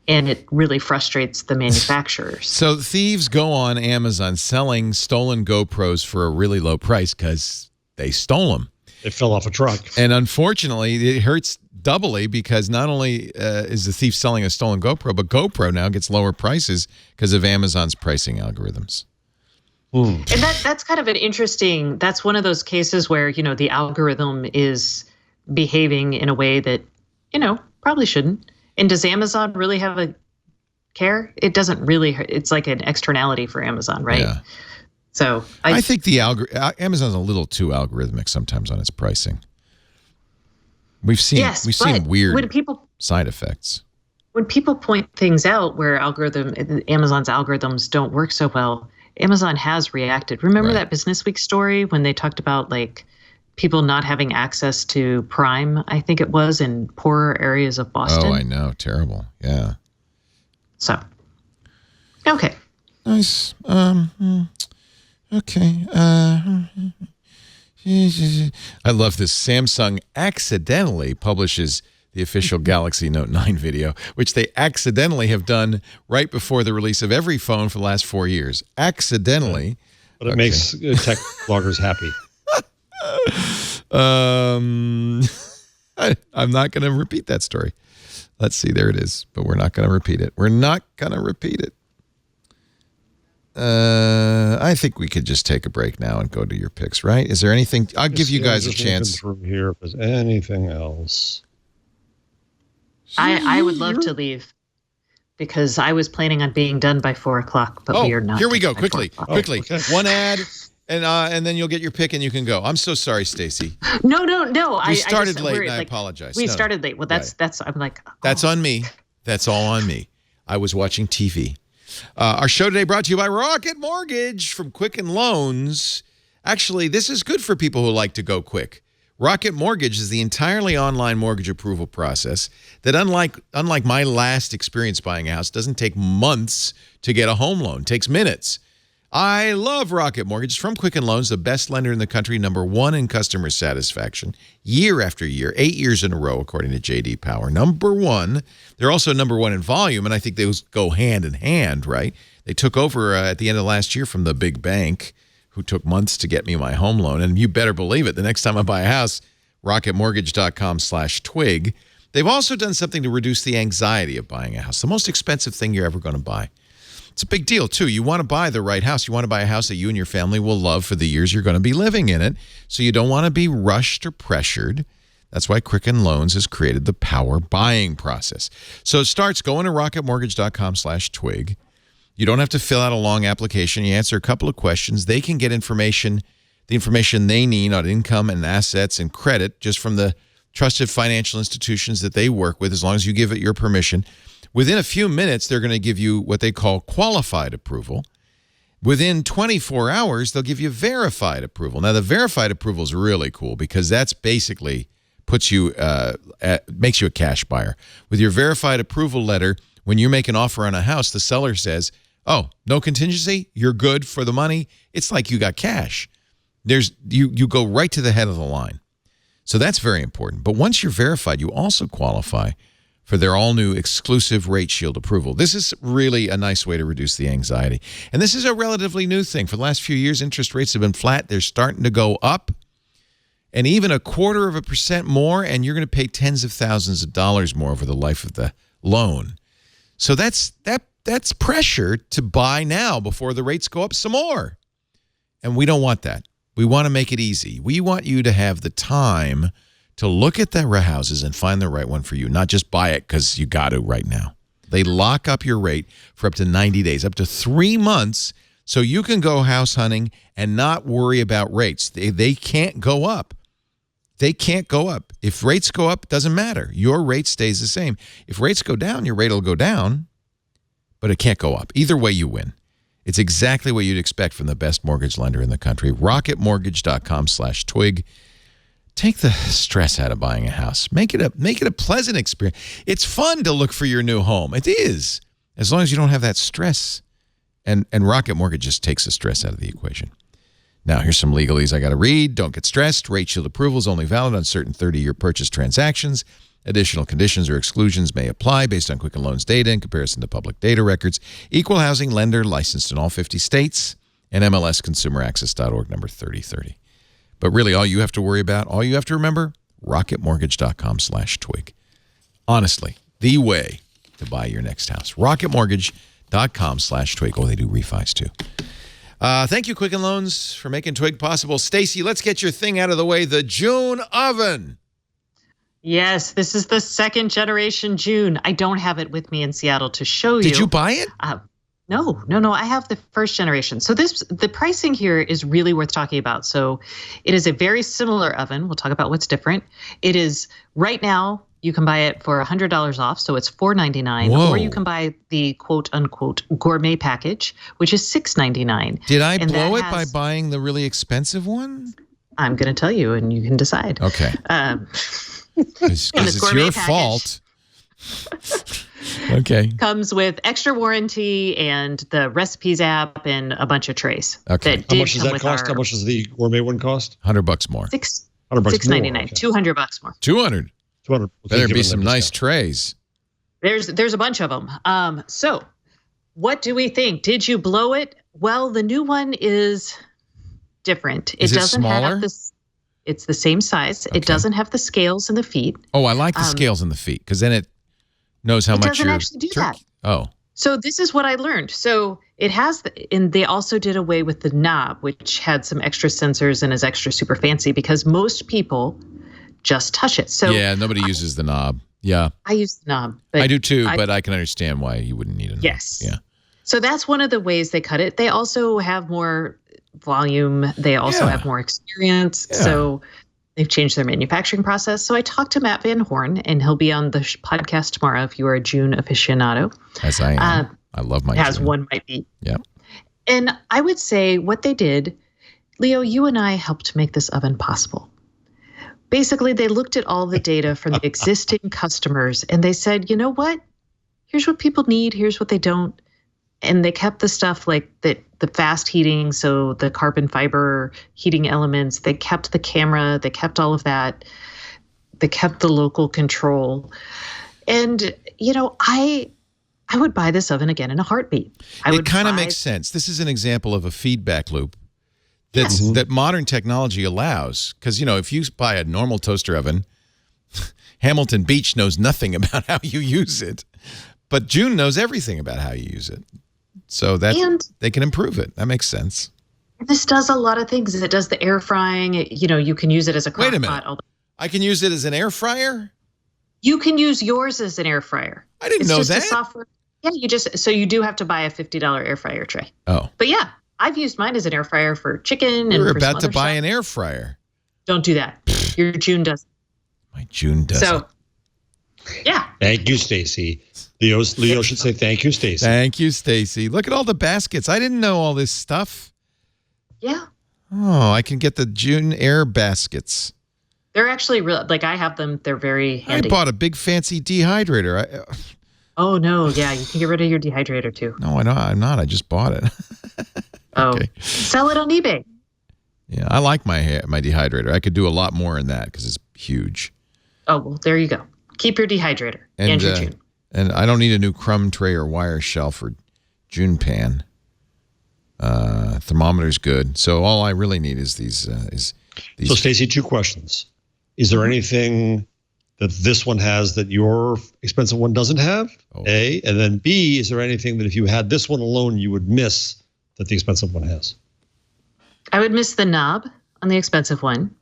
[SPEAKER 4] And it really frustrates the manufacturers.
[SPEAKER 1] So thieves go on Amazon selling stolen GoPros for a really low price because they stole them.
[SPEAKER 5] It fell off a truck.
[SPEAKER 1] And unfortunately, it hurts doubly because not only is the thief selling a stolen GoPro, but GoPro now gets lower prices because of Amazon's pricing algorithms.
[SPEAKER 4] And that's kind of an interesting, that's one of those cases where, the algorithm is behaving in a way that, probably shouldn't. And does Amazon really have a care? It doesn't really, it's like an externality for Amazon, right? Yeah. So I
[SPEAKER 1] think Amazon's a little too algorithmic sometimes on its pricing. We've seen weird side effects.
[SPEAKER 4] When people point things out where Amazon's algorithms don't work so well, Amazon has reacted. Remember that Business Week story when they talked about like people not having access to Prime, I think it was, in poorer areas of Boston?
[SPEAKER 1] Oh, I know. Terrible. Yeah.
[SPEAKER 4] So, okay.
[SPEAKER 1] Nice. Okay. I love this. Samsung accidentally publishes the official Galaxy Note 9 video, which they accidentally have done right before the release of every phone for the last 4 years. Accidentally.
[SPEAKER 5] But it makes tech bloggers happy.
[SPEAKER 1] I'm not going to repeat that story. Let's see. There it is. But we're not going to repeat it. We're not going to repeat it. I think we could just take a break now and go to your picks, right? Is there anything? I'll give you guys a chance.
[SPEAKER 5] Through here, if there's anything else.
[SPEAKER 4] I would love to leave because I was planning on being done by 4 o'clock, but we are not.
[SPEAKER 1] Here we go. Quickly. Okay. One ad, and then you'll get your pick and you can go. I'm so sorry, Stacey.
[SPEAKER 4] No.
[SPEAKER 1] We started late, and I apologize.
[SPEAKER 4] We started late. Well, that's. I'm like. Oh.
[SPEAKER 1] That's on me. That's all on me. I was watching TV. Our show today brought to you by Rocket Mortgage from Quicken Loans. Actually, this is good for people who like to go quick. Rocket Mortgage is the entirely online mortgage approval process that, unlike my last experience buying a house, doesn't take months to get a home loan. It takes minutes. I love Rocket Mortgage from Quicken Loans, the best lender in the country, #1 in customer satisfaction, year after year, 8 years in a row, according to J.D. Power. #1. They're also #1 in volume, and I think those go hand in hand, right? They took over at the end of last year from the big bank, who took months to get me my home loan. And you better believe it. The next time I buy a house, rocketmortgage.com/twig. They've also done something to reduce the anxiety of buying a house. The most expensive thing you're ever going to buy. It's a big deal, too. You want to buy the right house. You want to buy a house that you and your family will love for the years you're going to be living in it. So you don't want to be rushed or pressured. That's why Quicken Loans has created the power buying process. So it starts going to rocketmortgage.com/twig. You don't have to fill out a long application. You answer a couple of questions. They can get the information they need on income and assets and credit just from the trusted financial institutions that they work with, as long as you give it your permission. Within a few minutes, they're going to give you what they call qualified approval. Within 24 hours, they'll give you verified approval. Now, the verified approval is really cool because that's basically makes you a cash buyer. With your verified approval letter, when you make an offer on a house, the seller says, oh, no contingency, you're good for the money. It's like you got cash. You go right to the head of the line. So that's very important. But once you're verified, you also qualify for their all-new exclusive Rate Shield approval. This is really a nice way to reduce the anxiety. And this is a relatively new thing. For the last few years, interest rates have been flat. They're starting to go up. And even 0.25% more, and you're going to pay tens of thousands of dollars more over the life of the loan. So that's pressure to buy now before the rates go up some more. And we don't want that. We want to make it easy. We want you to have the time to look at the houses and find the right one for you, not just buy it because you got to right now. They lock up your rate for up to 90 days, up to 3 months, so you can go house hunting and not worry about rates. They can't go up. They can't go up. If rates go up, it doesn't matter. Your rate stays the same. If rates go down, your rate will go down, but it can't go up. Either way, you win. It's exactly what you'd expect from the best mortgage lender in the country. Rocketmortgage.com/twig. Take the stress out of buying a house. Make it a pleasant experience. It's fun to look for your new home. It is, as long as you don't have that stress. And Rocket Mortgage just takes the stress out of the equation. Now, here's some legalese I got to read. Don't get stressed. Rate Shield approval is only valid on certain 30-year purchase transactions. Additional conditions or exclusions may apply based on Quicken Loans data in comparison to public data records. Equal housing lender licensed in all 50 states. And MLSconsumeraccess.org number 3030. But really, all you have to worry about, all you have to remember, rocketmortgage.com/twig. Honestly, the way to buy your next house. rocketmortgage.com/twig. Oh, they do refis too. Thank you, Quicken Loans, for making Twig possible. Stacey, let's get your thing out of the way, the June oven.
[SPEAKER 4] Yes, this is the second generation June. I don't have it with me in Seattle to show you.
[SPEAKER 1] Did you buy it?
[SPEAKER 4] No. I have the first generation. So the pricing here is really worth talking about. So it is a very similar oven. We'll talk about what's different. It is right now, you can buy it for $100 off. So it's $4.99.
[SPEAKER 1] Whoa.
[SPEAKER 4] Or you can buy the quote unquote gourmet package, which is $6.99.
[SPEAKER 1] Did I blow it by buying the really expensive one?
[SPEAKER 4] I'm going to tell you and you can decide.
[SPEAKER 1] Okay. Because it's your fault. Okay.
[SPEAKER 4] Comes with extra warranty and the recipes app and a bunch of trays.
[SPEAKER 1] Okay.
[SPEAKER 5] How much does that cost? How much does the gourmet one cost?
[SPEAKER 1] $100 more.
[SPEAKER 4] $6.99. Okay. $200 more.
[SPEAKER 1] $200. Better be some nice trays.
[SPEAKER 4] There's a bunch of them. So what do we think? Did you blow it? Well, the new one is different.
[SPEAKER 1] Is it doesn't smaller?
[SPEAKER 4] Have this. It's the same size. Okay. It doesn't have the scales in the feet.
[SPEAKER 1] Oh, I like the scales in the feet because then it knows how much you're.
[SPEAKER 4] It doesn't actually do that.
[SPEAKER 1] Oh.
[SPEAKER 4] So this is what I learned. So it has, and they also did away with the knob, which had some extra sensors and is extra super fancy because most people just touch it. So
[SPEAKER 1] yeah, nobody uses the knob. Yeah.
[SPEAKER 4] I use the knob. But
[SPEAKER 1] I do too, but I can understand why you wouldn't need a knob.
[SPEAKER 4] Yes.
[SPEAKER 1] Yeah.
[SPEAKER 4] So that's one of the ways they cut it. They also have more volume. They also have more experience. Yeah. So they've changed their manufacturing process. So I talked to Matt Van Horn, and he'll be on the podcast tomorrow if you are a June aficionado.
[SPEAKER 1] As I am. I love my
[SPEAKER 4] as
[SPEAKER 1] June.
[SPEAKER 4] One might be.
[SPEAKER 1] Yeah.
[SPEAKER 4] And I would say what they did, Leo, you and I helped make this oven possible. Basically, they looked at all the data from the existing customers, and they said, you know what? Here's what people need. Here's what they don't. And they kept the stuff like the fast heating, so the carbon fiber heating elements. They kept the camera. They kept all of that. They kept the local control. And, you know, I would buy this oven again in a heartbeat.
[SPEAKER 1] It kind of makes sense. This is an example of a feedback loop that modern technology allows. Because, you know, if you buy a normal toaster oven, Hamilton Beach knows nothing about how you use it. But June knows everything about how you use it. So they can improve it. That makes sense.
[SPEAKER 4] This does a lot of things. It does the air frying. You can use it as a crock pot.
[SPEAKER 1] Wait a minute. I can use it as an air fryer?
[SPEAKER 4] You can use yours as an air fryer.
[SPEAKER 1] I didn't know that.
[SPEAKER 4] A software. Yeah, you do have to buy a $50 air fryer tray.
[SPEAKER 1] Oh.
[SPEAKER 4] But yeah, I've used mine as an air fryer for chicken.
[SPEAKER 1] We're about to buy an air fryer.
[SPEAKER 4] Don't do that. Your June does.
[SPEAKER 1] My June does.
[SPEAKER 4] So, yeah.
[SPEAKER 5] Thank you, Stacey. Leo should say thank you, Stacey.
[SPEAKER 1] Thank you, Stacey. Look at all the baskets. I didn't know all this stuff.
[SPEAKER 4] Yeah.
[SPEAKER 1] Oh, I can get the June Air baskets.
[SPEAKER 4] They're actually real. Like I have them. They're very handy.
[SPEAKER 1] I bought a big fancy dehydrator.
[SPEAKER 4] Oh no! Yeah, you can get rid of your dehydrator too.
[SPEAKER 1] No, I'm not. I just bought it.
[SPEAKER 4] Okay. Sell it on eBay.
[SPEAKER 1] Yeah, I like my dehydrator. I could do a lot more in that because it's huge.
[SPEAKER 4] Oh well, there you go. Keep your dehydrator and your June.
[SPEAKER 1] And I don't need a new crumb tray or wire shelf or June pan. Thermometer's good. So all I really need is these.
[SPEAKER 5] So Stacey, 2 questions. Is there anything that this one has that your expensive one doesn't have? Oh. A, and then B, is there anything that if you had this one alone, you would miss that the expensive one has?
[SPEAKER 4] I would miss the knob on the expensive one,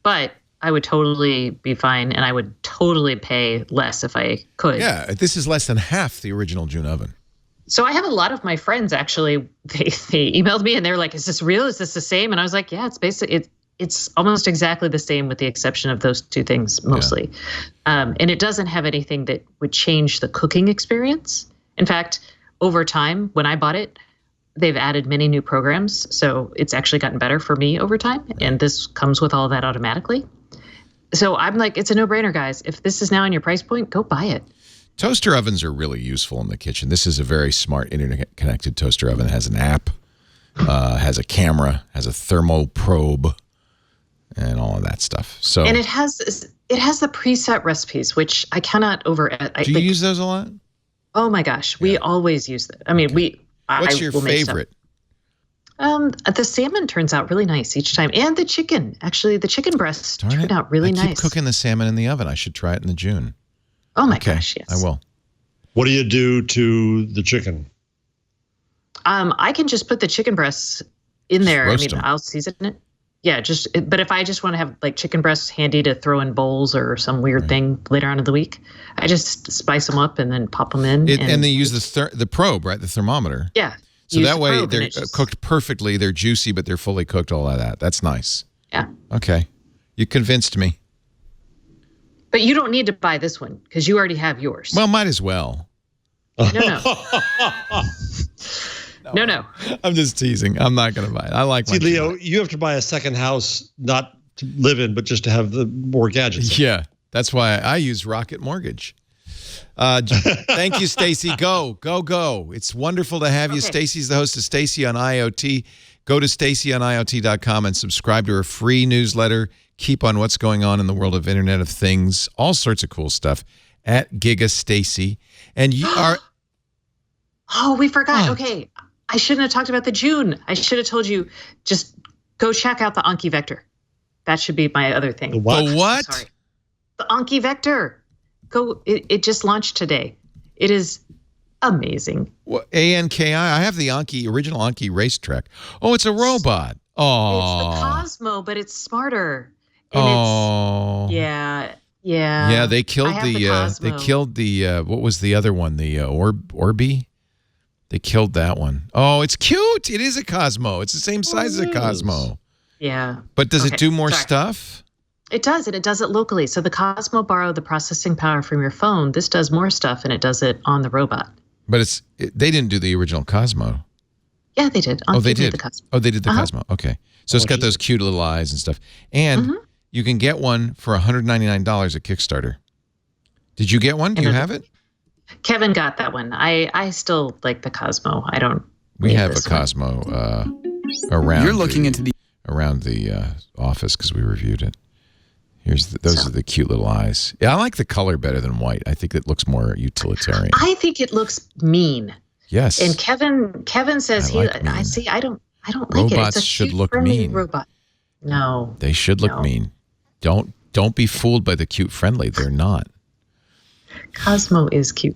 [SPEAKER 4] but I would totally be fine, and I would totally pay less if I could.
[SPEAKER 1] Yeah, this is less than half the original June oven.
[SPEAKER 4] So I have a lot of my friends actually, they emailed me and they're like, is this real? Is this the same? And I was like, yeah, it's basically, it's almost exactly the same with the exception of those 2 things mostly. Yeah. And it doesn't have anything that would change the cooking experience. In fact, over time, when I bought it, they've added many new programs. So it's actually gotten better for me over time. And this comes with all of that automatically. So I'm like, it's a no-brainer, guys. If this is now in your price point, go buy it.
[SPEAKER 1] Toaster ovens are really useful in the kitchen. This is a very smart internet-connected toaster oven. It has an app, has a camera, has a thermo probe, and all of that stuff. So, and
[SPEAKER 4] it has the preset recipes, which I cannot
[SPEAKER 1] Do you use those a lot?
[SPEAKER 4] Oh my gosh, we always use them. I mean,
[SPEAKER 1] What's your favorite?
[SPEAKER 4] The salmon turns out really nice each time. And the chicken. Actually, the chicken breasts turn out really nice.
[SPEAKER 1] I keep cooking the salmon in the oven. I should try it in the June.
[SPEAKER 4] Oh, my gosh, yes.
[SPEAKER 1] I will.
[SPEAKER 5] What do you do to the chicken?
[SPEAKER 4] I can just put the chicken breasts in there.
[SPEAKER 1] Roast them.
[SPEAKER 4] I'll season it. Yeah, but if I just want to have like chicken breasts handy to throw in bowls or some weird thing later on in the week, I just spice them up and then pop them in.
[SPEAKER 1] And they use the probe, right? The thermometer.
[SPEAKER 4] Yeah.
[SPEAKER 1] So that way they're cooked perfectly. They're juicy, but they're fully cooked, all of that. That's nice.
[SPEAKER 4] Yeah.
[SPEAKER 1] Okay. You convinced me.
[SPEAKER 4] But you don't need to buy this one because you already have yours.
[SPEAKER 1] Well, might as well.
[SPEAKER 4] No. No.
[SPEAKER 1] I'm just teasing. I'm not going to buy it. I like my
[SPEAKER 5] Leo, you have to buy a second house, not to live in, but just to have the more gadgets.
[SPEAKER 1] Yeah. That's why I use Rocket Mortgage. Thank you, Stacey. Go. It's wonderful to have you. Stacey's the host of Stacey on IoT. Go to StaceyOnIoT.com and subscribe to her free newsletter. Keep on what's going on in the world of Internet of Things. All sorts of cool stuff at Giga Stacey. And you are...
[SPEAKER 4] Oh, we forgot. Okay. I shouldn't have talked about the June. I should have told you, just go check out the Anki Vector. That should be my other thing.
[SPEAKER 5] The what?
[SPEAKER 1] The what?
[SPEAKER 4] Sorry. The Anki Vector. Go. It just launched today. It is amazing.
[SPEAKER 1] What, ANKI? I have the original Anki racetrack. Oh, it's a robot. Oh.
[SPEAKER 4] It's the Cosmo, but it's smarter. And Yeah,
[SPEAKER 1] they killed the what was the other one? The Orbi? They killed that one. Oh, it's cute. It is a Cosmo. It's the same size as a Cosmo.
[SPEAKER 4] Yeah.
[SPEAKER 1] But does it do more stuff?
[SPEAKER 4] It does, and it does it locally. So the Cosmo borrowed the processing power from your phone. This does more stuff, and it does it on the robot.
[SPEAKER 1] But they didn't do the original Cosmo.
[SPEAKER 4] Yeah, they did.
[SPEAKER 1] They did.
[SPEAKER 4] The Cosmo.
[SPEAKER 1] Oh, they did the Cosmo. Okay. So it's got those cute little eyes and stuff. And you can get one for $199 at Kickstarter. Did you get one? Do you have it?
[SPEAKER 4] Kevin got that one. I still like the Cosmo. I don't.
[SPEAKER 1] We have a Cosmo around.
[SPEAKER 2] You're looking
[SPEAKER 1] around the office because we reviewed it. Those are the cute little eyes. Yeah, I like the color better than white. I think it looks more utilitarian.
[SPEAKER 4] I think it looks mean.
[SPEAKER 1] Yes.
[SPEAKER 4] And Kevin says I don't like
[SPEAKER 1] Robots
[SPEAKER 4] it. It's a
[SPEAKER 1] should look mean.
[SPEAKER 4] Robot. No.
[SPEAKER 1] They should look mean. Don't be fooled by the cute friendly. They're not.
[SPEAKER 4] Cosmo is cute.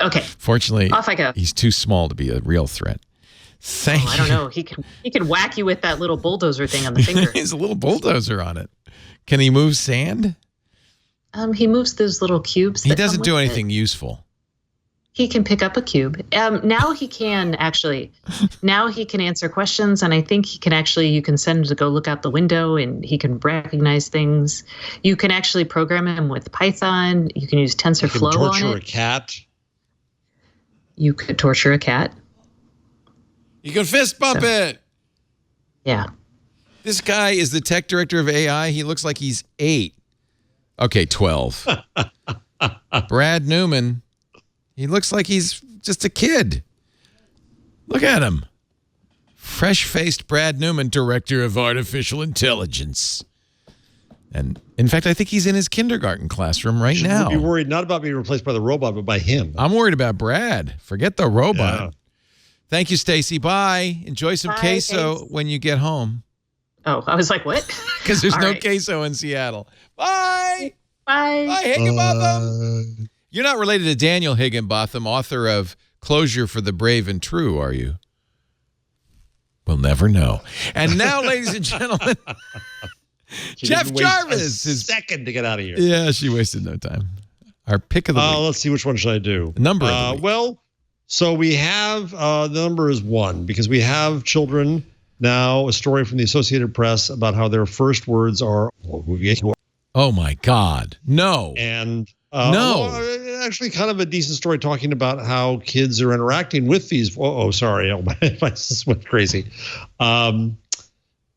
[SPEAKER 4] Okay.
[SPEAKER 1] Fortunately,
[SPEAKER 4] off I go.
[SPEAKER 1] He's too small to be a real threat. Thank you.
[SPEAKER 4] I don't know. He can whack you with that little bulldozer thing on the finger.
[SPEAKER 1] He has a little bulldozer on it. Can he move sand?
[SPEAKER 4] He moves those little cubes.
[SPEAKER 1] He doesn't do anything useful.
[SPEAKER 4] He can pick up a cube. Now he can actually. Now he can answer questions, and I think he can actually. You can send him to go look out the window, and he can recognize things. You can actually program him with Python. You can use TensorFlow on it.
[SPEAKER 5] You can torture a cat.
[SPEAKER 4] You could torture a cat.
[SPEAKER 1] You can fist bump it.
[SPEAKER 4] Yeah.
[SPEAKER 1] This guy is the tech director of AI. He looks like he's 8. Okay, 12. Brad Newman. He looks like he's just a kid. Look at him. Fresh-faced Brad Newman, director of artificial intelligence. And in fact, I think he's in his kindergarten classroom right now.
[SPEAKER 5] You'd be worried not about being replaced by the robot, but by him.
[SPEAKER 1] I'm worried about Brad. Forget the robot. Yeah. Thank you, Stacey. Bye. Enjoy some queso when you get home.
[SPEAKER 4] Oh, I was like, what?
[SPEAKER 1] Because there's no queso in Seattle. Bye.
[SPEAKER 4] Bye.
[SPEAKER 1] Bye, Higginbotham. You're not related to Daniel Higginbotham, author of Closure for the Brave and True, are you? We'll never know. And now, ladies and gentlemen, Jeff Jarvis
[SPEAKER 5] is second to get out of here.
[SPEAKER 1] Yeah, she wasted no time. Our pick of the week.
[SPEAKER 5] Let's see, which one should I do?
[SPEAKER 1] Number of the week.
[SPEAKER 5] Well, so we have the number is 1 because we have children now. A story from the Associated Press about how their first words are.
[SPEAKER 1] Oh my God! No.
[SPEAKER 5] And
[SPEAKER 1] no.
[SPEAKER 5] Well, actually, kind of a decent story talking about how kids are interacting with these. Oh, sorry, I just went crazy. 3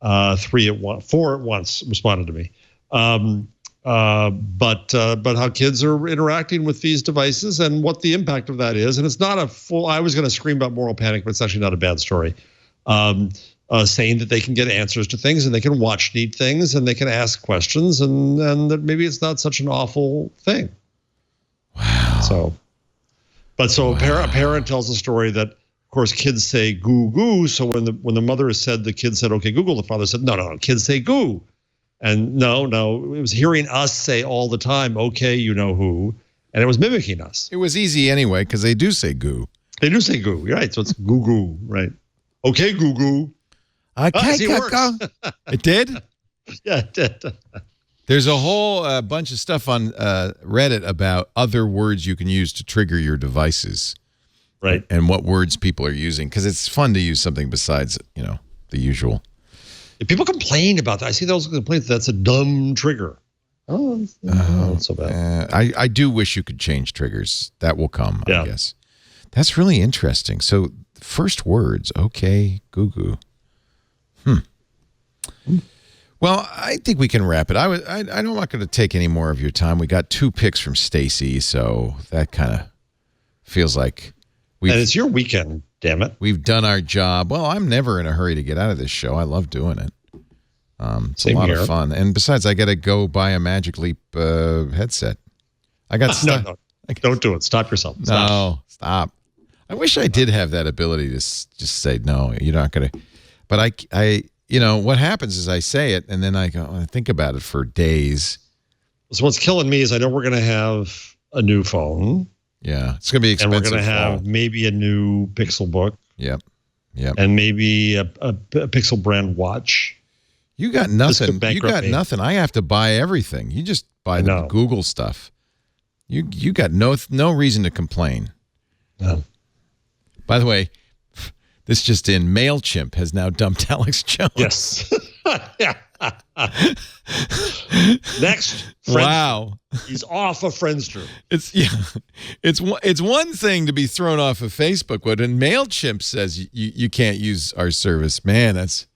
[SPEAKER 5] at once, 4 at once responded to me. But how kids are interacting with these devices and what the impact of that is. And it's not a full. I was going to scream about moral panic, but it's actually not a bad story. Saying that they can get answers to things and they can watch neat things and they can ask questions and that maybe it's not such an awful thing.
[SPEAKER 1] Wow.
[SPEAKER 5] So a parent tells a story that of course, kids say goo goo. So when the mother said, the kid said, okay, Google, the father said, no, kids say goo. And no, it was hearing us say all the time, okay, you know who, and it was mimicking us.
[SPEAKER 1] It was easy anyway, because they do say goo.
[SPEAKER 5] They do say goo, right? So it's goo goo, right? Okay, goo goo.
[SPEAKER 1] Okay, it did?
[SPEAKER 5] Yeah, it did.
[SPEAKER 1] There's a whole bunch of stuff on Reddit about other words you can use to trigger your devices.
[SPEAKER 5] Right.
[SPEAKER 1] And what words people are using, because it's fun to use something besides, the usual.
[SPEAKER 5] If people complain about that, I see those complaints, that's a dumb trigger. Oh, not so bad.
[SPEAKER 1] I do wish you could change triggers. That will come, I guess. That's really interesting. So, first words, okay, goo-goo. Well, I think we can wrap it. I'm not going to take any more of your time. We got 2 picks from Stacey, so that kind of feels like
[SPEAKER 5] and it's your weekend, damn it.
[SPEAKER 1] We've done our job. Well, I'm never in a hurry to get out of this show. I love doing it. It's a lot of fun. And besides, I got to go buy a Magic Leap headset. I got stuff.
[SPEAKER 5] No, don't do it. Stop yourself.
[SPEAKER 1] Stop. I wish I did have that ability to just say, no, you're not going to. But I what happens is I say it, and then I think about it for days.
[SPEAKER 5] So what's killing me is I know we're going to have a new phone.
[SPEAKER 1] Yeah, it's going to be expensive.
[SPEAKER 5] And we're going to have maybe a new Pixel book.
[SPEAKER 1] Yep.
[SPEAKER 5] And maybe a Pixel brand watch.
[SPEAKER 1] You got nothing. You got nothing. I have to buy everything. You just buy the Google stuff. You got no reason to complain.
[SPEAKER 5] No.
[SPEAKER 1] By the way, this just in, MailChimp has now dumped Alex Jones.
[SPEAKER 5] Yes. Next.
[SPEAKER 1] Wow.
[SPEAKER 5] He's off of Friendster.
[SPEAKER 1] It's one thing to be thrown off of Facebook, but when MailChimp says you can't use our service, man, that's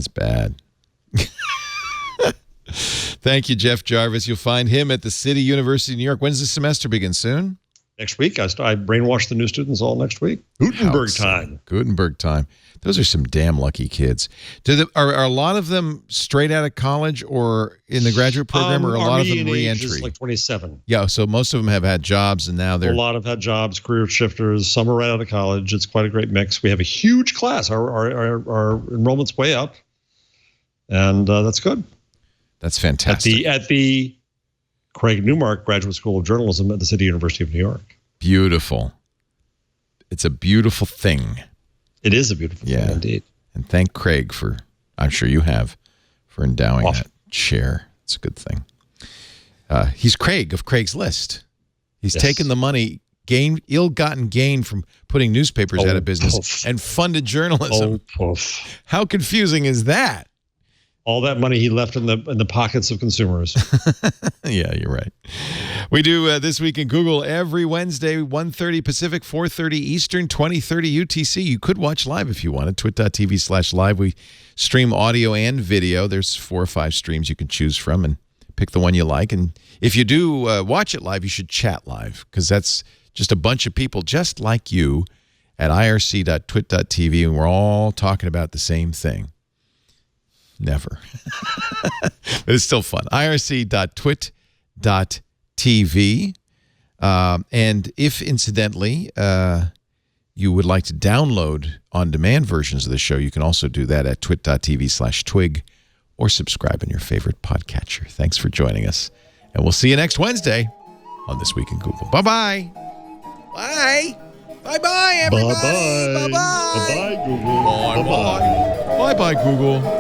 [SPEAKER 1] bad. Thank you, Jeff Jarvis. You'll find him at the City University of New York. When's the semester begin? Soon?
[SPEAKER 5] Next week. I brainwash the new students all next week. Gutenberg time. Those are some damn lucky kids. Are a lot of them straight out of college or in the graduate program, or a lot of them re-entry? Is like 27.
[SPEAKER 1] Yeah, so most of them have had jobs, and now they're...
[SPEAKER 5] A lot have had jobs, career shifters. Some are right out of college. It's quite a great mix. We have a huge class. Our enrollment's way up, and that's good.
[SPEAKER 1] That's fantastic.
[SPEAKER 5] At the Craig Newmark Graduate School of Journalism at the City University of New York.
[SPEAKER 1] Beautiful. It's a beautiful thing.
[SPEAKER 5] It is a beautiful thing, indeed.
[SPEAKER 1] And thank Craig for, I'm sure you have, for endowing that chair. It's a good thing. He's Craig of Craig's List. He's taken the money, ill-gotten gain from putting newspapers out of business and funded journalism. How confusing is that?
[SPEAKER 5] All that money he left in the pockets of consumers.
[SPEAKER 1] Yeah, you're right. We do This Week in Google every Wednesday, 1:30 Pacific, 4:30 Eastern, 20:30 UTC. You could watch live if you wanted, twit.tv/live. We stream audio and video. There's 4 or 5 streams you can choose from and pick the one you like. And if you do watch it live, you should chat live, because that's just a bunch of people just like you at irc.twit.tv, and we're all talking about the same thing. Never. But it's still fun. irc.twit.tv. And if, incidentally, you would like to download on-demand versions of the show, you can also do that at twit.tv/twig or subscribe in your favorite podcatcher. Thanks for joining us. And we'll see you next Wednesday on This Week in Google. Bye-bye. Bye. Bye-bye, everybody.
[SPEAKER 5] Bye-bye.
[SPEAKER 1] Bye-bye.
[SPEAKER 5] Bye-bye, Google.
[SPEAKER 1] Bye-bye. Bye-bye, Google.